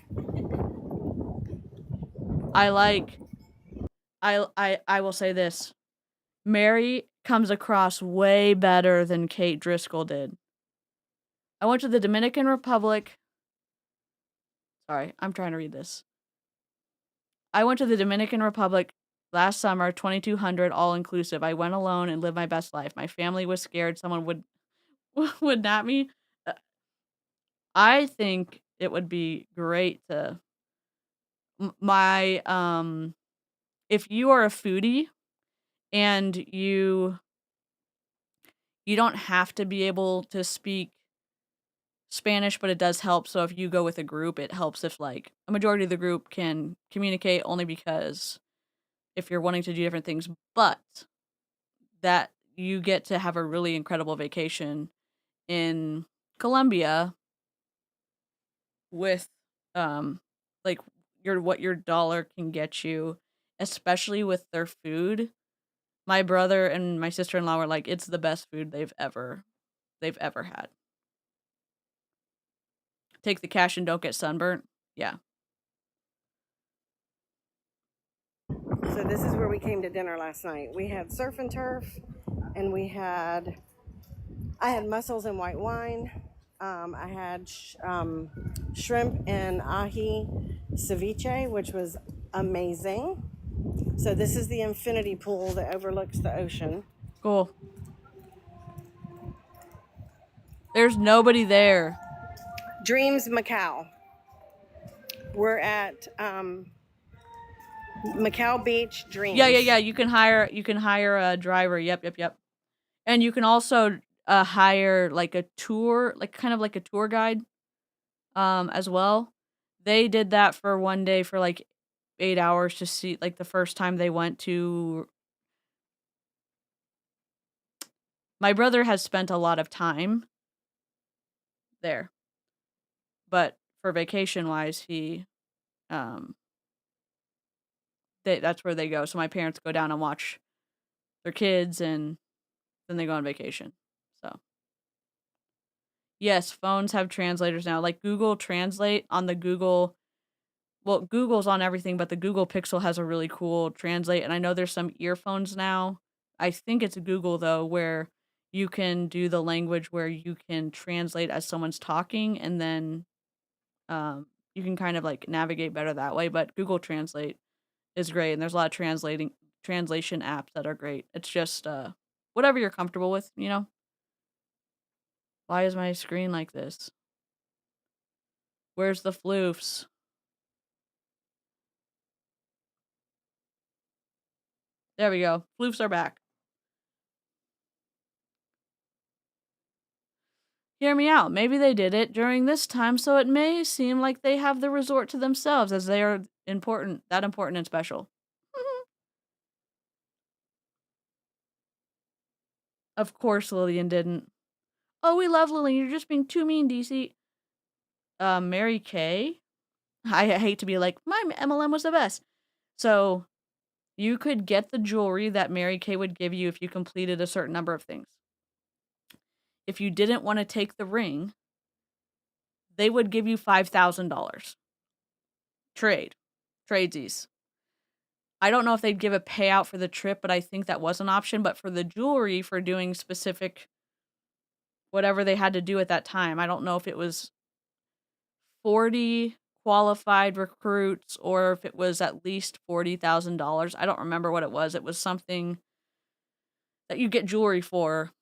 I will say this. Mary comes across way better than Kate Driscoll did. I went to the Dominican Republic. Sorry, I'm trying to read this. I went to the Dominican Republic last summer, 2200 all inclusive. I went alone and lived my best life. My family was scared someone would would nab me. Uh, I think it would be great to my if you are a foodie and you don't have to be able to speak Spanish, but it does help. So if you go with a group, it helps if like a majority of the group can communicate, only because if you're wanting to do different things, but that you get to have a really incredible vacation in Colombia with like what your dollar can get you, especially with their food. My brother and my sister-in-law were like, it's the best food they've ever had. Take the cash and don't get sunburnt. Yeah. So this is where we came to dinner last night. We had surf and turf, and I had mussels and white wine. I had shrimp and ahi ceviche, which was amazing. So this is the infinity pool that overlooks the ocean. Cool. There's nobody there. Dreams Macau. We're at Macau Beach Dreams. Yeah. You can hire a driver. Yep. And you can also hire like a tour, like kind of like a tour guide as well. They did that for one day for like 8 hours to see, like, the first time they went to. My brother has spent a lot of time there, but for vacation wise, that's where they go. So my parents go down and watch their kids, and then they go on vacation. So yes, phones have translators now. Like Google Translate on the Google. Well, Google's on everything, but the Google Pixel has a really cool translate. And I know there's some earphones now. I think it's Google though, where you can do the language where you can translate as someone's talking, and then you can kind of like navigate better that way. But Google Translate is great, and there's a lot of translation apps that are great. It's just whatever you're comfortable with, you know. Why is my screen like this? Where's the floofs? There we go. Floofs are back. Hear me out. Maybe they did it during this time, so it may seem like they have the resort to themselves, as they are important and special. Of course Lillian didn't. Oh, we love Lillian. You're just being too mean, DC. Mary Kay. I hate to be like, my MLM was the best. So you could get the jewelry that Mary Kay would give you if you completed a certain number of things. If you didn't want to take the ring, they would give you $5,000. Tradesies. I don't know if they'd give a payout for the trip, but I think that was an option. But for the jewelry, for doing specific whatever they had to do at that time, I don't know if it was 40 qualified recruits or if it was at least $40,000. I don't remember what it was. It was something that you get jewelry for.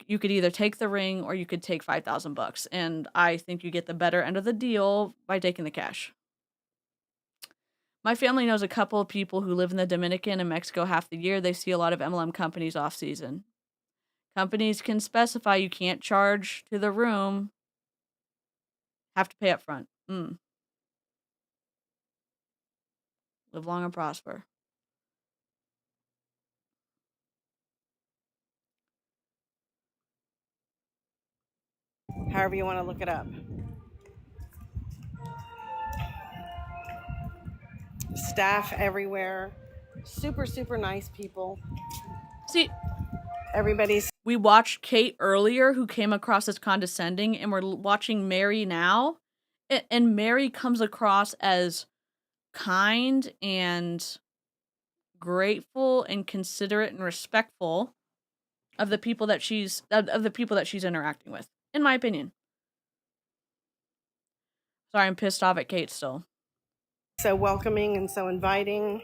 You could either take the ring or you could take $5,000, and I think you get the better end of the deal by taking the cash. My family knows a couple of people who live in the Dominican and Mexico half the year. They see a lot of MLM companies off season. Companies can specify you can't charge to the room. Have to pay up front. Live long and prosper. however you want to look it up. Staff everywhere. Super, super nice people. See, everybody's. We watched Kate earlier, who came across as condescending, and we're watching Mary now. And Mary comes across as kind and grateful and considerate and respectful of the people that she's interacting with, in my opinion. Sorry, I'm pissed off at Kate still. So welcoming and so inviting.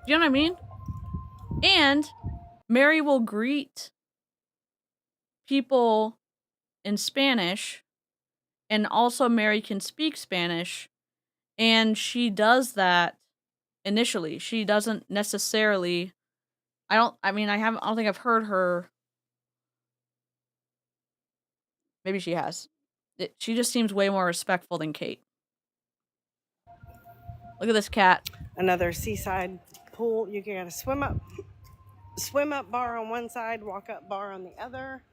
You know what I mean? And Mary will greet people in Spanish, and also Mary can speak Spanish, and she does that initially. She doesn't necessarily. I don't think I've heard her. Maybe she has. She just seems way more respectful than Kate. Look at this cat. Another seaside pool. You gotta swim up bar on one side, walk up bar on the other.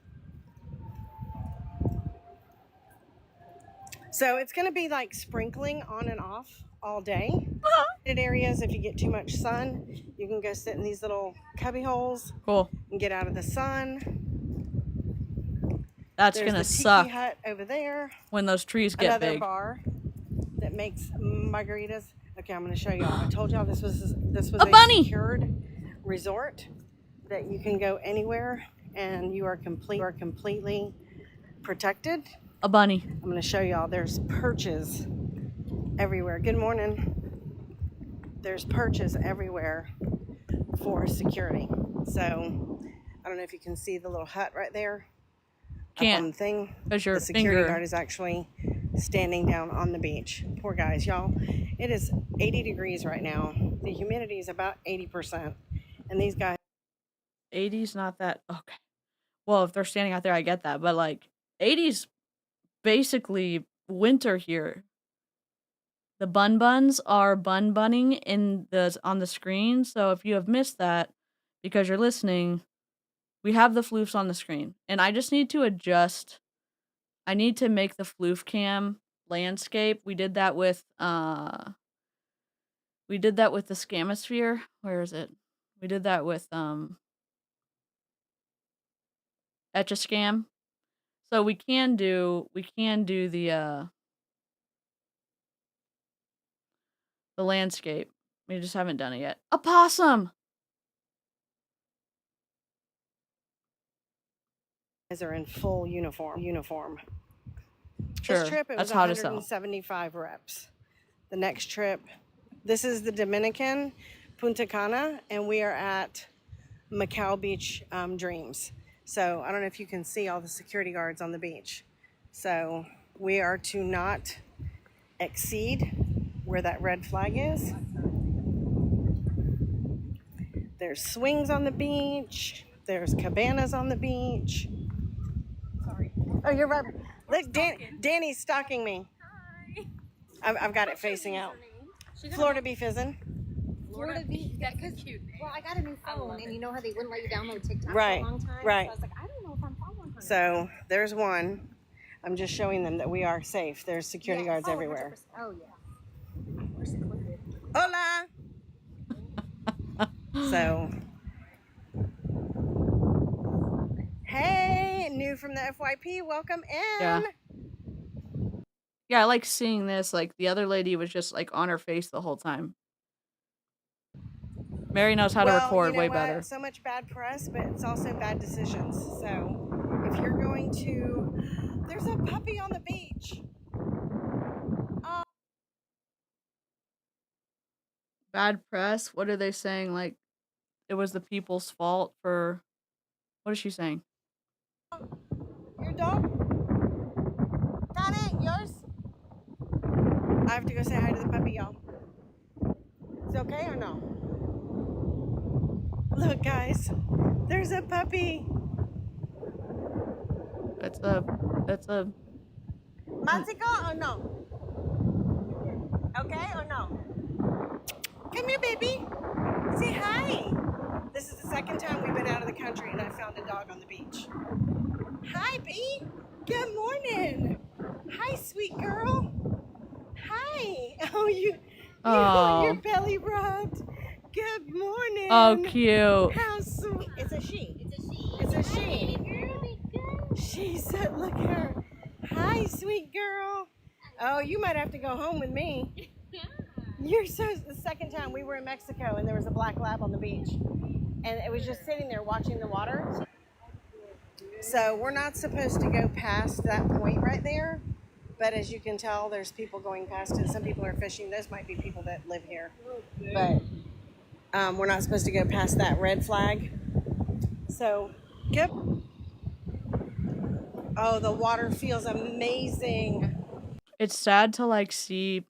So it's gonna be like sprinkling on and off all day. In areas, if you get too much sun, you can go sit in these little cubby holes. Cool. And get out of the sun. That's There's gonna the tiki suck hut over there. when those trees get Another big. bar that makes margaritas. Okay, I'm gonna show y'all. I told y'all this was a bunny secured resort that you can go anywhere and you are completely protected. A bunny. I'm gonna show y'all. There's perches everywhere. Good morning. There's perches everywhere for security. So I don't know if you can see the little hut right there. Can't. Up on the thing. Because your the security finger guard is actually standing down on the beach. Poor guys, y'all. It is 80 degrees right now. The humidity is about 80%. And these guys. 80's not that okay. Well, if they're standing out there, I get that. But like 80's basically winter here. The buns are bunning on the screen. So if you have missed that because you're listening, we have the floofs on the screen. And I just need to adjust. I need to make the floof cam landscape. We did that with the Scamosphere. Where is it? We did that with Etch-a-Scam. So we can do the landscape. We just haven't done it yet. A possum. Guys are in full uniform. Sure. This trip, it was 175 reps. The next trip, this is the Dominican, Punta Cana, and we are at Macau Beach Dreams. So I don't know if you can see all the security guards on the beach. So we are to not exceed where that red flag is. There's swings on the beach. There's cabanas on the beach. Sorry. Oh, you're right. Look, Danny's stalking me. Hi. I've got it facing out. Florida Bee Fizzin'. Florida Bee. That's cute. Well, I got a new phone, and you know how they wouldn't let you download TikTok Right, for a long time? right. So I was like, I don't know if I'm following her. So there's one. I'm just showing them that we are safe. There's security guards everywhere. 100%. Oh, yeah. We're secluded. Hola! So, hey, new from the FYP, welcome in. Yeah, I like seeing this. Like, the other lady was just, like, on her face the whole time. Mary knows how to record way better. So much bad press, but it's also bad decisions. So, if you're going to... There's a puppy on the beach. Bad press? What are they saying? Like, it was the people's fault for... What is she saying? Your dog? Got it? Yours? I have to go say hi to the puppy, y'all. Is it okay or no? Look, guys. There's a puppy. That's a... Mexico or no? Okay or no? Come here, baby. Say hi. This is the second time we've been out of the country and I found a dog on the beach. Hi, Bee. Good morning. Hi, sweet girl. Hi. Oh, you want your Oh. belly rubbed. Good morning. Oh, cute. How sweet. It's a she. It's a she. She said, look at her. Hi, sweet girl. Oh, you might have to go home with me. The second time we were in Mexico and there was a black lab on the beach. And it was just sitting there watching the water. So we're not supposed to go past that point right there. But as you can tell, there's people going past it. Some people are fishing. Those might be people that live here. But we're not supposed to go past that red flag. So, yep. Oh, the water feels amazing. It's sad to like see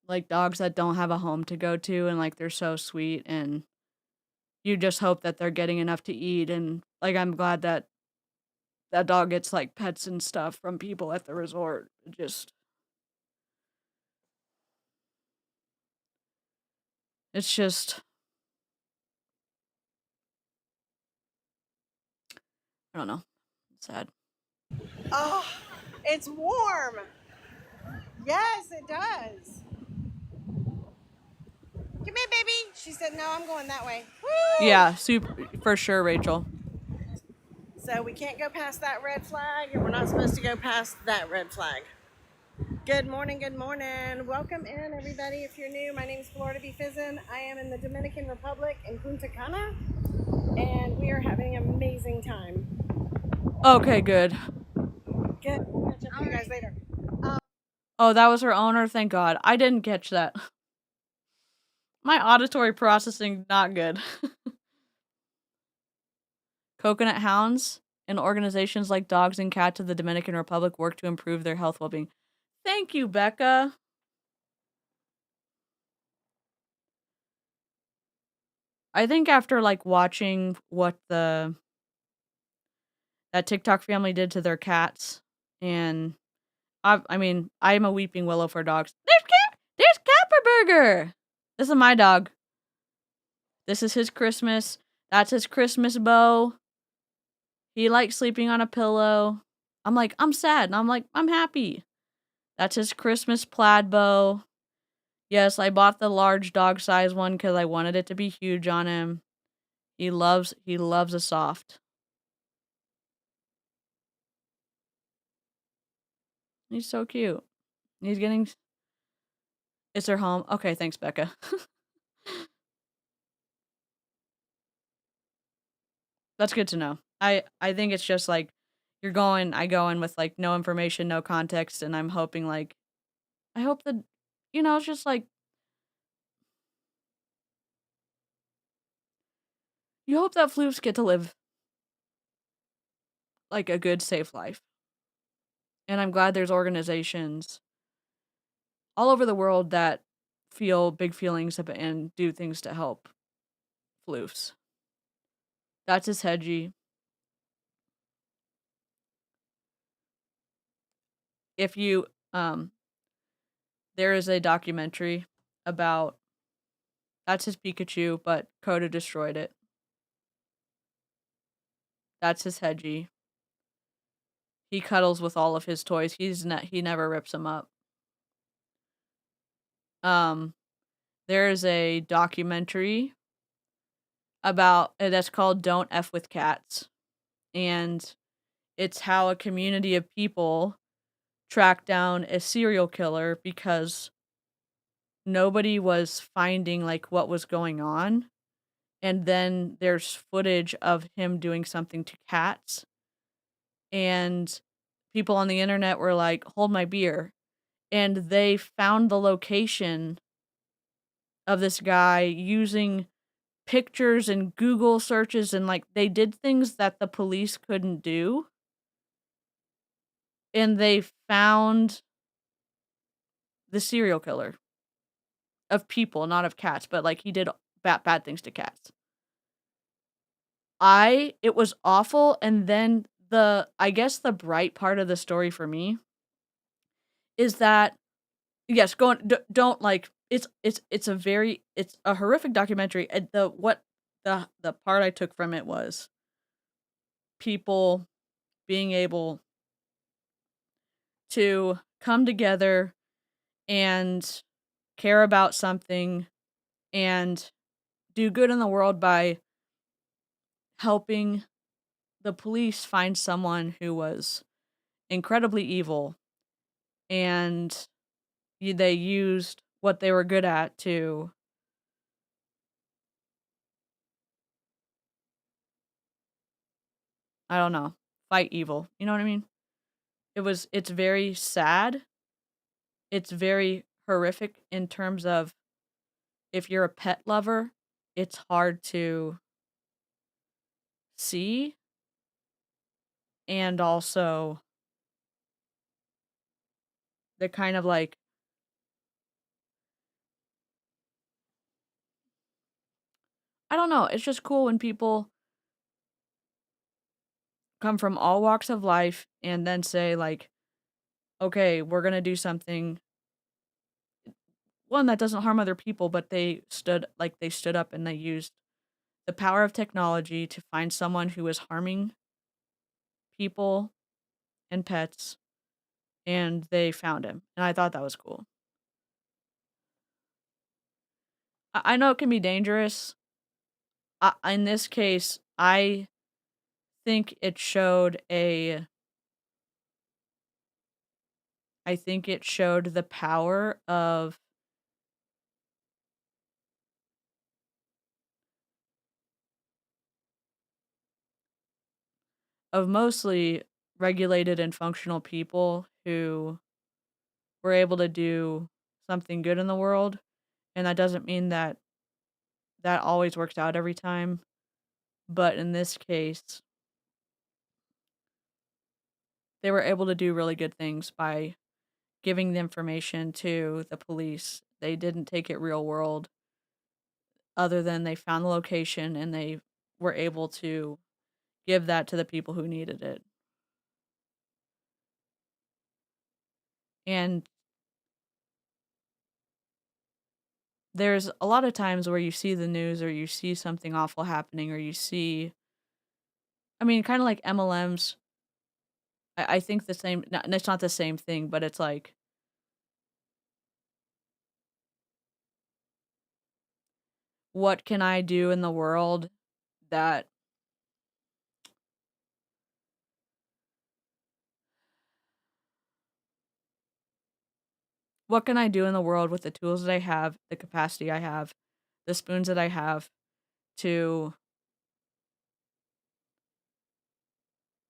like dogs that don't have a home to go to and like they're so sweet and you just hope that they're getting enough to eat and like I'm glad that that dog gets like pets and stuff from people at the resort. It's just I don't know. It's sad. Oh, it's warm. Yes, it does. Come here, baby. She said, no, I'm going that way. Woo! Yeah, super for sure, Rachel. So we can't go past that red flag, and we're not supposed to go past that red flag. Good morning, good morning. Welcome in, everybody. If you're new, my name is Florida B. Fizzin. I am in the Dominican Republic in Punta Cana, and we are having an amazing time. Okay, good. Good. We'll catch up with you guys later. Oh, that was her owner? Thank God. I didn't catch that. My auditory processing, not good. Coconut hounds and organizations like Dogs and Cats of the Dominican Republic work to improve their health well-being. Thank you, Becca. I think after like watching what that TikTok family did to their cats, and I mean, I am a weeping willow for dogs. There's Capperburger. This is my dog. This is his Christmas. That's his Christmas bow. He likes sleeping on a pillow. I'm like, I'm sad. And I'm like, I'm happy. That's his Christmas plaid bow. Yes, I bought the large dog size one because I wanted it to be huge on him. He loves a soft. He's so cute. He's getting... It's her home. Okay, thanks, Becca. That's good to know. I think it's just like I go in with like no information, no context, and I'm hoping like I hope that it's just like you hope that floofs get to live like a good, safe life. And I'm glad there's organizations all over the world that feel big feelings and do things to help floofs. That's his Hedgie. If you there is a documentary about that's his Pikachu, but Coda destroyed it. That's his Hedgie. He cuddles with all of his toys. He never rips them up. There is a documentary about that's called Don't F with Cats. And it's how a community of people tracked down a serial killer because nobody was finding like what was going on. And then there's footage of him doing something to cats. And people on the internet were like, hold my beer. And they found the location of this guy using pictures and Google searches, and like they did things that the police couldn't do. And they found the serial killer of people, not of cats, but like he did bad things to cats. It was awful. And then I guess the bright part of the story for me is that, yes, don't like, it's a horrific documentary. And the part I took from it was people being able to come together and care about something and do good in the world by helping the police find someone who was incredibly evil, and they used what they were good at to I don't know, fight evil. You know what I mean? It's very sad. It's very horrific in terms of if you're a pet lover, it's hard to see, and also the kind of like I don't know, it's just cool when people come from all walks of life and then say like, "Okay, we're going to do something one that doesn't harm other people," but they stood up and they used the power of technology to find someone who was harming people and pets, and they found him. And I thought that was cool. I know it can be dangerous. In this case, I think it showed the power of mostly regulated and functional people who were able to do something good in the world, and that doesn't mean that that always works out every time, but in this case, they were able to do really good things by giving the information to the police. They didn't take it real world, other than they found the location and they were able to give that to the people who needed it. And there's a lot of times where you see the news or you see something awful happening or you see kind of like MLMs. I think the same, no, it's not the same thing, but it's like what can I do in the world that what can I do in the world with the tools that I have, the capacity I have, the spoons that I have to,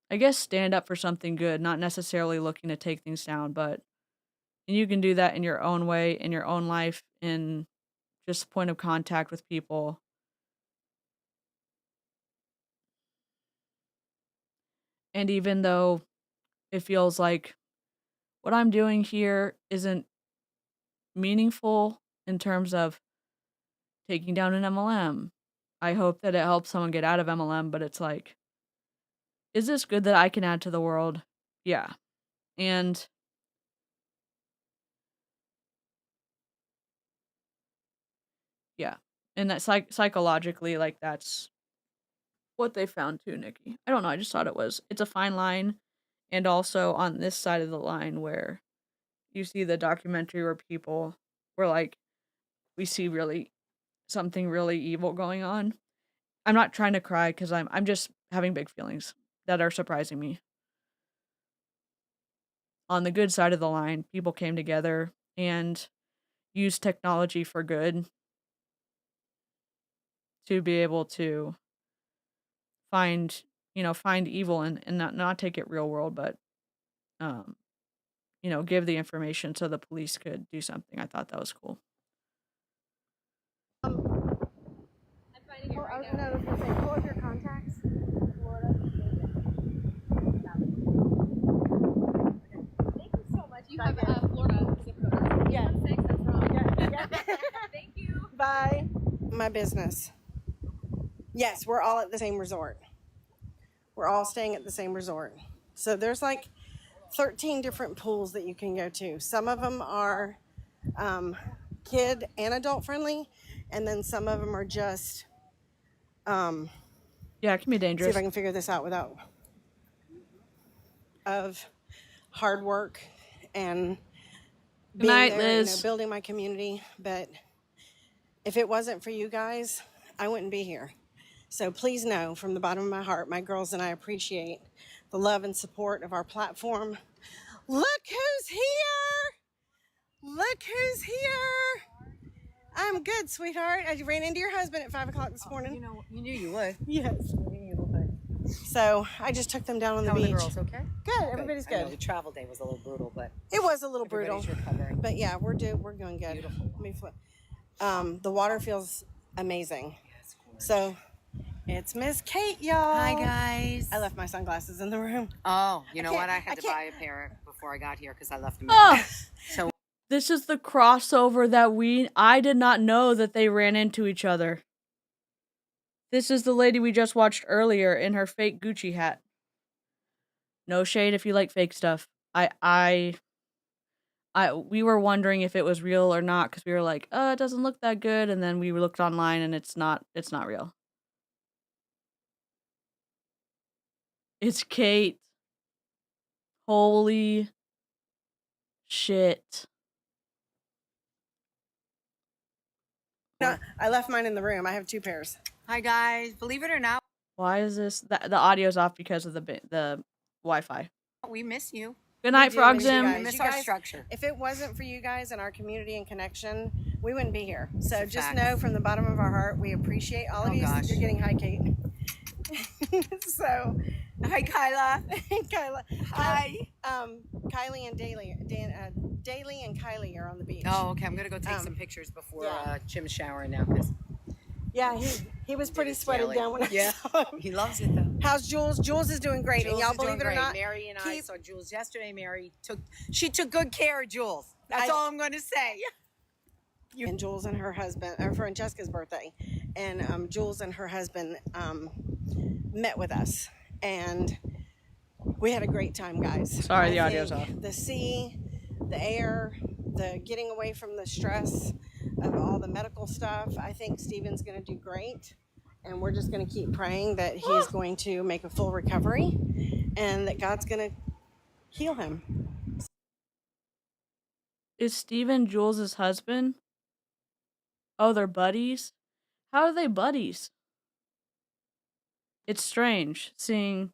I guess, stand up for something good, not necessarily looking to take things down, but and you can do that in your own way, in your own life, in just point of contact with people. And even though it feels like what I'm doing here isn't meaningful in terms of taking down an MLM, I hope that it helps someone get out of MLM, but it's like, is this good that I can add to the world? Yeah. And yeah. And that psychologically, like, that's what they found too, Nikki. I don't know, I just thought it's a fine line, and also on this side of the line where you see the documentary where people were like, we see really something really evil going on. I'm not trying to cry because I'm just having big feelings that are surprising me. On the good side of the line, people came together and used technology for good to be able to find evil and not take it real world, but um, give the information so the police could do something. I thought that was cool. I'm finding it right now. No, I was gonna say, pull up your contacts. Florida. Thank you so much. You have Florida zip code. Yeah. 6, that's wrong. Yeah. Thank you. Bye. My business. Yes, we're all at the same resort. We're all staying at the same resort. So there's like 13 different pools that you can go to. Some of them are kid and adult friendly, and then some of them are just Yeah, it can be see dangerous. if I can figure this out without of hard work and Good being night, there, Liz. building my community. But if it wasn't for you guys, I wouldn't be here. So please know from the bottom of my heart, my girls and I appreciate the love and support of our platform. Look who's here! Look who's here! I'm good, sweetheart. I ran into your husband at 5 o'clock this morning. You knew you would. Yes. So I just took them down on the How are beach. the girls? Okay. Good. Everybody's I know good. the travel day was a little brutal, but It was a little brutal, everybody's recovering. but yeah, we're going good. Beautiful. Let me flip. The water feels amazing. So it's Miss Kate, y'all. Hi, guys. I left my sunglasses in the room. Oh, you know can't- what? I had I to can't- buy a pair before I got here because I left them. Oh, So this is the crossover that I did not know that they ran into each other. This is the lady we just watched earlier in her fake Gucci hat. No shade if you like fake stuff. We were wondering if it was real or not because we were like, it doesn't look that good, and then we looked online and it's not real. It's Kate. Holy shit. No, I left mine in the room. I have 2 pairs. hi, guys. Believe it or not, Why is this? The audio's off because of the Wi-Fi. we miss you. Good night, We do miss you Frogzim. guys. We miss You our guys- structure. If it wasn't for you guys and our community and connection, we wouldn't be here. So It's a just fact. know from the bottom of our heart, we appreciate all of Oh, you. gosh. You're getting high, Kate. So, Hi, Kyla. Kyla. Hi. Kylie and Daly and Kylie are on the beach. Oh, okay. I'm gonna go take some pictures before yeah. Jim's showering now because Yeah, he was pretty sweated down when I saw him. he loves it though. How's Jules? Jules is doing great, Jules and y'all is doing believe it or great. not, Mary and I keep- saw Jules yesterday. Mary took good care of Jules. That's all I'm going to say. and Jules and her husband, or for Francesca's birthday, and Jules and her husband met with us, and we had a great time, guys. Sorry, the I audio's think off. The sea, the air, the getting away from the stress of all the medical stuff. I think Steven's going to do great, and we're just going to keep praying that he's going to make a full recovery, and that God's going to heal him. Is Steven Jules' husband? Oh, they're buddies? How are they buddies? It's strange seeing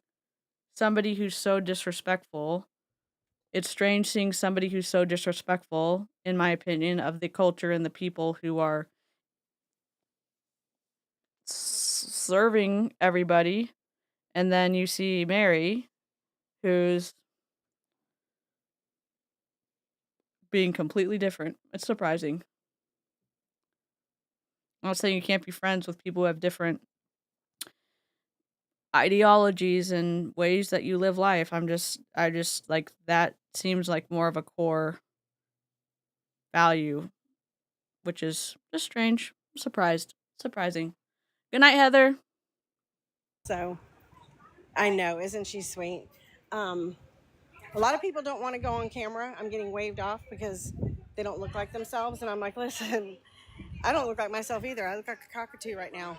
somebody who's so disrespectful. It's strange seeing somebody who's so disrespectful, in my opinion, of the culture and the people who are serving everybody. And then you see Mary, who's being completely different. It's surprising. I'm not saying you can't be friends with people who have different ideologies and ways that you live life. I just like that seems like more of a core value, which is just strange. I'm surprising. Good night, Heather. So, I know, isn't she sweet? A lot of people don't want to go on camera. I'm getting waved off because they don't look like themselves, and I'm like, listen, I don't look like myself either. I look like a cockatoo right now.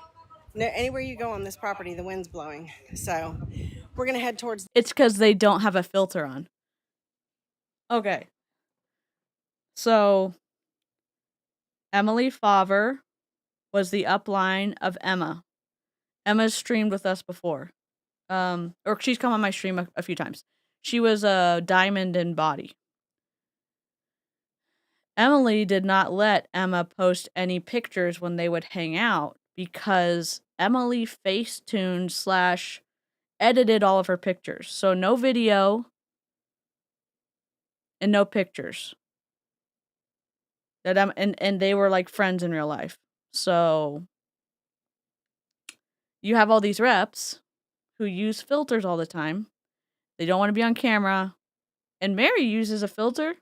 Anywhere you go on this property, the wind's blowing. So we're going to head towards... It's because they don't have a filter on. Okay. So, Emily Favre was the upline of Emma. Emma's streamed with us before. Or she's come on my stream a few times. She was a diamond in body. Emily did not let Emma post any pictures when they would hang out because Emily facetuned / edited all of her pictures. So no video and no pictures. And they were like friends in real life. So you have all these reps who use filters all the time. They don't want to be on camera. And Mary uses a filter.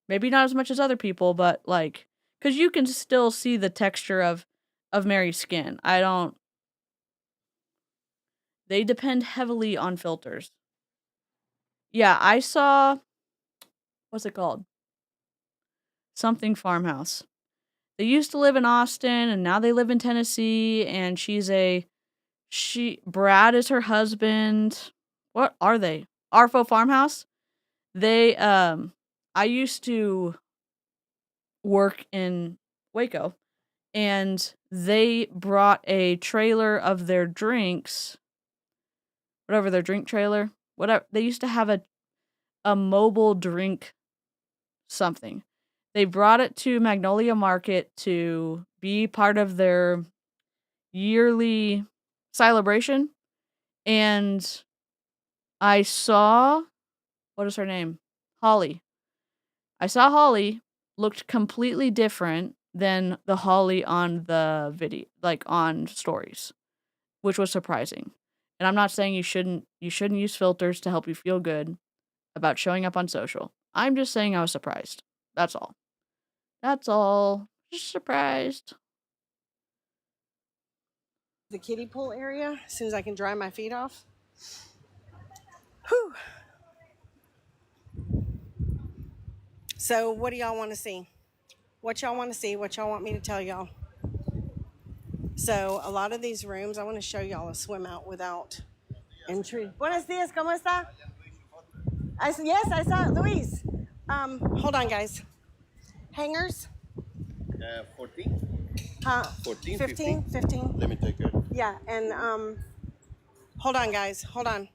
Maybe not as much as other people, but like, because you can still see the texture of Mary's skin. They depend heavily on filters. Yeah, I saw, what's it called? something farmhouse. They used to live in Austin and now they live in Tennessee, and Brad is her husband. What are they? Arfo Farmhouse? They I used to work in Waco, and they brought a trailer of their drinks, whatever their drink trailer, whatever. They used to have a mobile drink something. They brought it to Magnolia Market to be part of their yearly celebration, and I saw, what is her name? Holly. I saw Holly looked completely different than the Holly on the video, like on stories, which was surprising. And I'm not saying you shouldn't use filters to help you feel good about showing up on social. I'm just saying I was surprised. That's all. That's all. Just surprised. The kiddie pool area, as soon as I can dry my feet off. Whew. So what do y'all want to see? What y'all want to see? What y'all want me to tell y'all? So a lot of these rooms, I want to show y'all a swim out without entry. Buenos dias, ¿cómo está? Yes, I saw it, Luis. Hold on, guys. Hangers? 14. Huh? 14, 15? 15. Let me take it. Yeah, and hold on, guys. Hold on.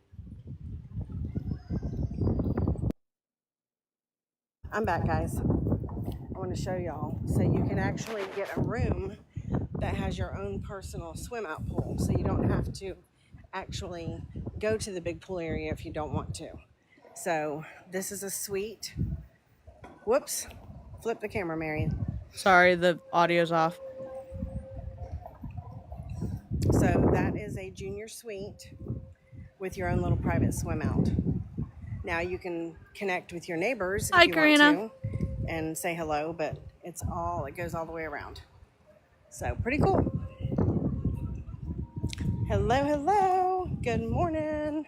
I'm back, guys. I want to show y'all. So you can actually get a room that has your own personal swim out pool. So you don't have to actually go to the big pool area if you don't want to. So this is a suite. Whoops. Flip the camera, Mary. Sorry, the audio's off. So that is a junior suite with your own little private swim out. Now you can connect with your neighbors if you Karina. want to and say hello, but it goes all the way around. So pretty cool. Hello, hello. Good morning.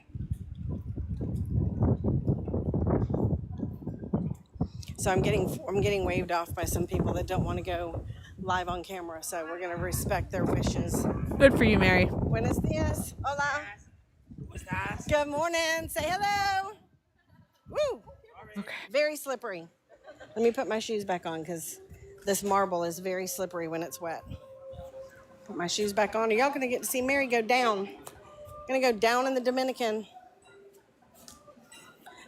So I'm getting waved off by some people that don't want to go live on camera. So we're going to respect their wishes. Good for you, Mary. Buenos dias. Hola. Good morning. Say hello. Woo. Okay. Very slippery. Let me put my shoes back on because this marble is very slippery when it's wet. Put my shoes back on. Are y'all going to get to see Mary go down? Going to go down in the Dominican.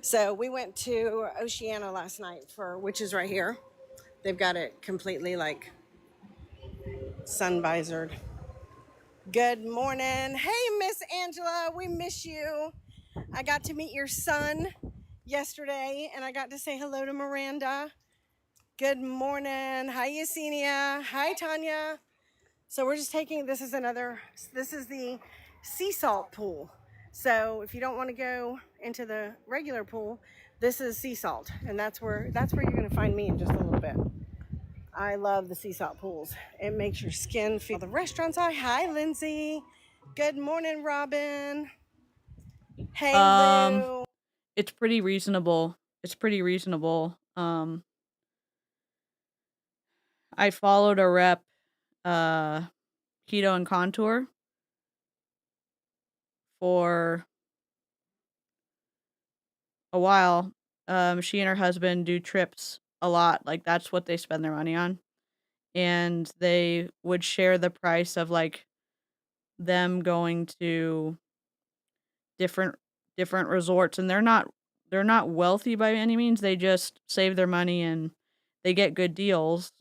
So we went to Oceana last night which is right here. They've got it completely like sun visored. Good morning. Hey, Miss Angela, we miss you. I got to meet your son yesterday and I got to say hello to Miranda. Good morning. Hi, Yesenia. Hi, Tanya. So we're just this is the sea salt pool. So if you don't want to go into the regular pool, this is sea salt. And that's where you're going to find me in just a little bit. I love the sea salt pools. It makes your skin feel. The restaurants are. Hi, Lindsay. Good morning, Robin. Hey, Lou. It's pretty reasonable. I followed a rep, Keto and Contour for a while. She and her husband do trips a lot. Like, that's what they spend their money on. And they would share the price of, like, them going to different resorts. And they're not wealthy by any means. They just save their money and they get good deals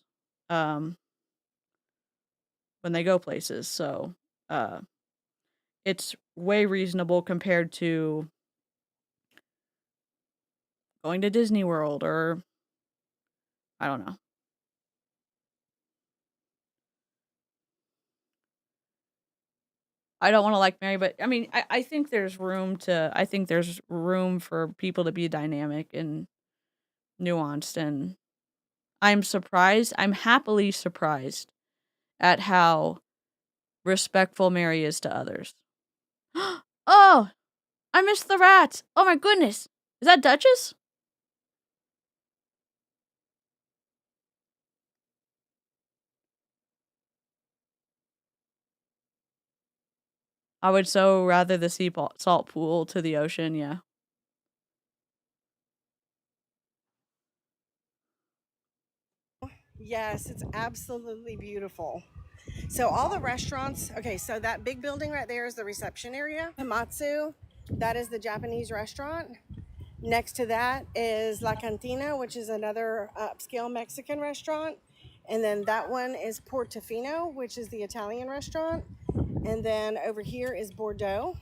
when they go places. So it's way reasonable compared to going to Disney World or I don't know. I don't want to like Mary, but I mean, I think there's room for people to be dynamic and nuanced, and I'm happily surprised at how respectful Mary is to others. Oh, I missed the rats. Oh my goodness. Is that Duchess? I would so rather the salt pool to the ocean, yeah. Yes, it's absolutely beautiful. So all the restaurants, okay, so that big building right there is the reception area. Hamatsu, that is the Japanese restaurant. Next to that is La Cantina, which is another upscale Mexican restaurant. And then that one is Portofino, which is the Italian restaurant. And then over here is Bordeaux,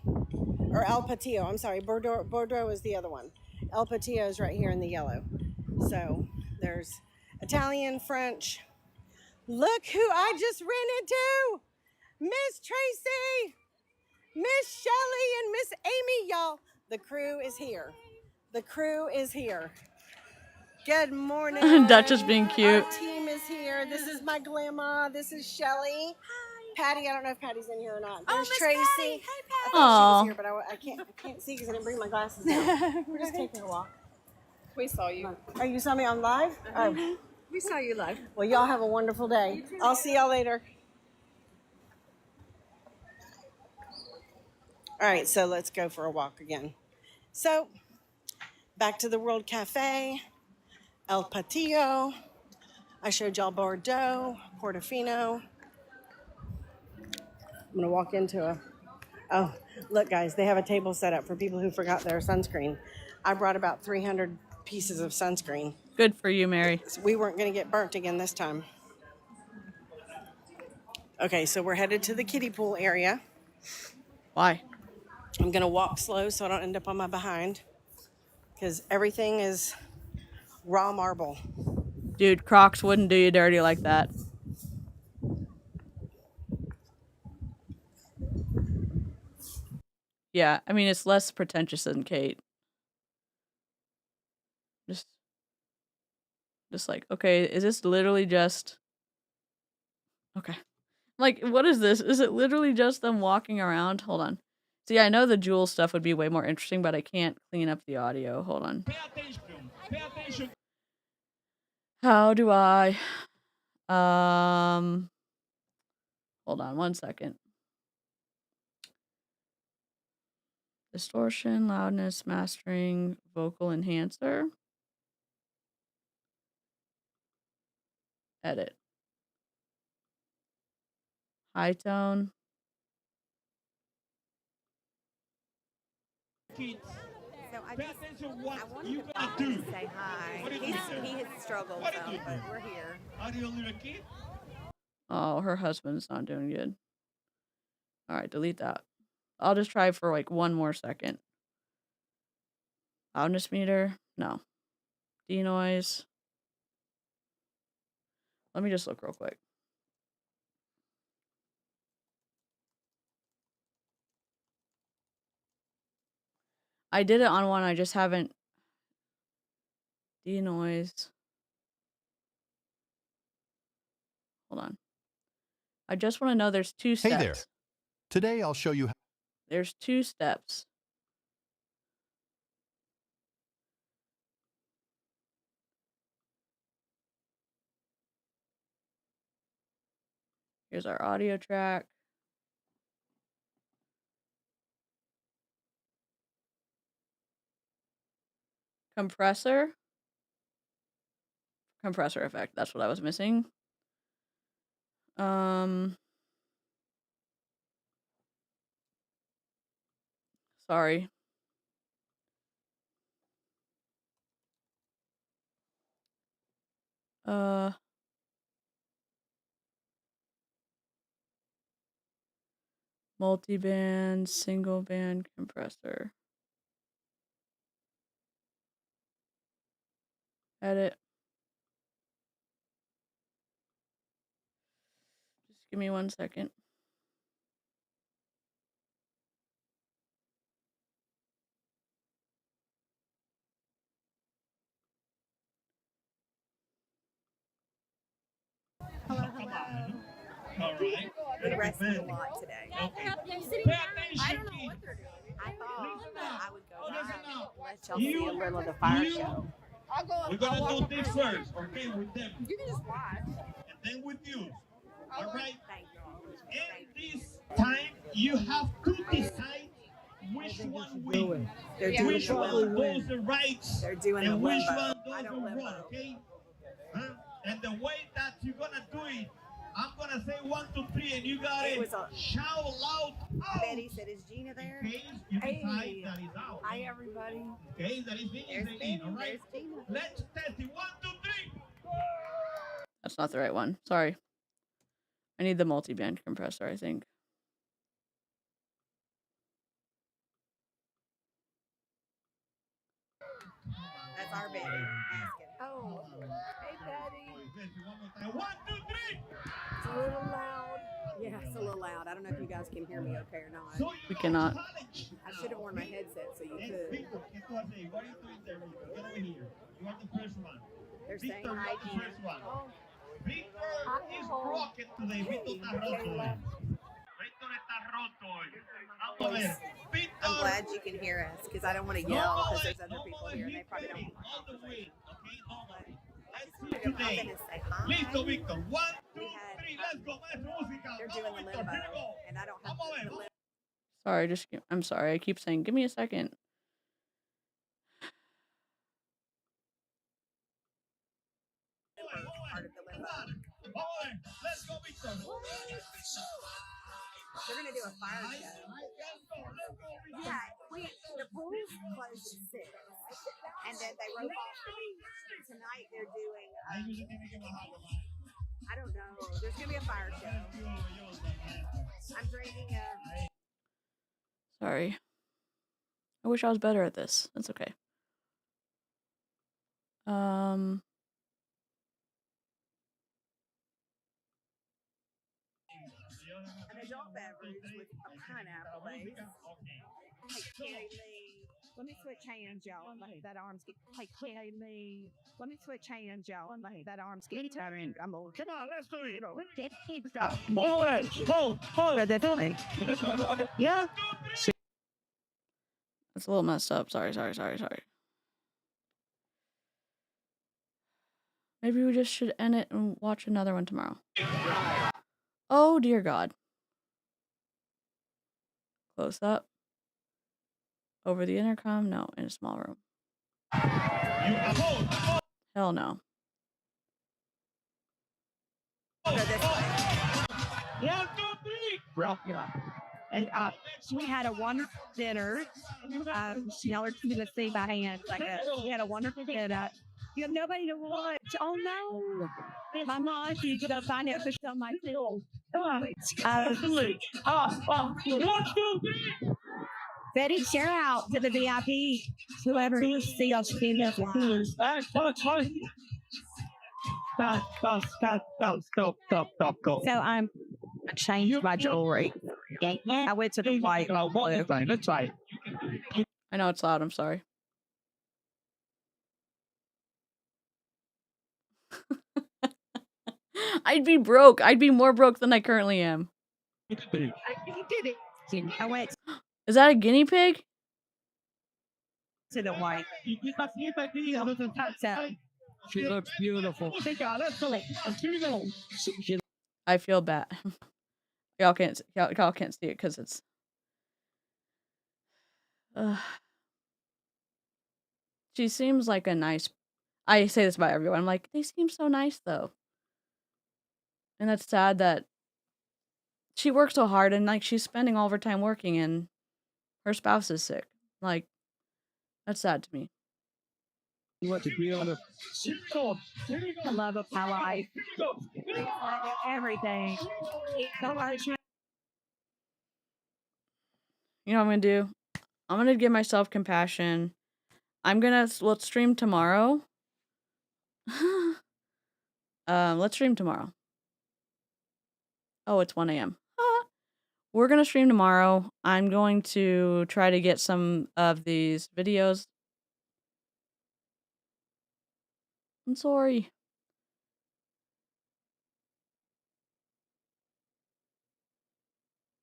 or El Patio, I'm sorry, Bordeaux is the other one. El Patio is right here in the yellow. So there's Italian, French. Look who I just ran into! Miss Tracy, Miss Shelley, and Miss Amy, y'all. The crew is here. The crew is here. Good morning. Duchess being cute. Our team is here. This is my grandma. This is Shelley. Patty, I don't know if Patty's in here or not. There's Tracy. Patty. Hey, Patty. I thought she was here, but I can't see because I didn't bring my glasses down. We're just taking a walk. We saw you. Oh, you saw me on live? Oh. We saw you live. Well, y'all have a wonderful day. I'll see y'all later. All right, so let's go for a walk again. So, back to the World Cafe, El Patio. I showed y'all Bordeaux, Portofino. I'm gonna walk into oh, look guys, they have a table set up for people who forgot their sunscreen. I brought about 300 pieces of sunscreen. Good for you, Mary. So we weren't gonna get burnt again this time. Okay, so we're headed to the kiddie pool area. Why? I'm gonna walk slow so I don't end up on my behind because everything is raw marble. Dude, Crocs wouldn't do you dirty like that. Yeah, I mean, it's less pretentious than Kate. Just like, okay, is this literally just... Okay. Like, what is this? Is it literally just them walking around? Hold on. See, I know the jewel stuff would be way more interesting, but I can't clean up the audio. Hold on. Pay attention. Pay attention. How do I... Hold on 1 second. Distortion, loudness, mastering, vocal enhancer. Edit. High tone. Kids. So I Pay just attention what I wanted you to gotta pop do. in and say hi. What are you He doing? has struggled What are some, you but doing? we're here. Are you a little kid? Oh, her husband's not doing good. All right, delete that. I'll just try for like 1 more second. Loudness meter? No. Denoise. Let me just look real quick. I did it on one, I just haven't. Denoise. Hold on. I just want to know there's 2 steps. Hey there. Today I'll show you how. There's 2 steps. Here's our audio track. Compressor. Compressor effect. That's what I was missing. Sorry. Multi-band, single band compressor. Edit. Just give me 1 second. All right. We rested a lot today. Okay. Pay attention, kids. I thought that I would go Listen back up. and let y'all see a little of the fire show. We're gonna do this first, okay, with them. You can just watch. And then with you. All right. Thank you. And this Time you have to decide which one wins. They're doing Which the one limbo. does the rights They're doing the and which limbo. one I does don't the limbo. wrong, okay? Huh? And the way that you're gonna do it, I'm gonna say 1, 2, 3, and you got it. Shout loud out. Betty said, "Is Gina there?" Okay, you decide that is out. Hi, everybody. Okay, that is Vinny, There's is in, Benny. all right? There's Gina. Let's test it. 1, 2, 3. That's not the right one. Sorry. I need the multi-band compressor, I think. That's our Betty asking. Oh, hey, Betty. 1, 2, 3. It's a little loud. Yeah, it's a little loud. I don't know if you guys can hear me okay or not. We cannot. I should have worn my headset so you could. Victor, what are you doing there, Victor? Get over here. You are the first one. They're saying Victor, hi, you are the Gina. first one. Oh, Victor is broken today. Victor está roto hoy. Victor está roto hoy. Vamos a ver. Victor. I'm glad you can hear us because I don't want to yell because there's other people here and they probably don't want all the way. Okay, all the way. Let's see I'm today. going to say hi. Listo, Victor. 1, 2, We had, 3. Let's go. Maestro música. They're Vamos, doing the Victor. limbo Here we go. and I don't have Vamos a ver. the limbo. Sorry, I'm sorry. I keep saying, give me a second. Part of the limbo. Vamos a ver. Let's go, Victor. They're going to do a fire show. Yeah, the pool closed at 6, and then they rope off the beach. Tonight they're doing, I don't know, there's going to be a fire show. I'm drinking a... Sorry. I wish I was better at this. That's okay. An adult beverage with a pineapple base. Hey, Carrie Lee. Let me switch hands, y'all. That arm's getting. Hey, Carrie Lee. Let me switch hands, y'all. That arm's getting tired. I'm old. Come on, let's do it. Let's keep stuff. Hold they're doing. Yeah. That's a little messed up. Sorry. Maybe we just should end it and watch another one tomorrow. Oh, dear God. Close up. Over the intercom? No, in a small room. Hell no. Yeah, well, yeah. And we had a wonderful dinner. Y'all are going to see my hands like that. We had a wonderful dinner. You have nobody to watch. Oh no. My mom, she's going to find out for some myself. Betty, share out to the VIP. Whoever you see us in this line. Stop. So I changed my jewelry. I went to the white. That's right. I know it's loud. I'm sorry. I'd be broke. I'd be more broke than I currently am. You did it. I went Is that a guinea pig? to the white. She looks beautiful. I feel bad. Y'all can't see it because it's. She seems like a nice. I say this about everyone. I'm like, they seem so nice though. And that's sad that she works so hard and like she's spending all of her time working and her spouse is sick. Like, that's sad to me. You want to be on a I love of my life. Everything. So much. You know what I'm gonna do? I'm gonna give myself compassion. Let's stream tomorrow. Let's stream tomorrow. Oh, it's 1 a.m. We're gonna stream tomorrow. I'm going to try to get some of these videos. I'm sorry.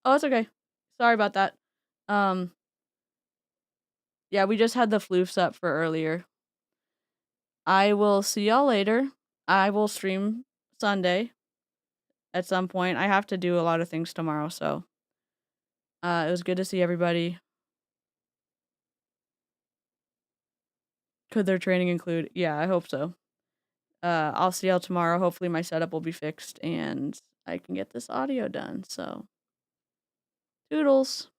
Oh, it's okay. Sorry about that. Yeah, we just had the floofs up for earlier. I will see y'all later. I will stream Sunday at some point. I have to do a lot of things tomorrow, so It was good to see everybody. Could their training include? Yeah, I hope so. I'll see y'all tomorrow. Hopefully my setup will be fixed and I can get this audio done. So, toodles.